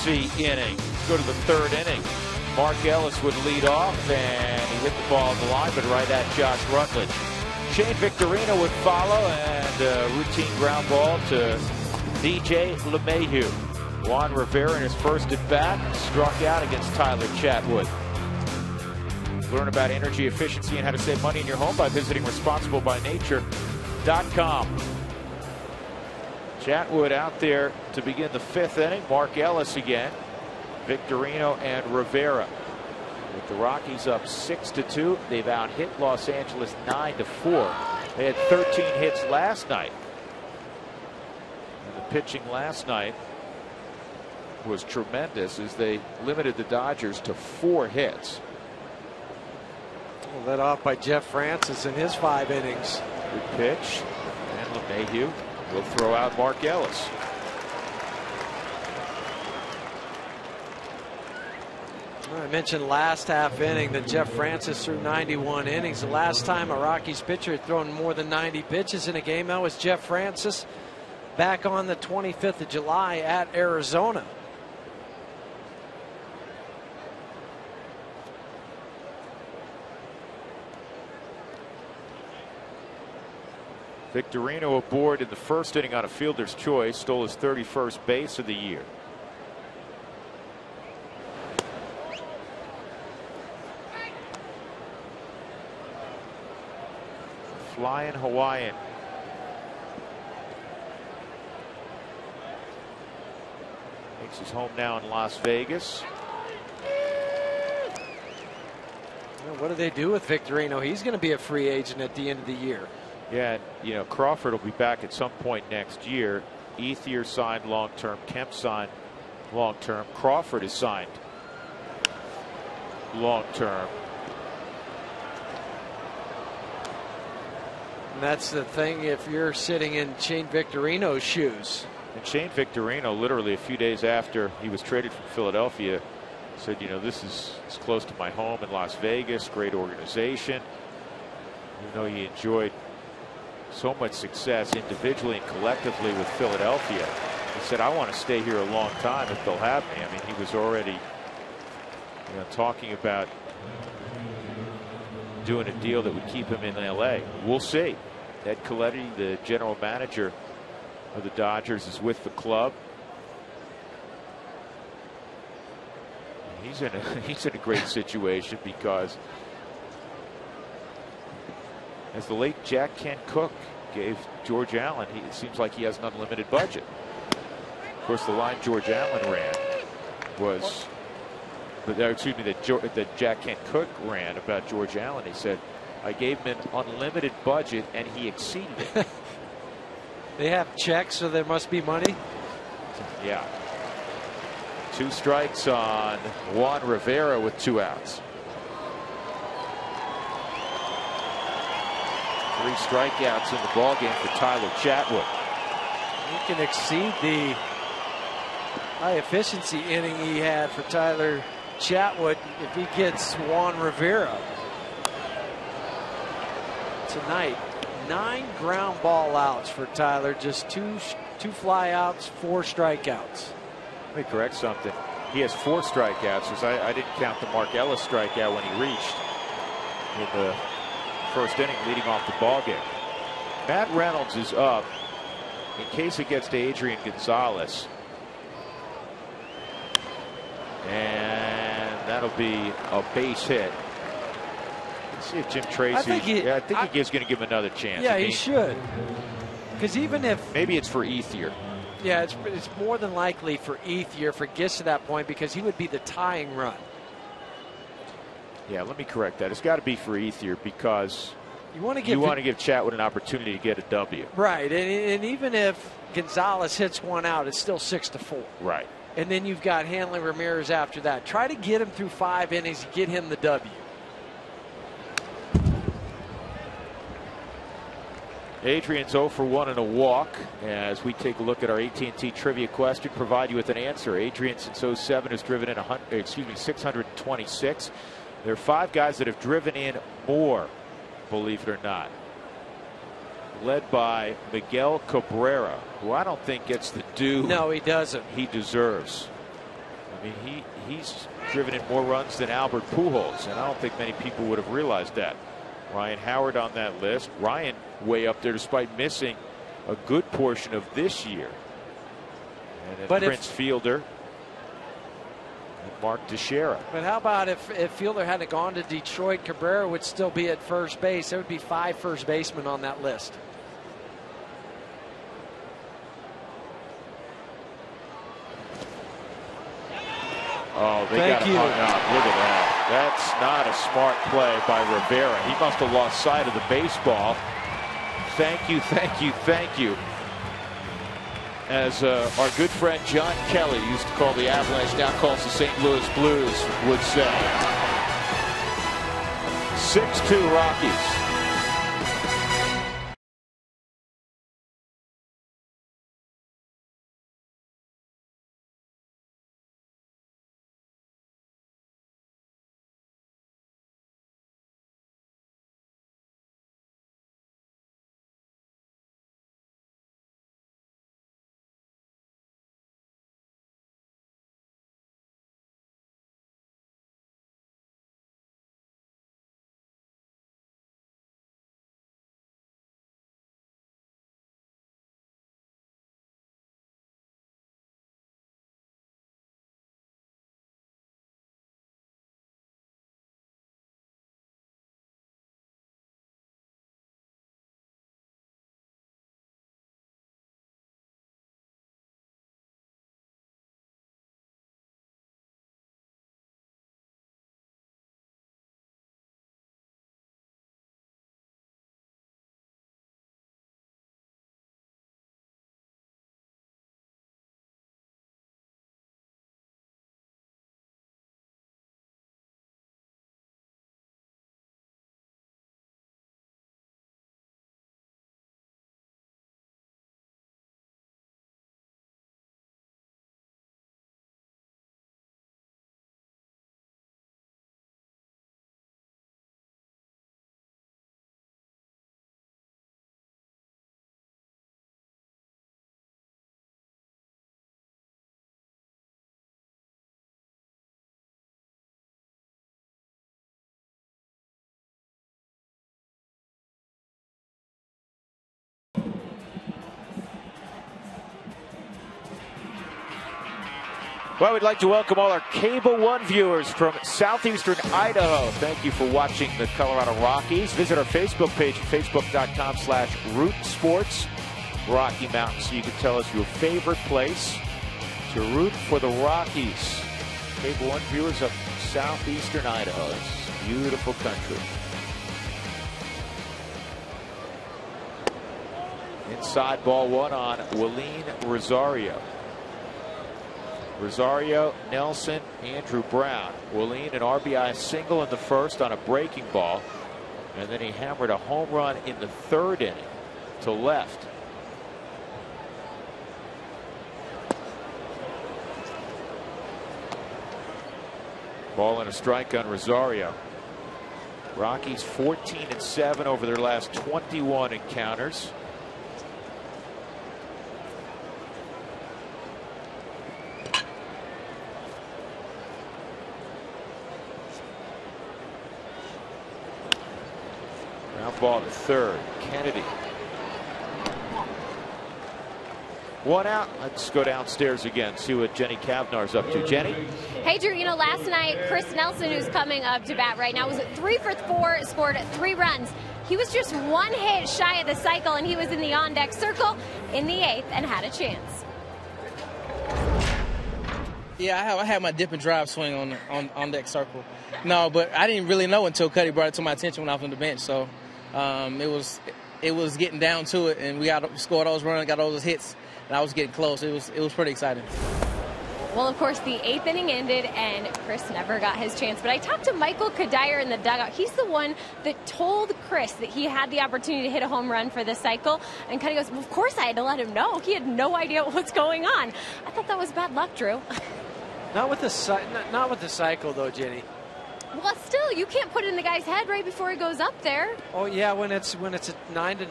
A: efficiency inning. Go to the third inning. Mark Ellis would lead off, and he hit the ball on the line, but right at Josh Rutledge. Shane Victorino would follow, and a routine ground ball to DJ LeMahieu. Juan Rivera in his first at bat struck out against Tyler Chatwood. Learn about energy efficiency and how to save money in your home by visiting responsiblebynature.com. Chatwood out there to begin the fifth inning. Mark Ellis again. Victorino and Rivera. With the Rockies up 6-2, they've out-hit Los Angeles 9-4. They had 13 hits last night. And the pitching last night was tremendous as they limited the Dodgers to 4 hits.
E: Led off by Jeff Francis in his 5 innings.
A: Good pitch. And LeMahieu will throw out Mark Ellis.
E: I mentioned last half inning that Jeff Francis threw 91 innings. The last time a Rockies pitcher had thrown more than 90 pitches in a game, that was Jeff Francis back on the 25th of July at Arizona.
A: Victorino aboard in the first inning on a fielder's choice, stole his 31st base of the year. Flying Hawaiian. Makes his home now in Las Vegas.
E: What do they do with Victorino? He's going to be a free agent at the end of the year.
A: Yeah, you know, Crawford will be back at some point next year. Ethier signed long-term. Kemp signed long-term. Crawford is signed long-term.
E: And that's the thing if you're sitting in Shane Victorino's shoes.
A: And Shane Victorino, literally a few days after he was traded from Philadelphia, said, you know, this is close to my home in Las Vegas, great organization. You know, he enjoyed so much success individually and collectively with Philadelphia. He said, I want to stay here a long time if they'll have me. I mean, he was already, you know, talking about doing a deal that would keep him in LA. We'll see. Ed Coletti, the general manager of the Dodgers, is with the club. He's in a great situation because, as the late Jack Kent Cooke gave George Allen, it seems like he has an unlimited budget. Of course, the line George Allen ran was, excuse me, that Jack Kent Cooke ran about George Allen. He said, I gave him an unlimited budget and he exceeded it.
E: They have checks, so there must be money.
A: Yeah. 2 strikes on Juan Rivera with 2 outs. 3 strikeouts in the ballgame for Tyler Chatwood.
E: He can exceed the high efficiency inning he had for Tyler Chatwood if he gets Juan Rivera. Tonight, 9 ground ball outs for Tyler, just 2 fly outs, 4 strikeouts.
A: Let me correct something. He has 4 strikeouts because I didn't count the Mark Ellis strikeout when he reached in the first inning leading off the ball game. Matt Reynolds is up in case it gets to Adrian Gonzalez. And that'll be a base hit. Let's see if Jim Tracy. I think he's going to give him another chance.
E: Yeah, he should. Because even if.
A: Maybe it's for Ethier.
E: Yeah, it's more than likely for Ethier if it gets to that point because he would be the tying run.
A: Yeah, let me correct that. It's got to be for Ethier because
E: you want to give
A: Chatwood an opportunity to get a W.
E: Right, and even if Gonzalez hits 1 out, it's still 6-4.
A: Right.
E: And then you've got Hanley Ramirez after that. Try to get him through 5 innings and get him the W.
A: Adrian's 0 for 1 and a walk. As we take a look at our AT&T trivia question, provide you with an answer. Adrian since 07 has driven in 626. There are 5 guys that have driven in more, believe it or not. Led by Miguel Cabrera, who I don't think gets the due.
E: No, he doesn't.
A: He deserves. I mean, he's driven in more runs than Albert Pujols, and I don't think many people would have realized that. Ryan Howard on that list. Ryan way up there despite missing a good portion of this year. And then Prince Fielder and Mark Teixeira.
E: But how about if Fielder hadn't gone to Detroit, Cabrera would still be at first base. There would be 5 first basemen on that list.
A: Oh, they got him hung up. Look at that. That's not a smart play by Rivera. He must have lost sight of the baseball. Thank you, thank you, thank you. As our good friend John Kelly used to call the Avalanche, now calls the St. Louis Blues, would say. 6-2 Rockies. Well, we'd like to welcome all our Cable One viewers from southeastern Idaho. Thank you for watching the Colorado Rockies. Visit our Facebook page at facebook.com/Root Sports Rocky Mountain so you can tell us your favorite place to root for the Rockies. Cable One viewers of southeastern Idaho. It's a beautiful country. Inside ball one on Willeen Rosario. Rosario, Nelson, Andrew Brown. Willeen an RBI single in the first on a breaking ball. And then he hammered a home run in the third inning to left. Ball and a strike on Rosario. Rockies 14-7 over their last 21 encounters. Ground ball to third. Kennedy. One out. Let's go downstairs again, see what Jenny Kavnar's up to. Jenny?
C: Hey, Drew, you know, last night, Chris Nelson, who's coming up to bat right now, was 3 for 4, scored 3 runs. He was just 1 hit shy of the cycle, and he was in the on-deck circle in the 8th and had a chance.
H: Yeah, I had my dip and drive swing on deck circle. No, but I didn't really know until Cuddy brought it to my attention when I was on the bench. So it was getting down to it, and we scored those runs, got all those hits, and I was getting close. It was pretty exciting.
C: Well, of course, the 8th inning ended, and Chris never got his chance. But I talked to Michael Kadire in the dugout. He's the one that told Chris that he had the opportunity to hit a home run for the cycle. And Cuddy goes, well, of course I had to let him know. He had no idea what's going on. I thought that was bad luck, Drew.
E: Not with the cycle, though, Jenny.
C: Well, still, you can't put it in the guy's head right before he goes up there.
E: Oh yeah, when it's a 9-10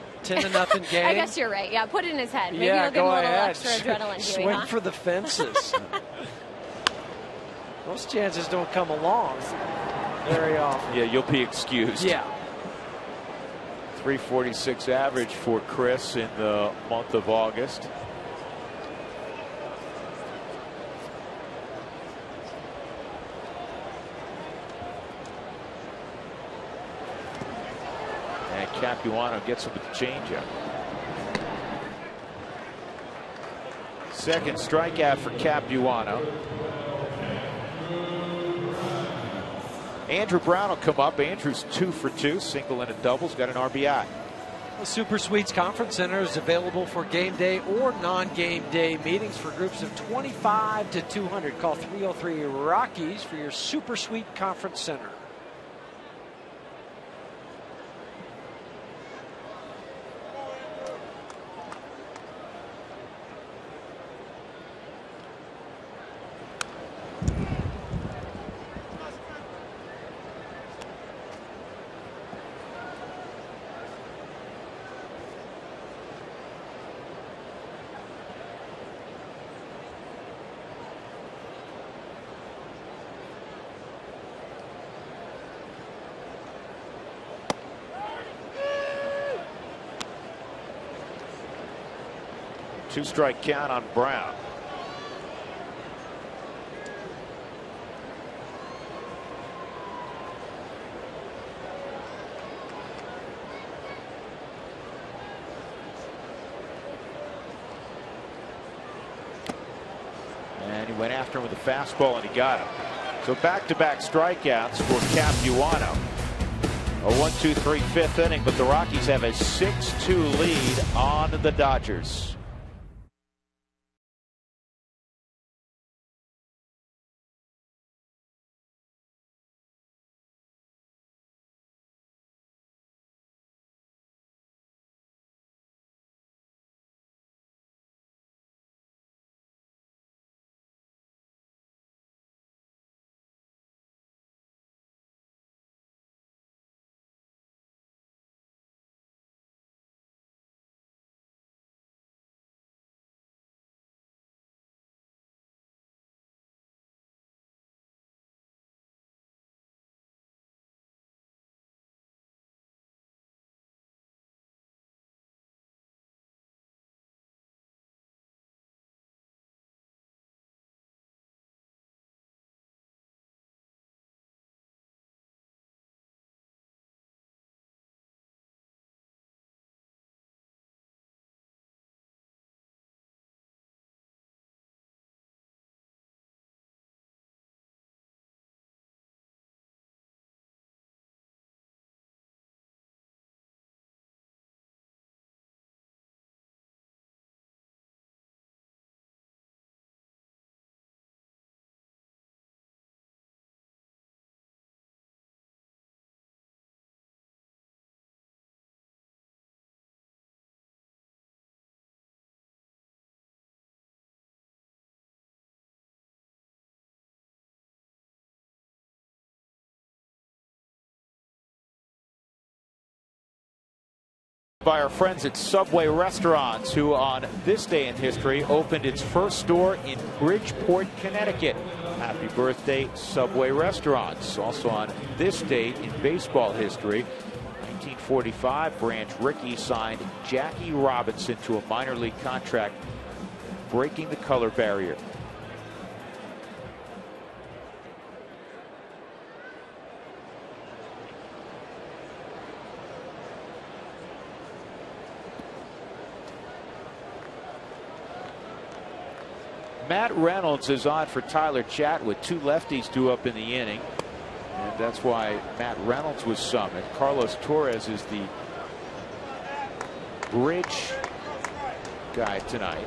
E: game.
C: I guess you're right. Yeah, put it in his head. Maybe he'll get a little extra adrenaline.
E: Swing for the fences. Those chances don't come along very often.
A: Yeah, you'll be excused.
E: Yeah.
A: 346 average for Chris in the month of August. And Capuano gets him with the changeup. Second strikeout for Capuano. Andrew Brown will come up. Andrew's 2 for 2, single and a double's got an RBI.
E: The Super Suites Conference Center is available for game day or non-game day meetings for groups of 25 to 200. Call 303 Rockies for your Super Suite Conference Center.
A: Two-strike count on Brown. And he went after him with a fastball and he got him. So back-to-back strikeouts for Capuano. A 1-2-3 fifth inning, but the Rockies have a 6-2 lead on the Dodgers. By our friends at Subway Restaurants, who on this day in history opened its first store in Bridgeport, Connecticut. Happy birthday, Subway Restaurants. Also on this date in baseball history, 1945, Branch Rickey signed Jackie Robinson to a minor league contract, breaking the color barrier. Matt Reynolds is on for Tyler Chatwood. 2 lefties due up in the inning. And that's why Matt Reynolds was summoned. Carlos Torres is the bridge guy tonight.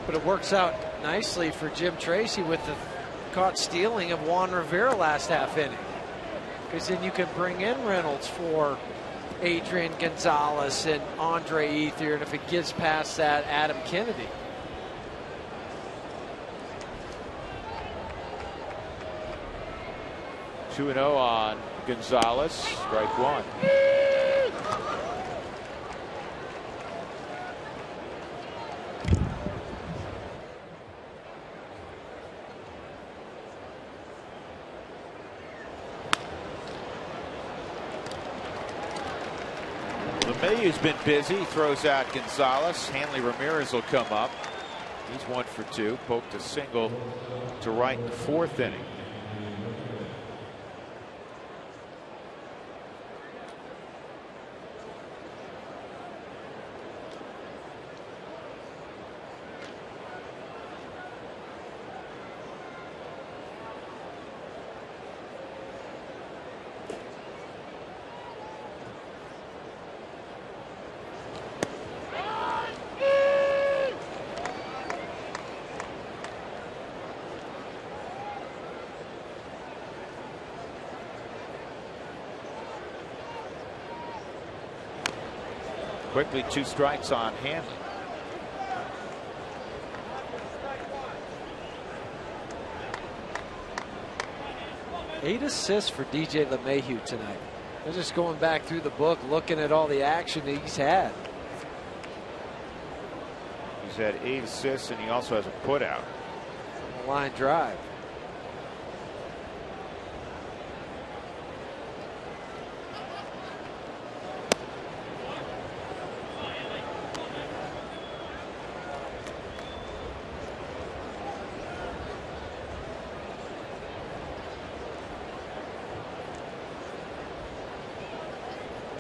E: But it works out nicely for Jim Tracy with the caught stealing of Juan Rivera last half inning. Because then you can bring in Reynolds for Adrian Gonzalez and Andre Ethier. And if it gets past that, Adam Kennedy.
A: 2-0 on Gonzalez. Strike 1. LeMayu's been busy. Throws out Gonzalez. Hanley Ramirez will come up. He's 1 for 2. Poked a single to right in the 4th inning. Quickly 2 strikes on Hanley.
E: Eight assists for DJ LeMahieu tonight. They're just going back through the book, looking at all the action that he's had.
A: He's had 8 assists, and he also has a putout.
E: A line drive.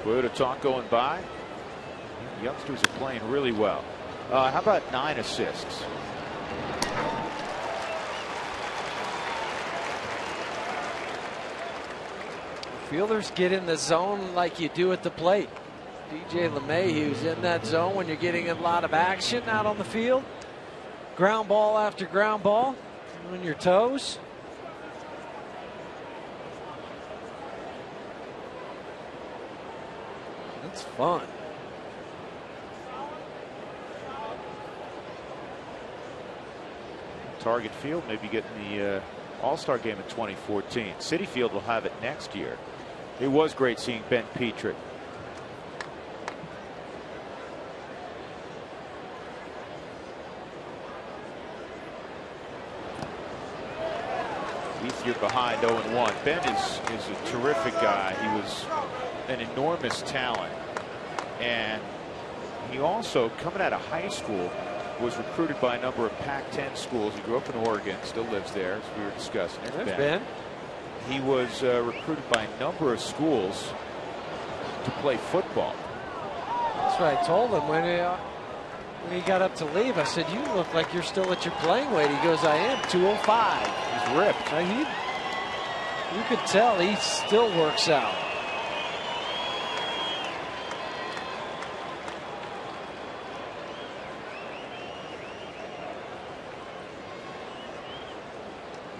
A: Toyota talk going by. The youngsters are playing really well. How about 9 assists?
E: Fielders get in the zone like you do at the plate. DJ LeMahieu's in that zone when you're getting a lot of action out on the field. Ground ball after ground ball on your toes. That's fun.
A: Target Field maybe getting the All-Star game in 2014. City Field will have it next year. It was great seeing Ben Petrie. You're behind 0-1. Ben is a terrific guy. He was an enormous talent, and he also, coming out of high school, was recruited by a number of Pac-10 schools. He grew up in Oregon, still lives there, as we were discussing.
E: There's Ben.
A: He was recruited by a number of schools to play football.
E: That's what I told him when he got up to leave. I said, "You look like you're still at your playing weight." He goes, "I am 205."
A: He's ripped.
E: Now you could tell he still works out.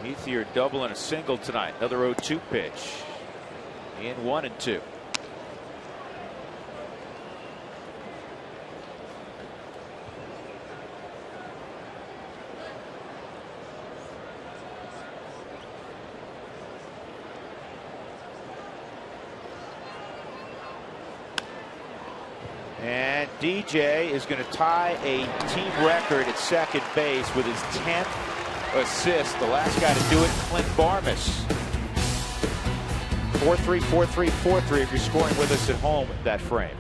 A: Ethier double and a single tonight. Another 0-2 pitch. In 1-2. And DJ is going to tie a team record at second base with his 10th assist. The last guy to do it, Clint Barmas. 4-3, 4-3, 4-3 if you're scoring with us at home at that frame.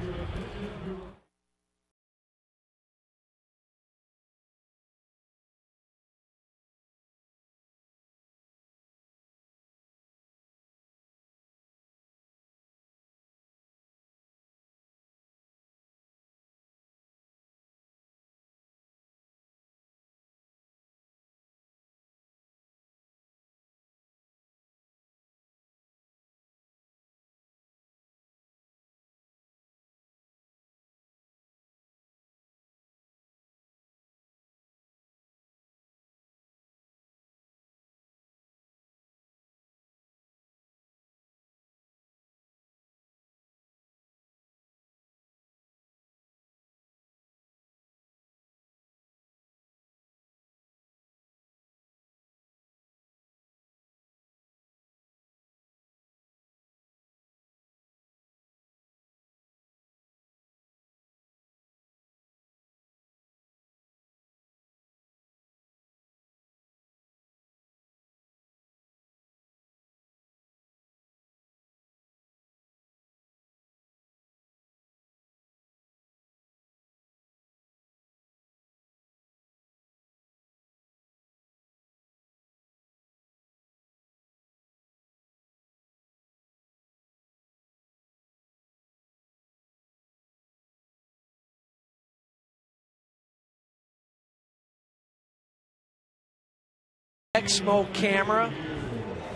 E: Exmo camera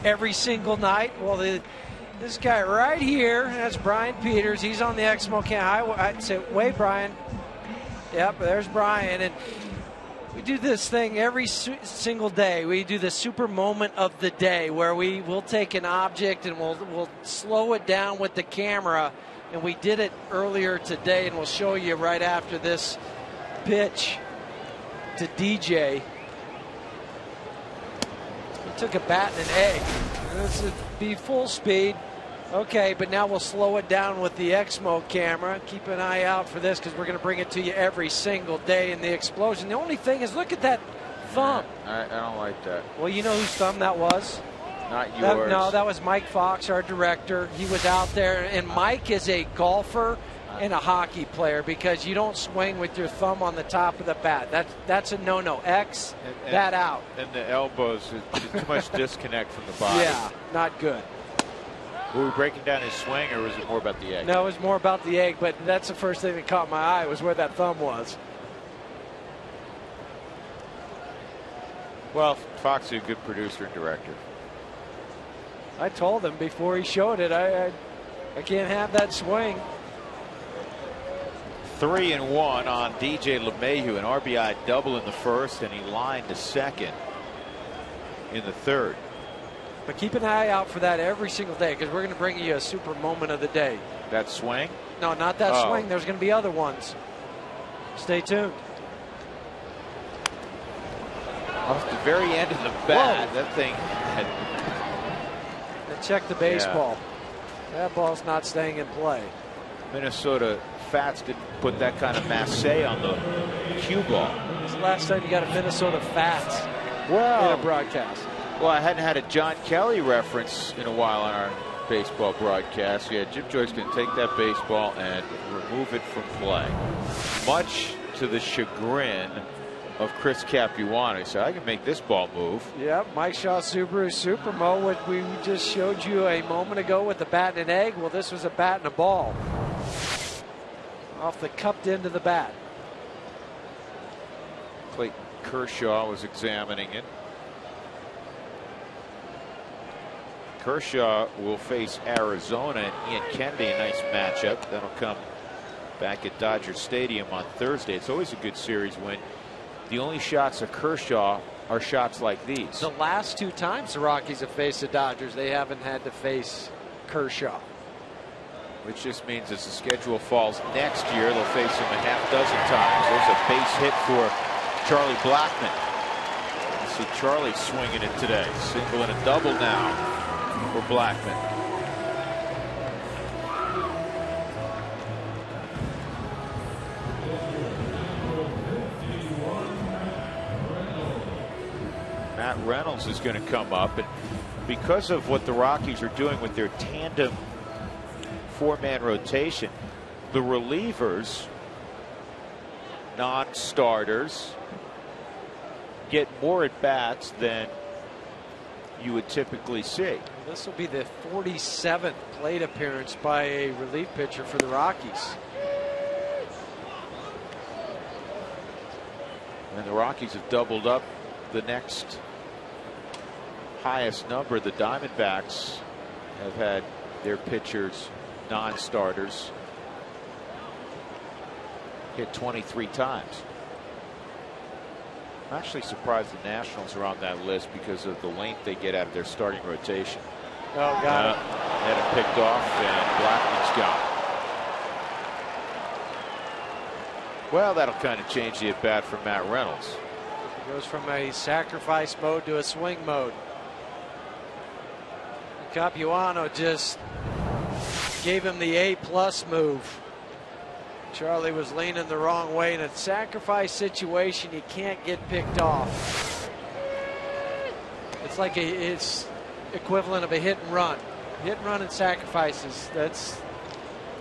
E: every single night? Well, this guy right here, that's Brian Peters. He's on the Exmo camera. I'd say, wait, Brian. Yep, there's Brian. And we do this thing every single day. We do the super moment of the day where we'll take an object and we'll slow it down with the camera. And we did it earlier today, and we'll show you right after this pitch to DJ. He took a bat and an egg. This would be full speed. Okay, but now we'll slow it down with the Exmo camera. Keep an eye out for this because we're going to bring it to you every single day in the explosion. The only thing is, look at that thumb.
A: I don't like that.
E: Well, you know whose thumb that was?
A: Not yours.
E: No, that was Mike Fox, our director. He was out there, and Mike is a golfer and a hockey player because you don't swing with your thumb on the top of the bat. That's a no-no. That out.
A: And the elbows, too much disconnect from the body.
E: Yeah, not good.
A: Were we breaking down his swing, or was it more about the egg?
E: No, it was more about the egg, but that's the first thing that caught my eye was where that thumb was.
A: Well, Fox is a good producer and director.
E: I told him before he showed it, I can't have that swing.
A: 3-1 on DJ LeMahieu, an RBI double in the first, and he lined to second in the third.
E: But keep an eye out for that every single day because we're going to bring you a super moment of the day.
A: That swing?
E: No, not that swing. There's going to be other ones. Stay tuned.
A: Off the very end of the bat,
E: Whoa.
A: that thing had...
E: And check the baseball. Yeah. That ball's not staying in play.
A: Minnesota Fats didn't put that kind of masse on the cue ball.
E: When's the last time you got a Minnesota Fats in a broadcast?
A: Well, I hadn't had a John Kelly reference in a while on our baseball broadcast. Yeah, Jim Joyce can take that baseball and remove it from play. Much to the chagrin of Chris Capuano. So I can make this ball move.
E: Yep, Mike Shaw Subaru Supermo, what we just showed you a moment ago with the bat and an egg. Well, this was a bat and a ball. Off the cupped end of the bat.
A: Clayton Kershaw was examining it. Kershaw will face Arizona and Ian Kennedy, a nice matchup. That'll come back at Dodger Stadium on Thursday. It's always a good series when the only shots of Kershaw are shots like these.
E: The last two times the Rockies have faced the Dodgers, they haven't had to face Kershaw.
A: Which just means as the schedule falls next year, they'll face him a half dozen times. There's a base hit for Charlie Blackmon. You see Charlie swinging it today. Single and a double now for Blackmon. Matt Reynolds is going to come up, and because of what the Rockies are doing with their tandem four-man rotation, the relievers, non-starters, get more at bats than you would typically see.
E: This will be the 47th plate appearance by a relief pitcher for the Rockies.
A: And the Rockies have doubled up the next highest number. The Diamondbacks have had their pitchers, non-starters, hit 23 times. I'm actually surprised the Nationals are on that list because of the length they get out of their starting rotation.
E: Oh, got it.
A: Had it picked off, and Blackman's gone. Well, that'll kind of change the at-bat for Matt Reynolds.
E: He goes from a sacrifice mode to a swing mode. Capuano just gave him the A+ move. Charlie was leaning the wrong way. In a sacrifice situation, you can't get picked off. It's like it's equivalent of a hit and run. Hit and run and sacrifices. That's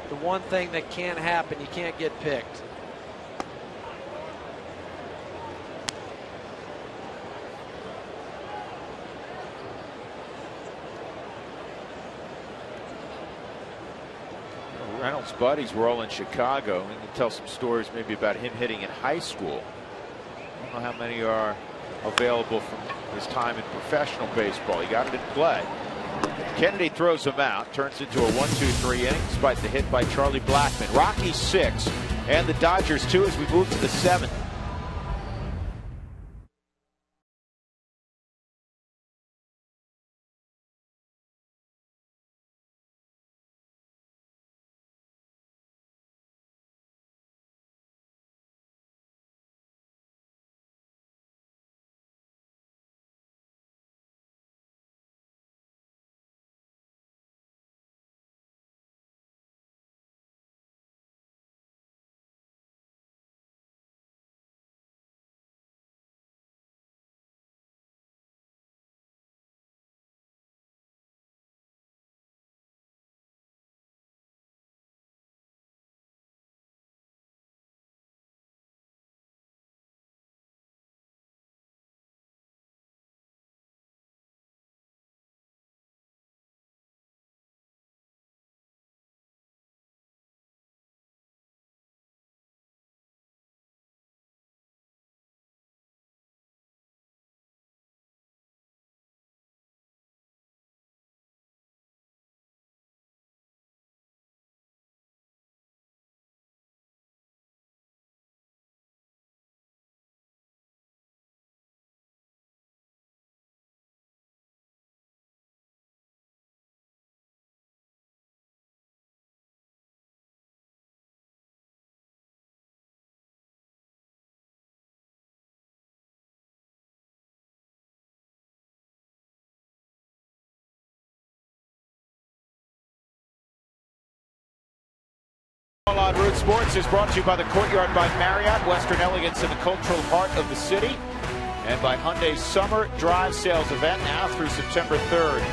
E: the one thing that can't happen. You can't get picked.
A: Reynolds' buddies were all in Chicago. We can tell some stories maybe about him hitting in high school. I don't know how many are available from his time in professional baseball. He got it in play. Kennedy throws him out, turns into a 1-2-3 inning despite the hit by Charlie Blackmon. Rockies 6 and the Dodgers 2 as we move to the 7th. On Root Sports is brought to you by the Courtyard by Marriott, Western elegance in the cultural heart of the city, and by Hyundai's Summer Drive Sales event now through September 3rd.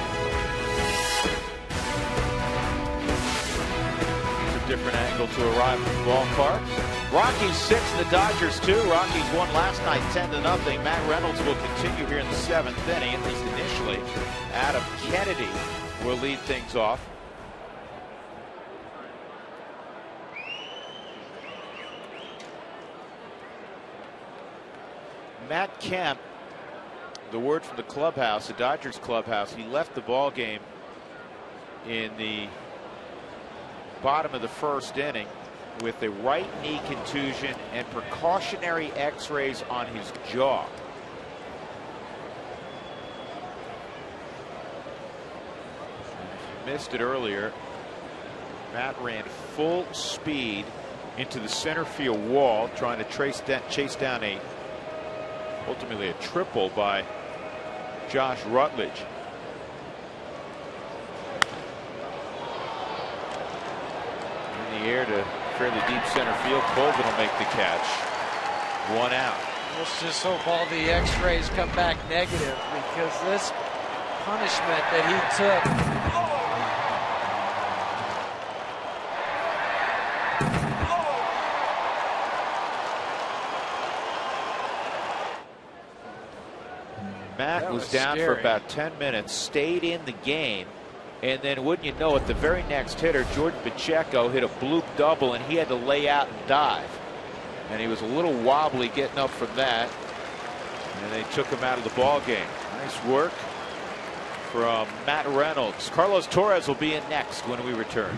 A: It's a different angle to arrive at the ballpark. Rockies 6, the Dodgers 2. Rockies won last night 10-0. Matt Reynolds will continue here in the 7th inning, at least initially. Adam Kennedy will lead things off. Matt Kemp, the word from the clubhouse, the Dodgers clubhouse, he left the ball game in the bottom of the 1st inning with a right knee contusion and precautionary x-rays on his jaw. If you missed it earlier, Matt ran full speed into the center field wall trying to chase down ultimately a triple by Josh Rutledge. In the air to fairly deep center field. Colvin will make the catch. 1 out.
E: Let's just hope all the x-rays come back negative, because this punishment that he took.
A: Matt was down for about 10 minutes, stayed in the game, and then wouldn't you know it, the very next hitter, Jordan Pacheco, hit a bloop double, and he had to lay out and dive. And he was a little wobbly getting up from that, and they took him out of the ball game. Nice work from Matt Reynolds. Carlos Torres will be in next when we return.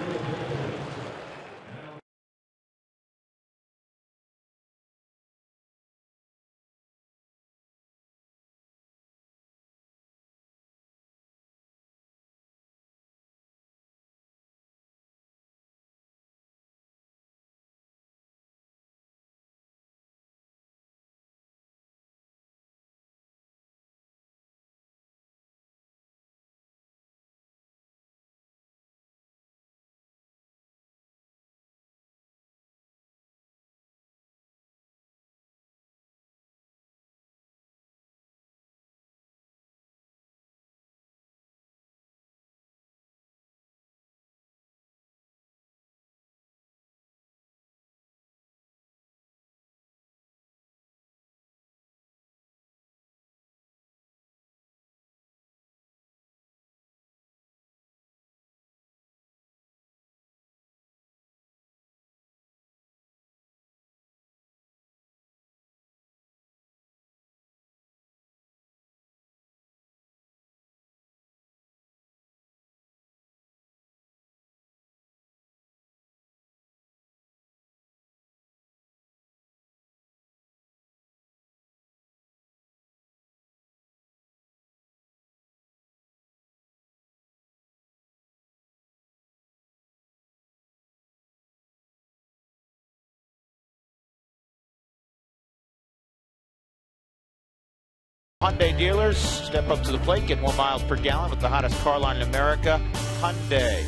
A: Hyundai dealers, step up to the plate, get more miles per gallon with the hottest car line in America, Hyundai.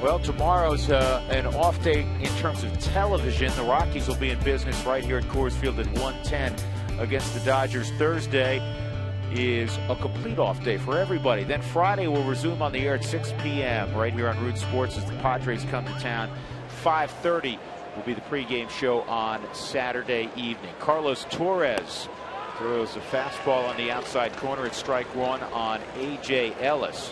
A: Well, tomorrow's an off day in terms of television. The Rockies will be in business right here at Coors Field at 1:10 against the Dodgers. Thursday is a complete off day for everybody. Then Friday will resume on the air at 6 p.m. right here on Root Sports as the Padres come to town. 5:30 will be the pregame show on Saturday evening. Carlos Torres throws a fastball on the outside corner at strike one on A.J. Ellis.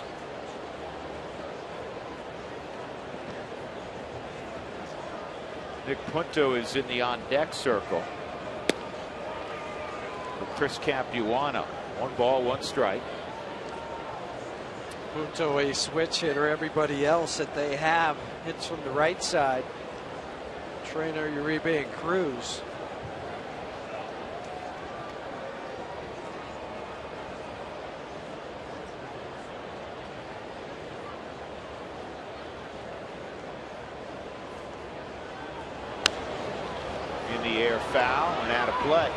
A: Nick Punto is in the on-deck circle with Chris Capuano. 1 ball, 1 strike.
E: Punto, a switch hitter. Everybody else that they have hits from the right side. Trainer, Uribe, and Cruz.
A: In the air, foul and out of play.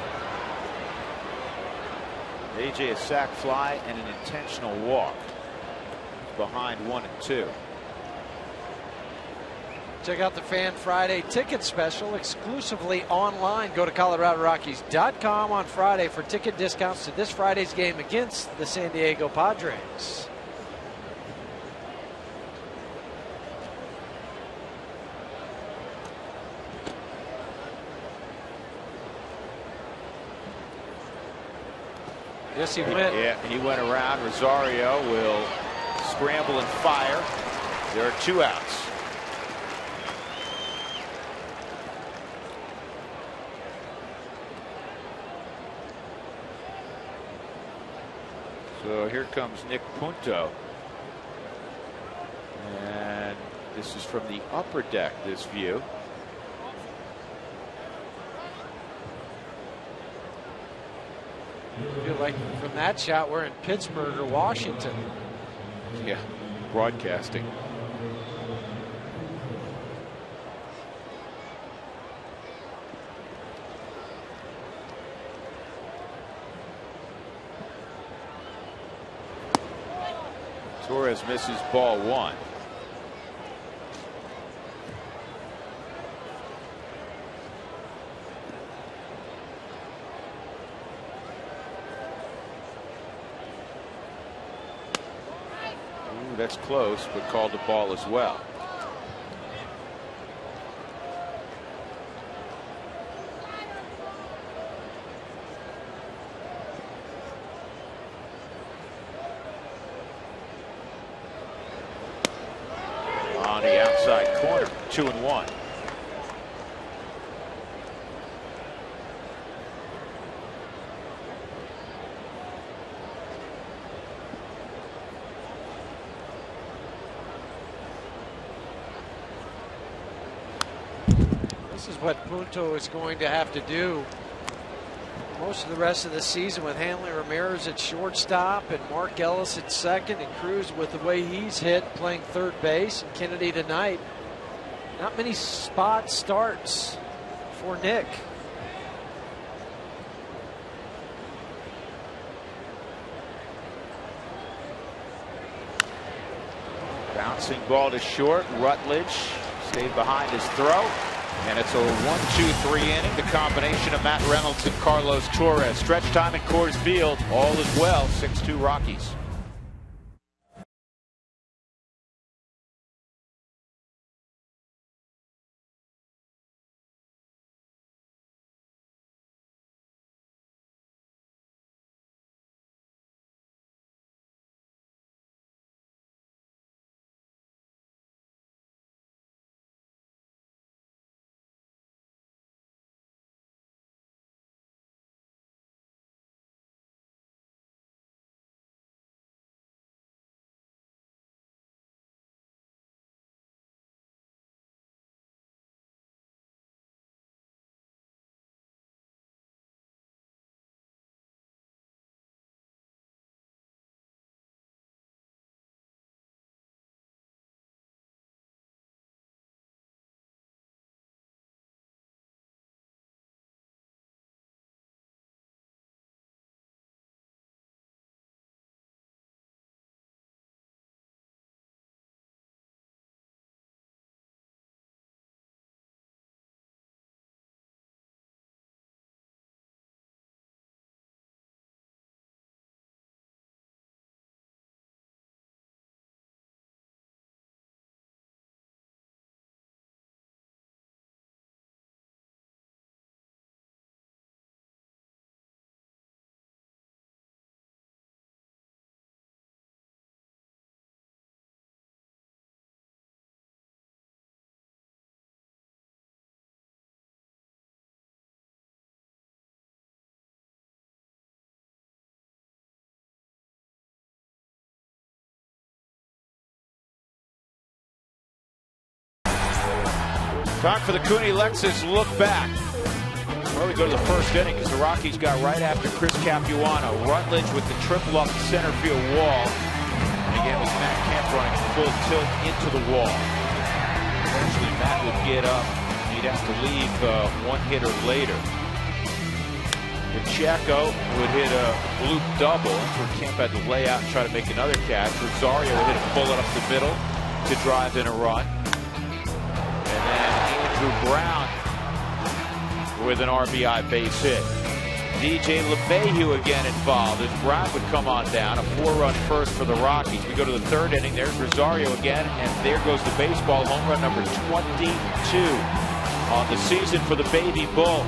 A: AJ a sac fly and an intentional walk. Behind 1-2.
E: Check out the Fan Friday ticket special exclusively online. Go to ColoradoRockies.com on Friday for ticket discounts to this Friday's game against the San Diego Padres. Yes, he went.
A: Yeah, he went around. Rosario will scramble and fire. There are 2 outs. So here comes Nick Punto. And this is from the upper deck, this view.
E: I feel like from that shot we're in Pittsburgh or Washington.
A: Yeah, broadcasting. Torres misses ball 1. That's close, but called the ball as well. On the outside corner, 2-1.
E: This is what Punto is going to have to do most of the rest of the season with Hanley Ramirez at shortstop and Mark Ellis at second and Cruz with the way he's hit playing third base, and Kennedy tonight. Not many spot starts for Nick.
A: Bouncing ball to short. Rutledge stayed behind his throw. And it's a 1-2-3 inning. The combination of Matt Reynolds and Carlos Torres. Stretch time at Coors Field. All is well. 6-2 Rockies. Time for the Cooney Lexus look back. Well, we go to the first inning because the Rockies got right after Chris Capuano. Rutledge with the triple up the center field wall. And again, with Matt Kemp running full tilt into the wall. Eventually, Matt would get up. He'd have to leave one hitter later. Pacheco would hit a bloop double. That's where Kemp had to lay out and try to make another catch. Rosario would hit a bullet up the middle to drive in a run. And then Andrew Brown with an RBI base hit. DJ LeMahieu again involved as Brown would come on down. A 4-run first for the Rockies. We go to the third inning. There's Rosario again, and there goes the baseball. Home run number 22 on the season for the Baby Bull.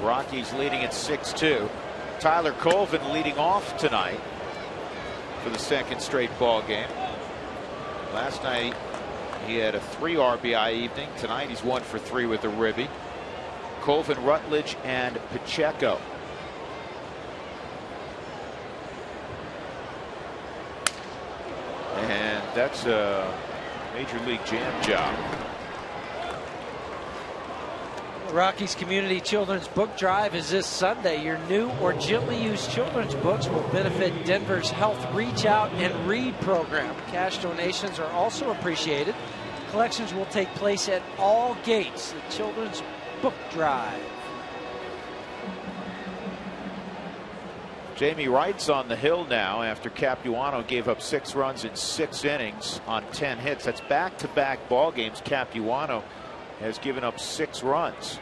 A: Rockies leading at 6-2. Tyler Colvin leading off tonight for the second straight ball game. Last night he had a 3 RBI evening. Tonight he's 1 for 3 with a ribby. Colvin, Rutledge, and Pacheco. And that's a Major League Jam job.
E: The Rockies Community Children's Book Drive is this Sunday. Your new or gently used children's books will benefit Denver's Health Reach Out and Read program. Cash donations are also appreciated. Collections will take place at all gates. The Children's Book Drive.
A: Jamie Wright's on the hill now after Capuano gave up 6 runs in 6 innings on 10 hits. That's back-to-back ball games. Capuano has given up 6 runs.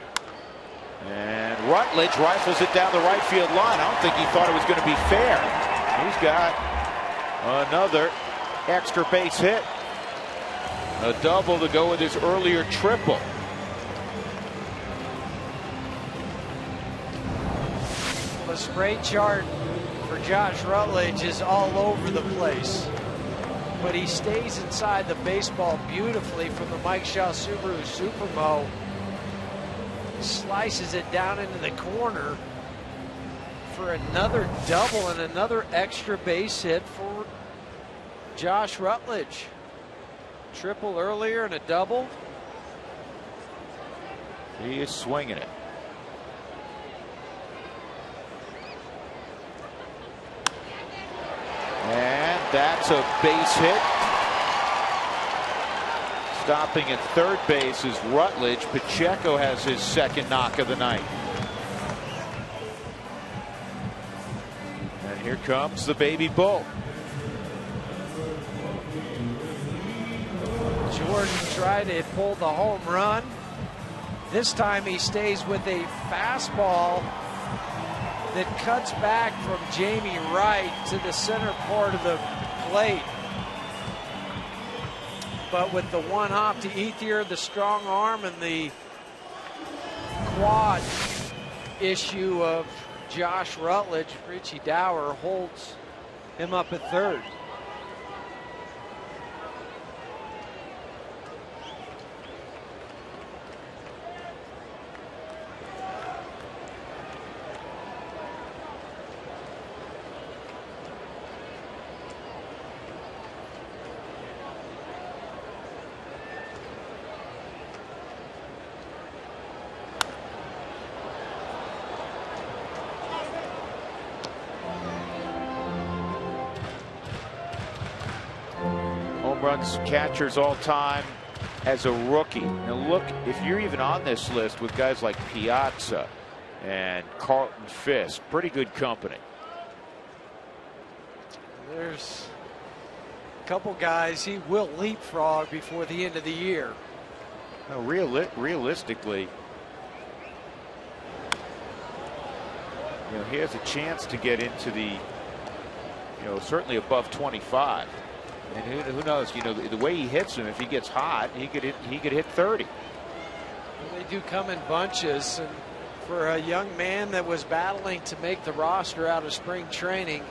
A: And Rutledge rifles it down the right field line. I don't think he thought it was going to be fair. He's got another extra base hit. A double to go with his earlier triple.
E: The spray chart for Josh Rutledge is all over the place, but he stays inside the baseball beautifully from the Mike Shaw Subaru Supermo. Slices it down into the corner for another double and another extra base hit for Josh Rutledge. Triple earlier and a double.
A: He is swinging it. And that's a base hit. Stopping at third base is Rutledge. Pacheco has his second knock of the night. And here comes the Baby Bull.
E: Jordan tried to pull the home run. This time he stays with a fastball that cuts back from Jamie Wright to the center part of the plate. But with the one hop to Ethier, the strong arm, and the quad issue of Josh Rutledge, Richie Dower holds him up at third.
A: Runs catchers all time as a rookie. Now look, if you're even on this list with guys like Piazza and Carlton Fisk, pretty good company.
E: There's a couple guys he will leapfrog before the end of the year.
A: Now, realistically, he has a chance to get into the, certainly above 25. And who knows? The way he hits him, if he gets hot, he could hit 30.
E: Well, they do come in bunches, and for a young man that was battling to make the roster out of spring training,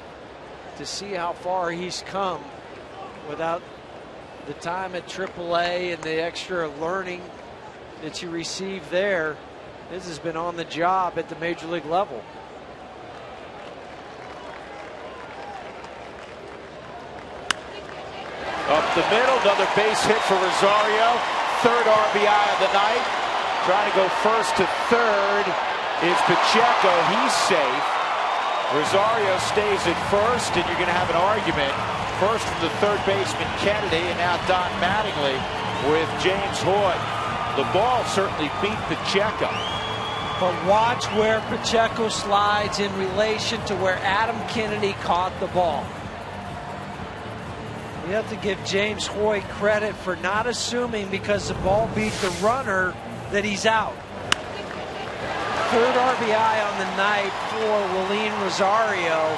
E: to see how far he's come without the time at AAA and the extra learning that you receive there, this has been on the job at the major league level.
A: Up the middle, another base hit for Rosario. Third RBI of the night. Trying to go first to third is Pacheco. He's safe. Rosario stays at first, and you're going to have an argument. First from the third baseman Kennedy, and now Don Mattingly with James Hoyt. The ball certainly beat Pacheco.
B: But watch where Pacheco slides in relation to where Adam Kennedy caught the ball. We have to give James Hoyt credit for not assuming because the ball beat the runner that he's out. Third RBI on the night for Willeen Rosario.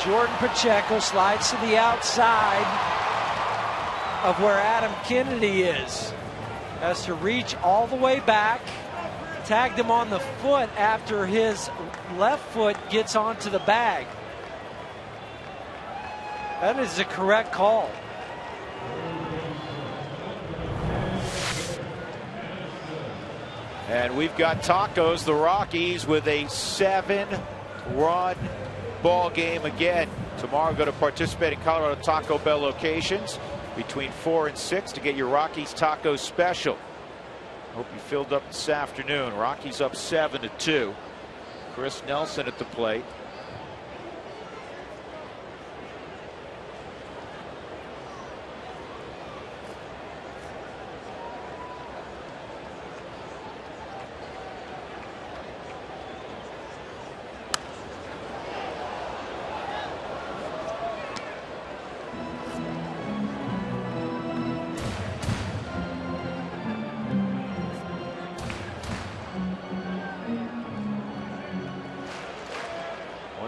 B: Jordan Pacheco slides to the outside of where Adam Kennedy is. Has to reach all the way back. Tagged him on the foot after his left foot gets onto the bag. That is the correct call.
A: And we've got Tacos, the Rockies, with a 7-run ball game again. Tomorrow, go to participating Colorado Taco Bell locations between 4 and 6 to get your Rockies Taco special. Hope you filled up this afternoon. Rockies up 7-2. Chris Nelson at the plate.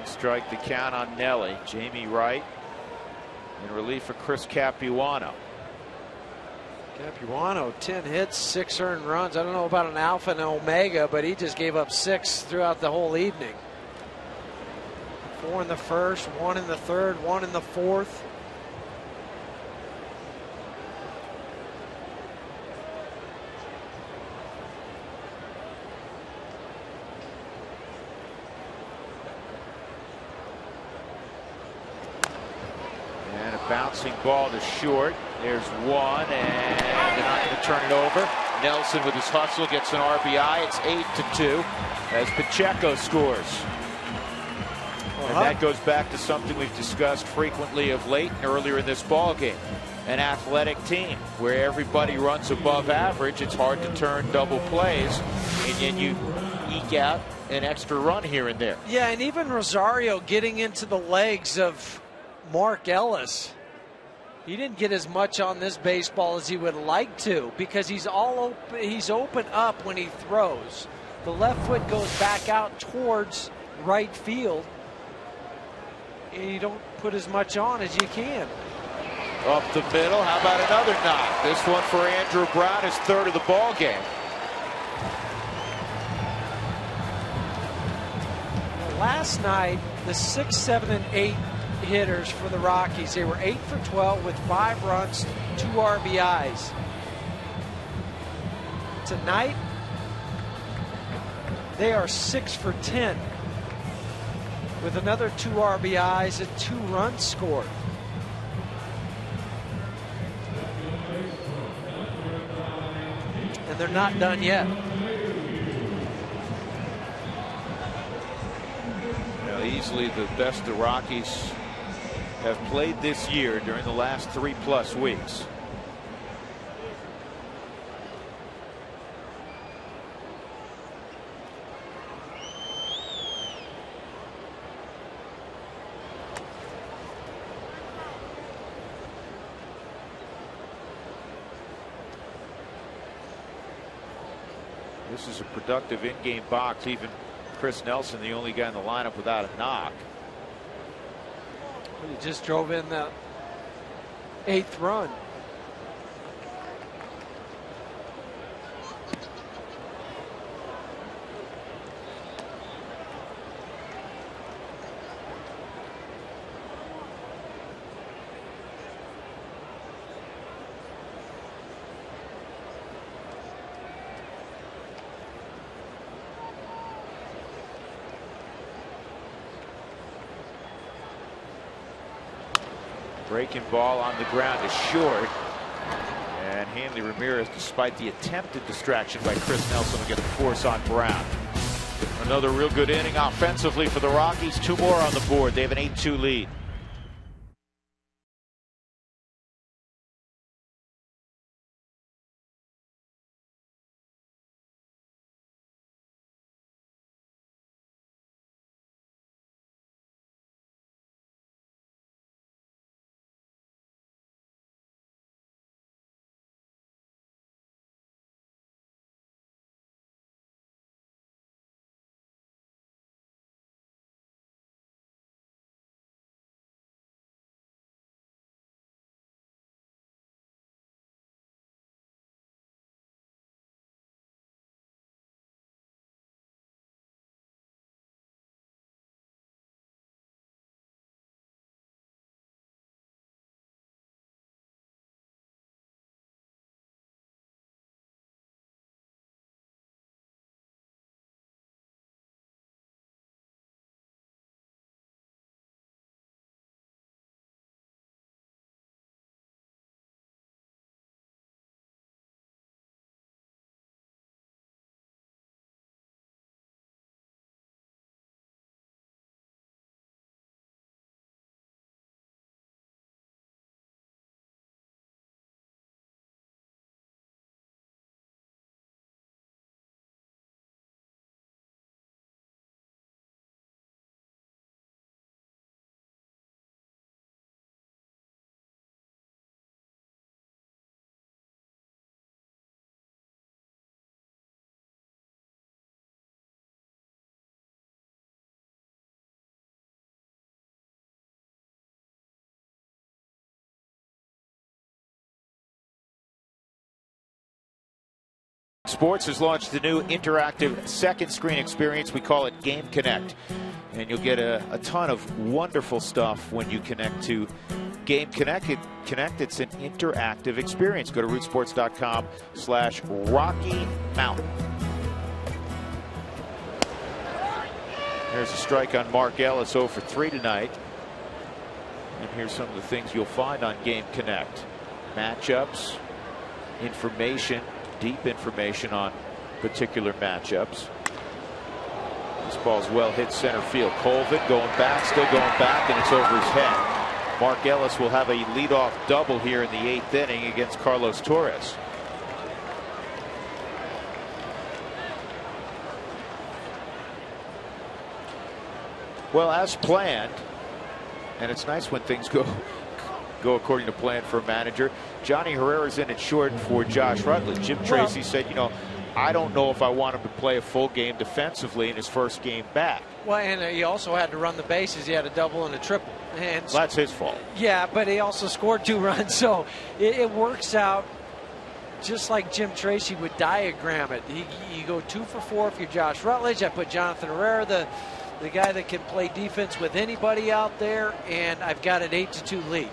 A: Strike the count on Nelly. Jamie Wright in relief for Chris Capuano.
E: Capuano, 10 hits, 6 earned runs. I don't know about an alpha and omega, but he just gave up 6 throughout the whole evening. 4 in the first, 1 in the third, 1 in the fourth.
A: Bouncing ball to short. There's one, and they're not going to turn it over. Nelson with his hustle gets an RBI. It's 8-2 as Pacheco scores. And that goes back to something we've discussed frequently of late and earlier in this ball game. An athletic team where everybody runs above average. It's hard to turn double plays, and then you eke out an extra run here and there.
B: Yeah, and even Rosario getting into the legs of Mark Ellis. He didn't get as much on this baseball as he would like to because he's open up when he throws. The left foot goes back out towards right field, and you don't put as much on as you can.
A: Up the middle. How about another knock? This one for Andrew Brown, his third of the ball game.
B: Last night, the 6, 7, and 8 hitters for the Rockies, they were 8 for 12 with 5 runs, 2 RBIs. Tonight, they are 6 for 10 with another 2 RBIs and 2 runs scored. And they're not done yet.
A: Easily the best the Rockies have played this year during the last 3+ weeks. This is a productive in-game box. Even Chris Nelson, the only guy in the lineup without a knock.
B: He just drove in the 8th run.
A: Breaking ball on the ground is short. And Hanley Ramirez, despite the attempted distraction by Chris Nelson, will get the force on Brown. Another real good inning offensively for the Rockies. 2 more on the board. They have an 8-2 lead. Sports has launched a new interactive second screen experience. We call it Game Connect. And you'll get a ton of wonderful stuff when you connect to Game Connect. It's an interactive experience. Go to rootsports.com/Rocky Mountain. There's a strike on Mark Ellis, 0 for 3 tonight. And here's some of the things you'll find on Game Connect. Matchups, information, deep information on particular matchups. This ball's well hit center field. Colvin going back, still going back, and it's over his head. Mark Ellis will have a leadoff double here in the 8th inning against Carlos Torres. Well, as planned, and it's nice when things go according to plan for a manager. Johnny Herrera's in at short for Josh Rutledge. Jim Tracy said, you know, I don't know if I want him to play a full game defensively in his first game back.
E: Well, and he also had to run the bases. He had a double and a triple. And
A: well, that's his fault.
E: Yeah, but he also scored 2 runs, so it works out just like Jim Tracy would diagram it. You go 2 for 4 if you're Josh Rutledge. I put Jonathan Herrera, the guy that can play defense with anybody out there, and I've got an 8-2 lead.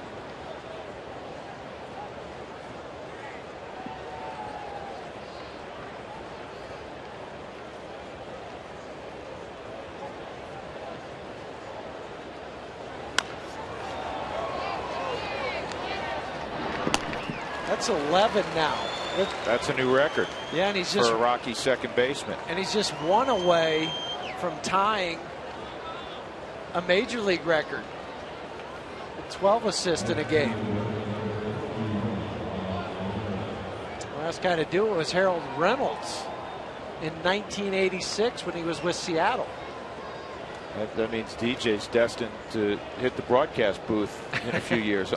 E: That's 11 now.
A: That's a new record.
E: Yeah, and he's just
A: for a Rocky second baseman.
E: And he's just 1 away from tying a major league record. 12 assists in a game. Last guy to do it was Harold Reynolds in 1986 when he was with Seattle.
A: That means DJ's destined to hit the broadcast booth in a few years.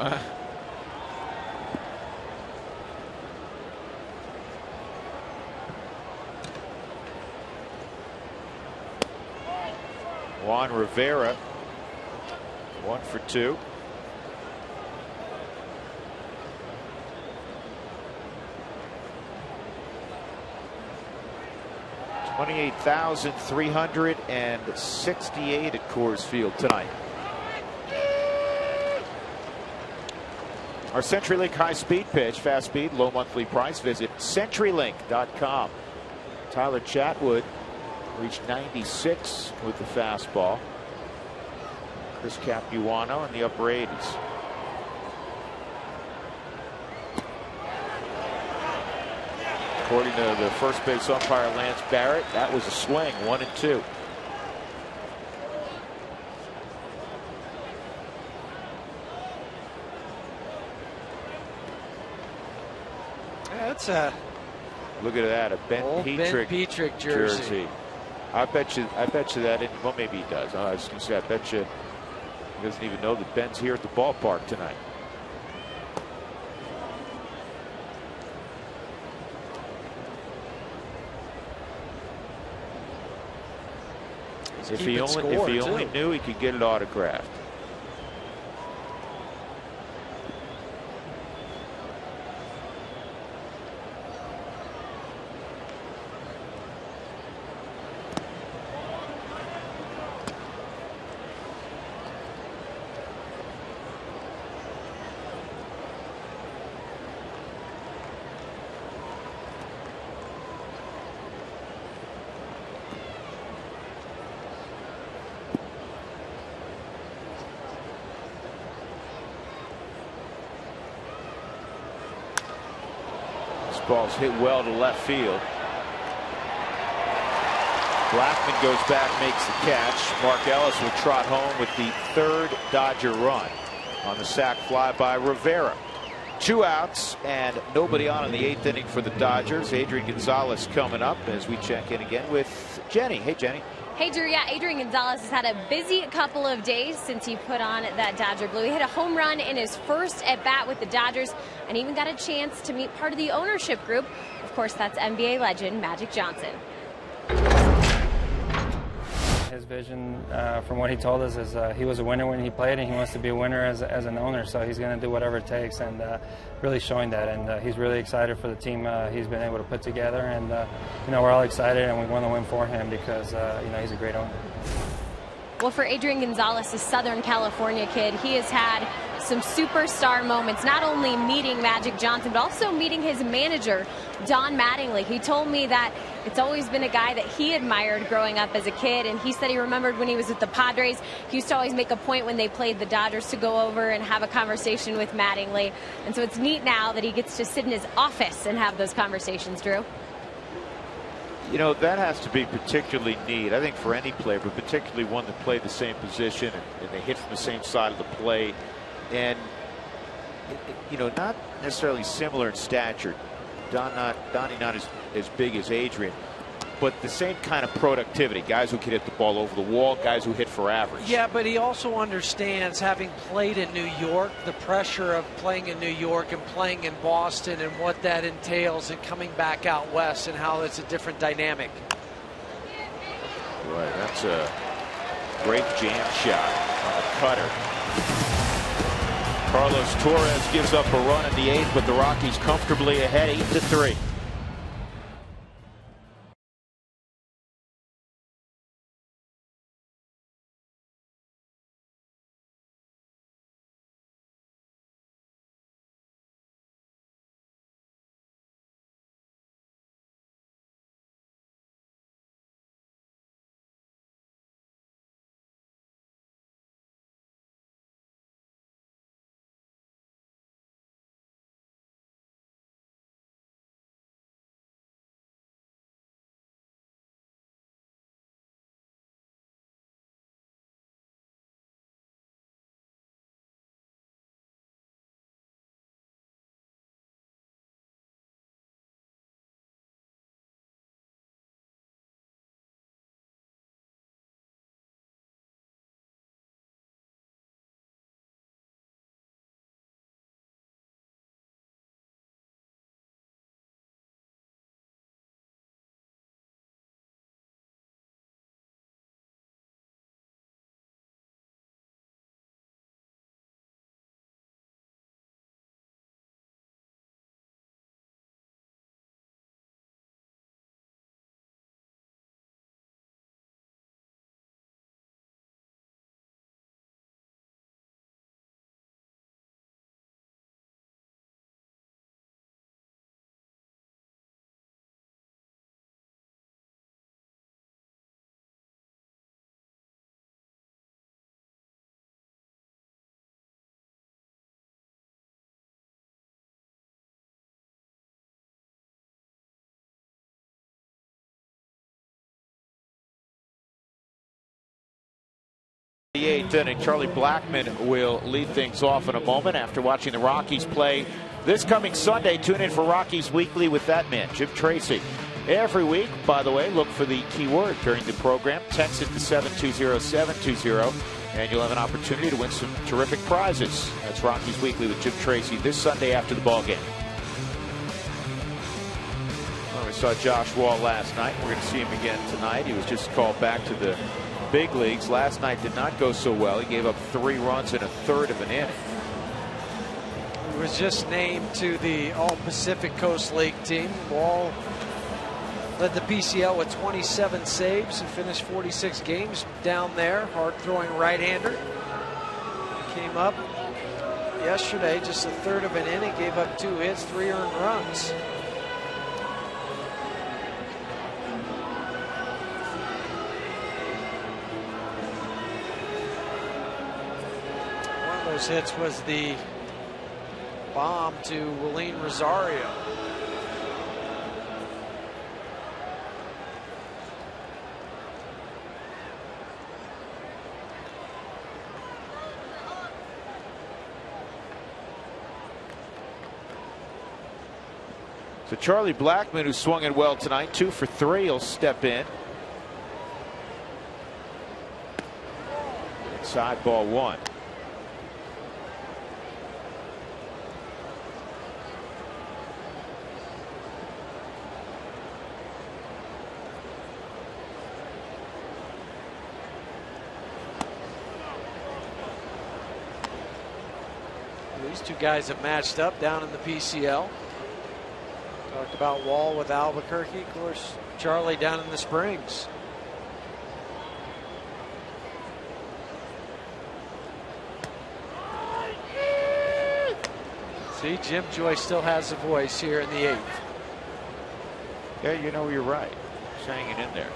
A: Juan Rivera, 1 for 2. $28,368 at Coors Field tonight. Our CenturyLink high-speed pitch, fast speed, low monthly price. Visit CenturyLink.com. Tyler Chatwood reached 96 with the fastball. Chris Capuano in the upper 80s. According to the first base umpire Lance Barrett, that was a swing, 1-2.
E: That's a
A: look at that, a Ben
E: Petrick jersey.
A: I bet you that. Well, maybe he does. I was going to say, I bet you he doesn't even know that Ben's here at the ballpark tonight. If he only knew, he could get it autographed. Ball's hit well to left field. Blackman goes back, makes the catch. Mark Ellis will trot home with the third Dodger run on the sac fly by Rivera. 2 outs and nobody on in the 8th inning for the Dodgers. Adrian Gonzalez coming up as we check in again with Jenny. Hey, Jenny.
C: Hey, Drew. Yeah, Adrian Gonzalez has had a busy couple of days since he put on that Dodger blue. He hit a home run in his first at-bat with the Dodgers and even got a chance to meet part of the ownership group. Of course, that's NBA legend Magic Johnson.
D: His vision, from what he told us, is he was a winner when he played, and he wants to be a winner as an owner. So he's going to do whatever it takes, and really showing that. And he's really excited for the team he's been able to put together. And we're all excited, and we want to win for him because he's a great owner.
C: Well, for Adrian Gonzalez, a Southern California kid, he has had some superstar moments, not only meeting Magic Johnson, but also meeting his manager, Don Mattingly. He told me that it's always been a guy that he admired growing up as a kid, and he said he remembered when he was with the Padres, he used to always make a point when they played the Dodgers to go over and have a conversation with Mattingly. And so it's neat now that he gets to sit in his office and have those conversations, Drew.
A: That has to be particularly neat, I think, for any player, but particularly one that played the same position and they hit from the same side of the plate. And, not necessarily similar in stature. Donnie not as big as Adrian, but the same kind of productivity. Guys who can hit the ball over the wall, guys who hit for average.
E: Yeah, but he also understands, having played in New York, the pressure of playing in New York and playing in Boston and what that entails, and coming back out west and how it's a different dynamic.
A: Boy, that's a great jam shot on the cutter. Carlos Torres gives up a run in the 8th, but the Rockies comfortably ahead 8-3. The 8th inning. Charlie Blackmon will lead things off in a moment after watching the Rockies play this coming Sunday. Tune in for Rockies Weekly with that man, Jim Tracy. Every week, by the way, look for the keyword during the program. Text it to 720-720, and you'll have an opportunity to win some terrific prizes. That's Rockies Weekly with Jim Tracy this Sunday after the ball game. Well, we saw Josh Wall last night. We're going to see him again tonight. He was just called back to the big leagues. Last night did not go so well. He gave up 3 runs in a third of an inning.
E: He was just named to the All-Pacific Coast League team. Wall led the PCL with 27 saves and finished 46 games down there. Hard-throwing right-hander. Came up yesterday, just a third of an inning, gave up 2 hits, 3 earned runs. One of those hits was the bomb to Willeen Rosario.
A: So Charlie Blackmon, who swung it well tonight, 2 for 3, he'll step in. Inside ball 1.
E: These two guys have matched up down in the PCL. Talked about Wall with Albuquerque. Of course, Charlie down in the Springs. See, Jim Joyce still has a voice here in the 8th.
A: Yeah, you know, you're right. Just hanging in there.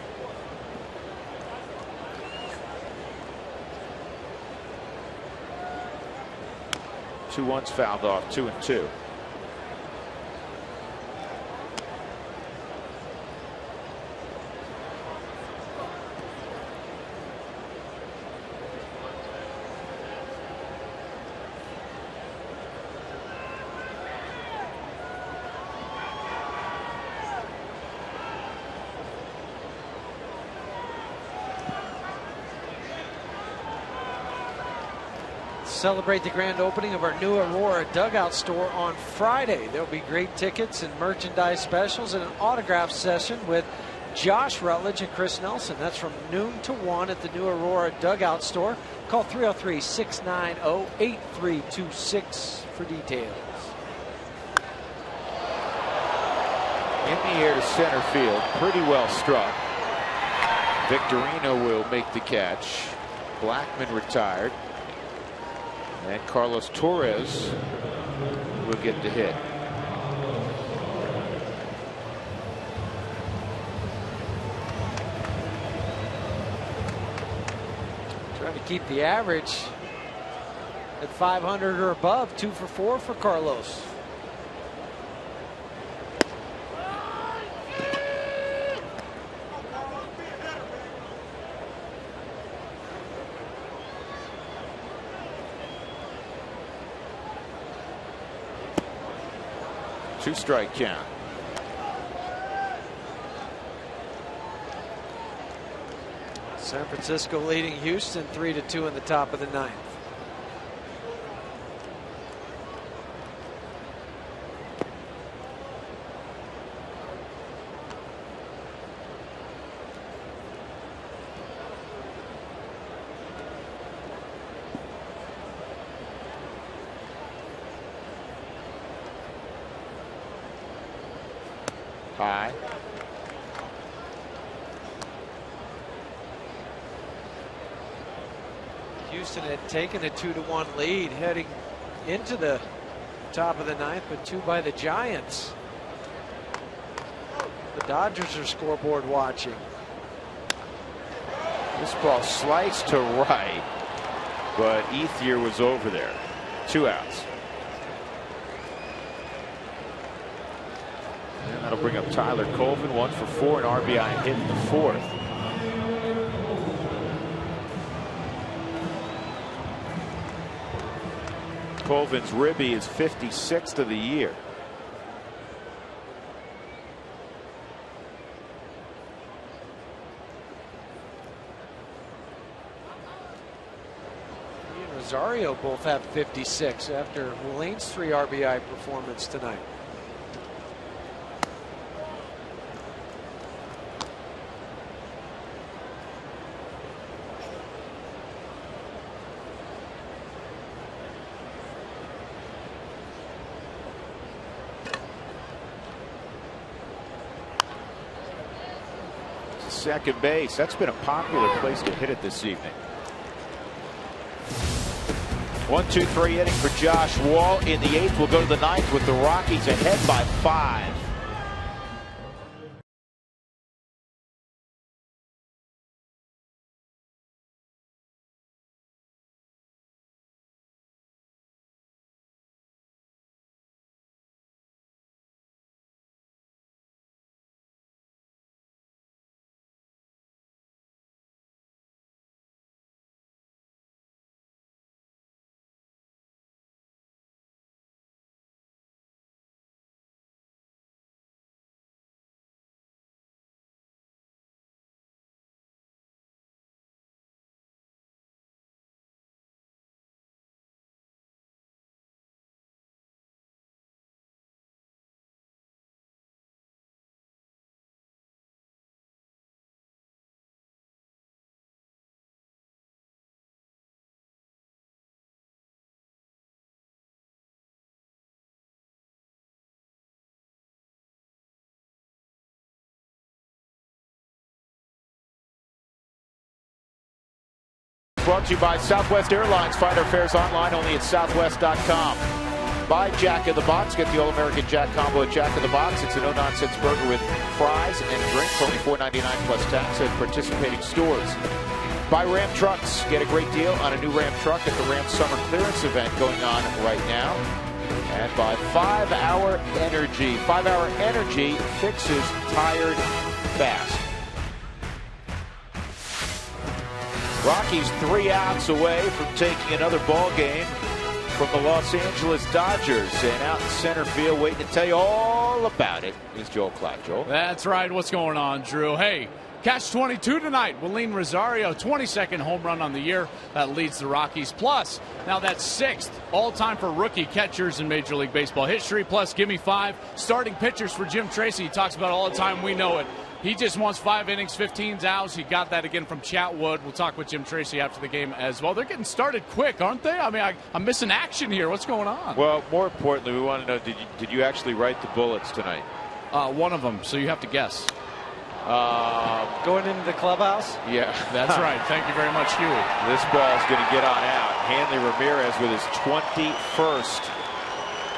A: Two ones fouled off, 2-2.
E: Celebrate the grand opening of our new Aurora Dugout store on Friday. There'll be great tickets and merchandise specials and an autograph session with Josh Rutledge and Chris Nelson. That's from noon to 1 at the new Aurora Dugout store. Call 303-690-8326 for details.
A: In the air to center field, pretty well struck. Victorino will make the catch. Blackmon retired. And Carlos Torres will get the hit.
E: Trying to keep the average at 500 or above. 2 for 4 for Carlos.
A: Two-strike count.
E: San Francisco leading Houston 3-2 in the top of the 9th.
A: High.
E: Houston had taken a 2-1 lead heading into the top of the 9th, but 2 by the Giants. The Dodgers are scoreboard watching.
A: This ball sliced to right, but Ethier was over there. 2 outs. And that'll bring up Tyler Colvin, 1 for 4, an RBI hit in the 4th. Colvin's ribby is 56th of the year.
E: He and Rosario both have 56 after Mullane's 3 RBI performance tonight.
A: Second base. That's been a popular place to hit it this evening. 1-2-3 inning for Josh Wall. In the 8th, we'll go to the 9th with the Rockies ahead by 5. Brought to you by Southwest Airlines. Find our fares online only at southwest.com. By Jack in the Box. Get the All-American Jack combo at Jack in the Box. It's a no-nonsense burger with fries and drinks. Only $4.99 plus tax at participating stores. By Ram Trucks. Get a great deal on a new Ram truck at the Ram Summer Clearance event going on right now. And by 5-Hour Energy. 5-Hour Energy fixes tired fast. Rockies 3 outs away from taking another ball game from the Los Angeles Dodgers. And out in center field, waiting to tell you all about it, is Joel Clark. Joel?
I: That's right. What's going on, Drew? Hey, catch 22 tonight. Willeen Rosario, 22nd home run on the year. That leads the Rockies. Plus, now that's 6th all-time for rookie catchers in Major League Baseball history. Plus, give me 5 starting pitchers for Jim Tracy. He talks about it all the time. We know it. He just wants 5 innings, 15 outs. He got that again from Chatwood. We'll talk with Jim Tracy after the game as well. They're getting started quick, aren't they? I mean, I'm missing action here. What's going on?
A: Well, more importantly, we want to know, did you actually write the bullets tonight?
I: One of them, so you have to guess.
E: Going into the clubhouse?
A: Yeah.
I: That's right. Thank you very much, Huey.
A: This ball's going to get on out. Hanley Ramirez with his 21st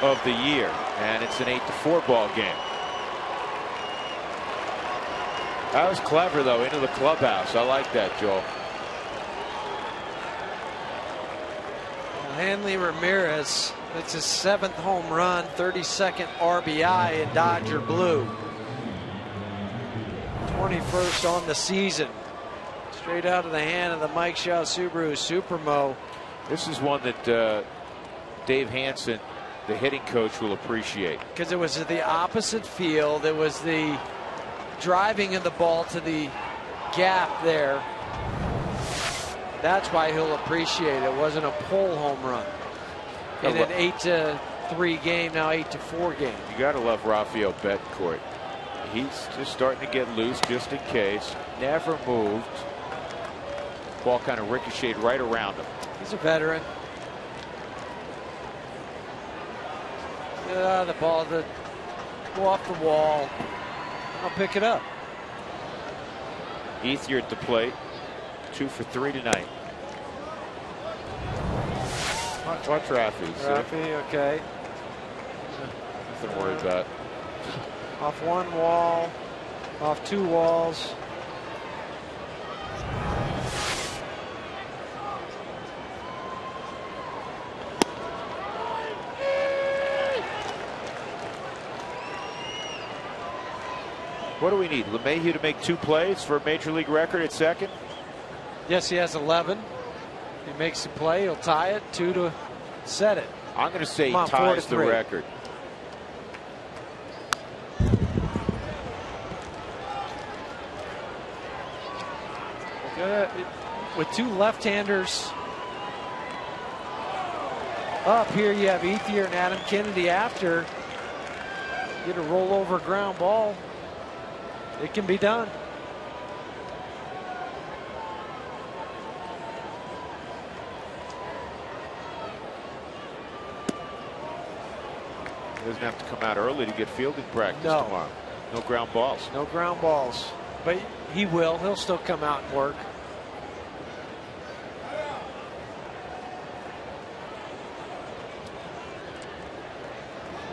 A: of the year. And it's an 8-4 ball game. That was clever, though, into the clubhouse. I like that, Joel.
E: Hanley Ramirez, that's his 7th home run, 32nd RBI in Dodger blue. 21st on the season. Straight out of the hand of the Mike Shaw Subaru Supermo.
A: This is one that Dave Hansen, the hitting coach, will appreciate.
E: Because it was the opposite field. It was the driving of the ball to the gap there. That's why he'll appreciate it. It wasn't a pull home run. In an 8-3 game, now 8-4 game.
A: You got to love Rafael Betancourt. He's just starting to get loose just in case. Never moved. Ball kind of ricocheted right around him.
E: He's a veteran. The ball that go off the wall. I'll pick it up.
A: Ethier at the plate. 2 for 3 tonight. Watch Rafi.
E: Rafi, okay.
A: Nothing to worry about.
E: Off one wall, off 2 walls.
A: What do we need? LeMahieu to make 2 plays for a major league record at second?
E: Yes, he has 11. He makes a play, he'll tie it, 2 to set it.
A: I'm going to say he
E: Come on,
A: ties the
E: 4-3.
A: record.
E: With two left-handers up here, you have Ethier and Adam Kennedy after. Get a rollover ground ball. It can be done.
A: He doesn't have to come out early to get fielding practice tomorrow. No ground balls.
E: No ground balls. But he will. He'll still come out and work.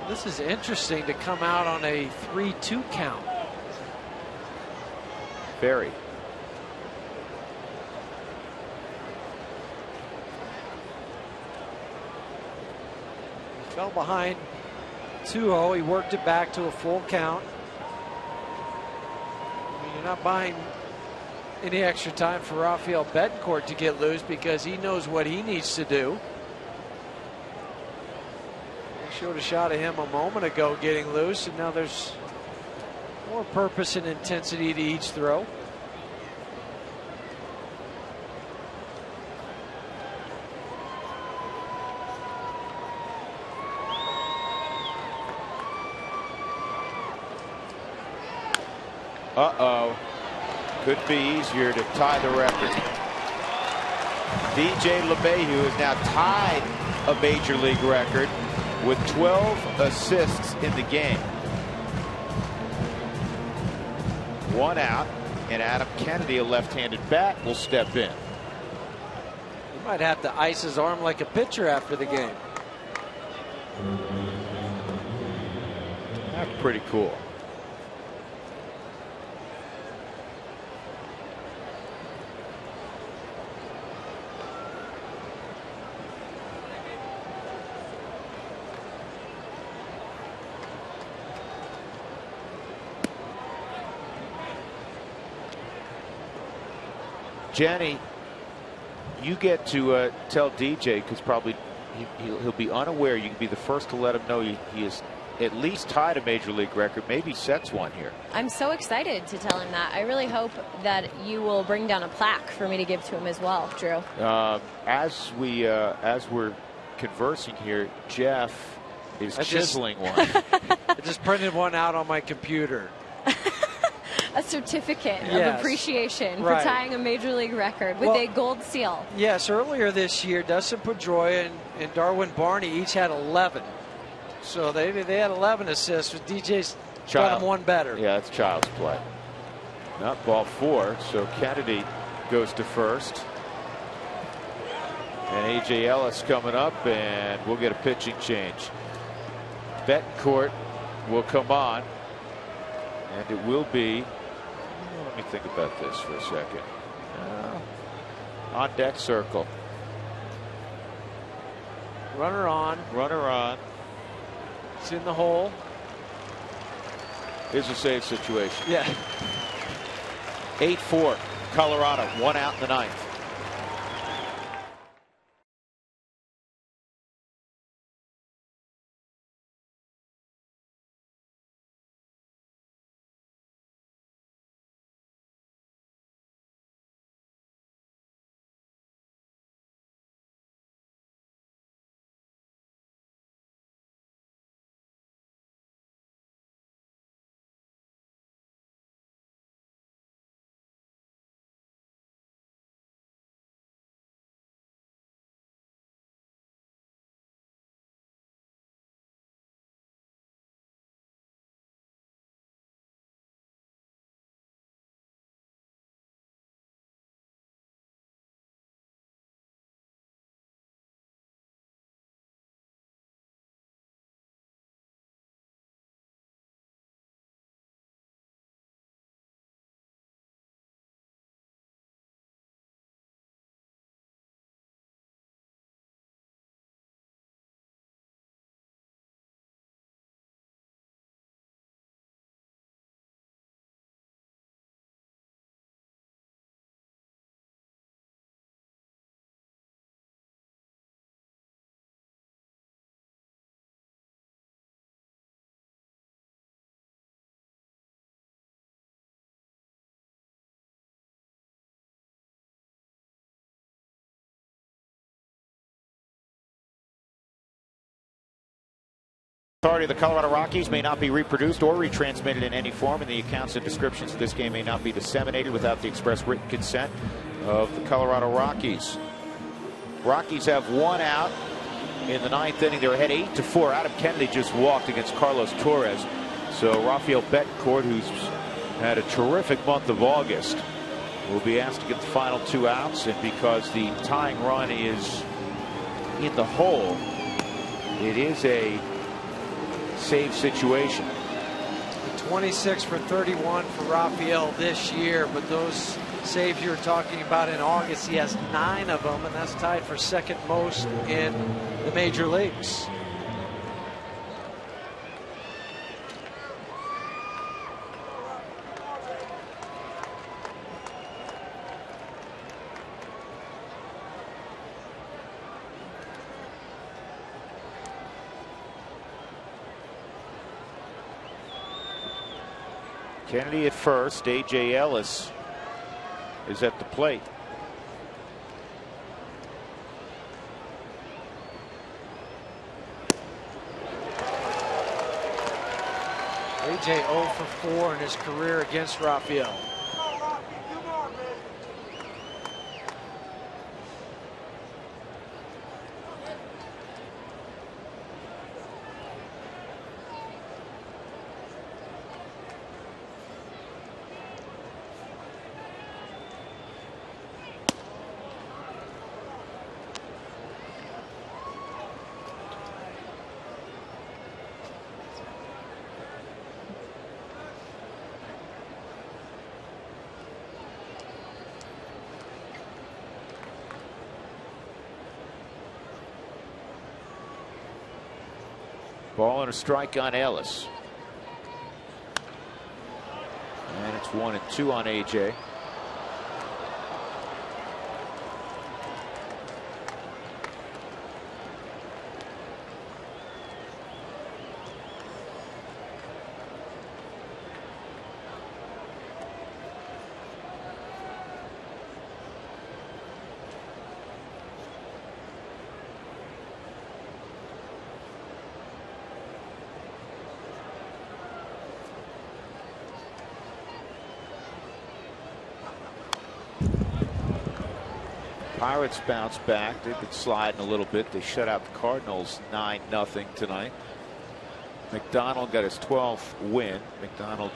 E: This is interesting to come out on a 3-2 count.
A: Very.
E: Fell behind 2-0. He worked it back to a full count. I mean, you're not buying any extra time for Rafael Betancourt to get loose because he knows what he needs to do. Showed a shot of him a moment ago getting loose, and now there's more purpose and intensity to each throw.
A: Uh-oh. Could be easier to tie the record. DJ LeMahieu has now tied a major league record with 12 assists in the game. One out, and Adam Kennedy, a left-handed bat, will step in.
E: He might have to ice his arm like a pitcher after the game.
A: That's pretty cool. Jenny, you get to tell DJ, because probably he'll be unaware. You can be the first to let him know he has at least tied a major league record, maybe sets one here.
C: I'm so excited to tell him that. I really hope that you will bring down a plaque for me to give to him as well, Drew.
A: As we're conversing here, Jeff is chiseling one.
E: I just printed one out on my computer.
C: A certificate of appreciation for tying a major league record with a gold seal.
E: Yes, earlier this year, Dustin Pedroia and Darwin Barney each had 11. So they had 11 assists, with DJ's got them one better.
A: Yeah, it's child's play. Not ball 4, so Kennedy goes to first. And A.J. Ellis coming up, and we'll get a pitching change. Betancourt will come on, and it will be, let me think about this for a second. On deck circle.
E: Runner on.
A: Runner on.
E: It's in the hole.
A: Is a save situation.
E: Yeah.
A: 8-4, Colorado, 1 out in the 9th. Authority of the Colorado Rockies may not be reproduced or retransmitted in any form, and the accounts and descriptions of this game may not be disseminated without the express written consent of the Colorado Rockies. Rockies have one out in the ninth inning. They're ahead 8-4. Adam Kennedy just walked against Carlos Torres. So Rafael Betancourt, who's had a terrific month of August, will be asked to get the final 2 outs, and because the tying run is in the hole, it is a save situation.
E: 26 for 31 for Rafael this year, but those saves you're talking about in August, he has 9 of them, and that's tied for second most in the major leagues.
A: Kennedy at first. A.J. Ellis is at the plate.
E: A.J. 0 for 4 in his career against Rafael.
A: Ball and a strike on Ellis. And it's 1-2 on A.J. Pirates bounce back. They've been sliding a little bit. They shut out the Cardinals 9-0 tonight. McDonald got his 12th win.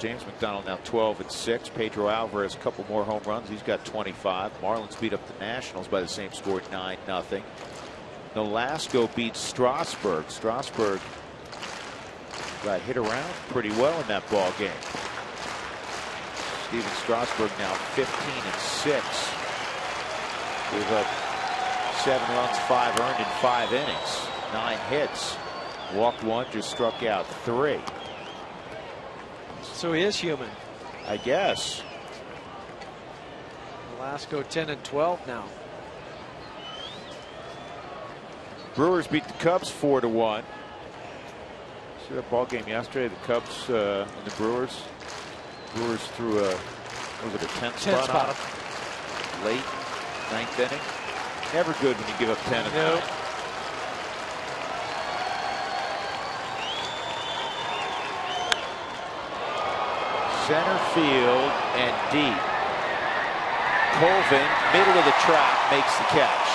A: James McDonald now 12-6. Pedro Alvarez a couple more home runs. He's got 25. Marlins beat up the Nationals by the same score, 9-0. Nolasco beats Strasburg. Strasburg got hit around pretty well in that ball game. Steven Strasburg now 15-6. Gave up 7 runs, 5 earned in 5 innings, 9 hits, walked 1, just struck out 3.
E: So he is human,
A: I guess.
E: Velasco 10-12 now.
A: Brewers beat the Cubs 4-1. See that ball game yesterday? The Cubs and the Brewers. Brewers threw a, was it a 10th spot? Late 9th inning. Never good when you give up 10 in the ninth. Center field and deep. Colvin, middle of the track, makes the catch.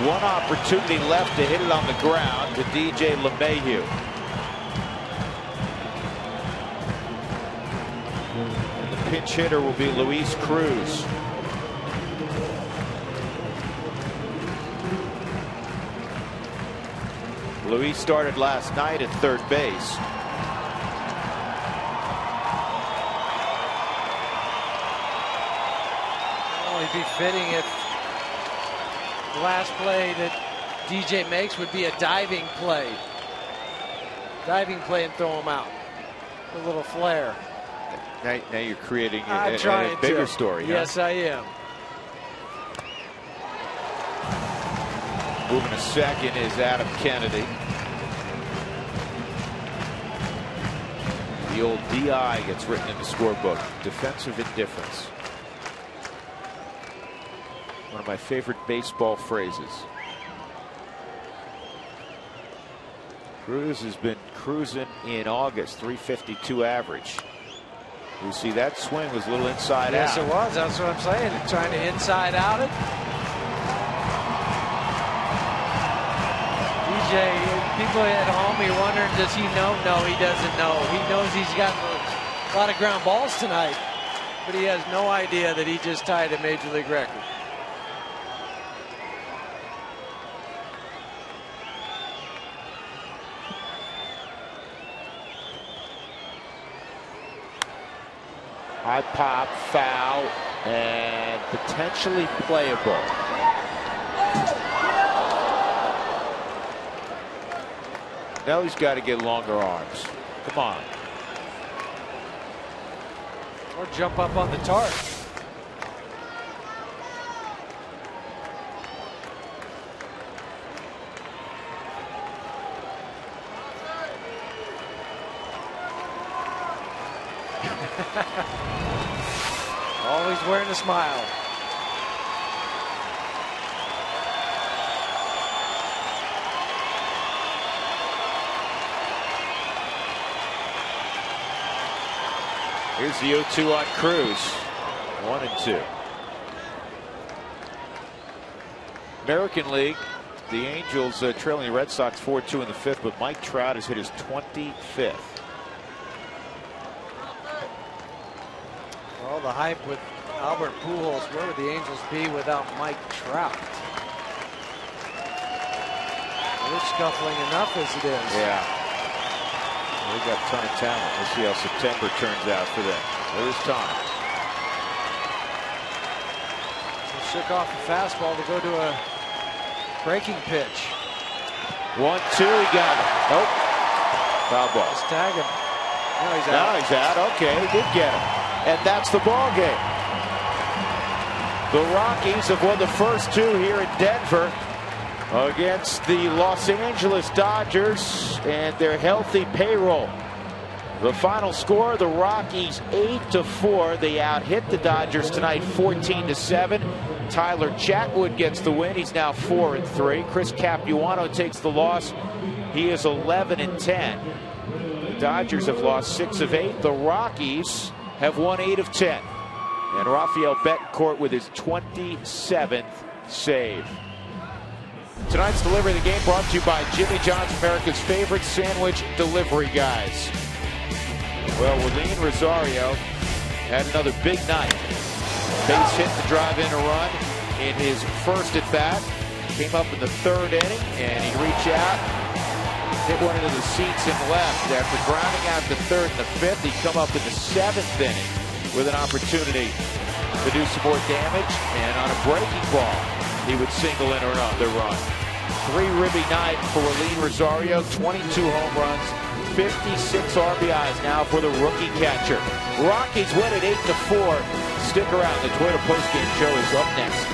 A: One opportunity left to hit it on the ground to DJ LeMahieu. Pinch hitter will be Luis Cruz. Luis started last night at third base.
E: Well, it'd be fitting if the last play that DJ makes would be a diving play. Diving play and throw him out. A little flare.
A: Now you're creating a bigger story.
E: Yes,
A: huh?
E: I am.
A: Moving to second is Adam Kennedy. The old DI gets written in the scorebook. Defensive indifference. One of my favorite baseball phrases. Cruz has been cruising in August, 352 average. You see that swing was a little inside out.
E: Yes, it was. That's what I'm saying. Trying to inside out it. DJ, people at home, you're wondering, does he know? No, he doesn't know. He knows he's got a lot of ground balls tonight, but he has no idea that he just tied a Major League record.
A: High pop, foul, and potentially playable. Now he's got to get longer arms. Come on.
E: Or jump up on the tarp. Always wearing a smile.
A: Here's the 0-2 on Cruz. 1-2. American League, the Angels trailing the Red Sox 4-2 in the 5th, but Mike Trout has hit his 25th.
E: Well, the hype with Albert Pujols, where would the Angels be without Mike Trout? They're scuffling enough as it is.
A: Yeah. They've got a ton of talent. We'll see how September turns out for them. There is time.
E: He shook off the fastball to go to a breaking pitch.
A: 1-2, he got it. Nope. Foul ball.
E: Just tag him. Now he's out.
A: Now he's out. Okay, he did get him. And that's the ball game. The Rockies have won the first two here in Denver against the Los Angeles Dodgers and their healthy payroll. The final score, the Rockies 8-4. They out-hit the Dodgers tonight 14-7. Tyler Chatwood gets the win. He's now 4-3. Chris Capuano takes the loss. He is 11-10. The Dodgers have lost 6 of 8. The Rockies have won 8 of 10. And Rafael Betancourt with his 27th save. Tonight's delivery of the game brought to you by Jimmy John's, America's favorite sandwich delivery guys. Well, Willeen Rosario had another big night. Base hit to drive in a run in his first at bat. Came up in the 3rd inning, and he reached out, hit one into the seats and left. After grounding out the 3rd and the 5th, he'd come up in the 7th inning with an opportunity to do some more damage, and on a breaking ball, he would single in another run. 3 ribby night for Willeen Rosario, 22 home runs, 56 RBIs now for the rookie catcher. Rockies win at 8-4. Stick around. The Toyota postgame show is up next.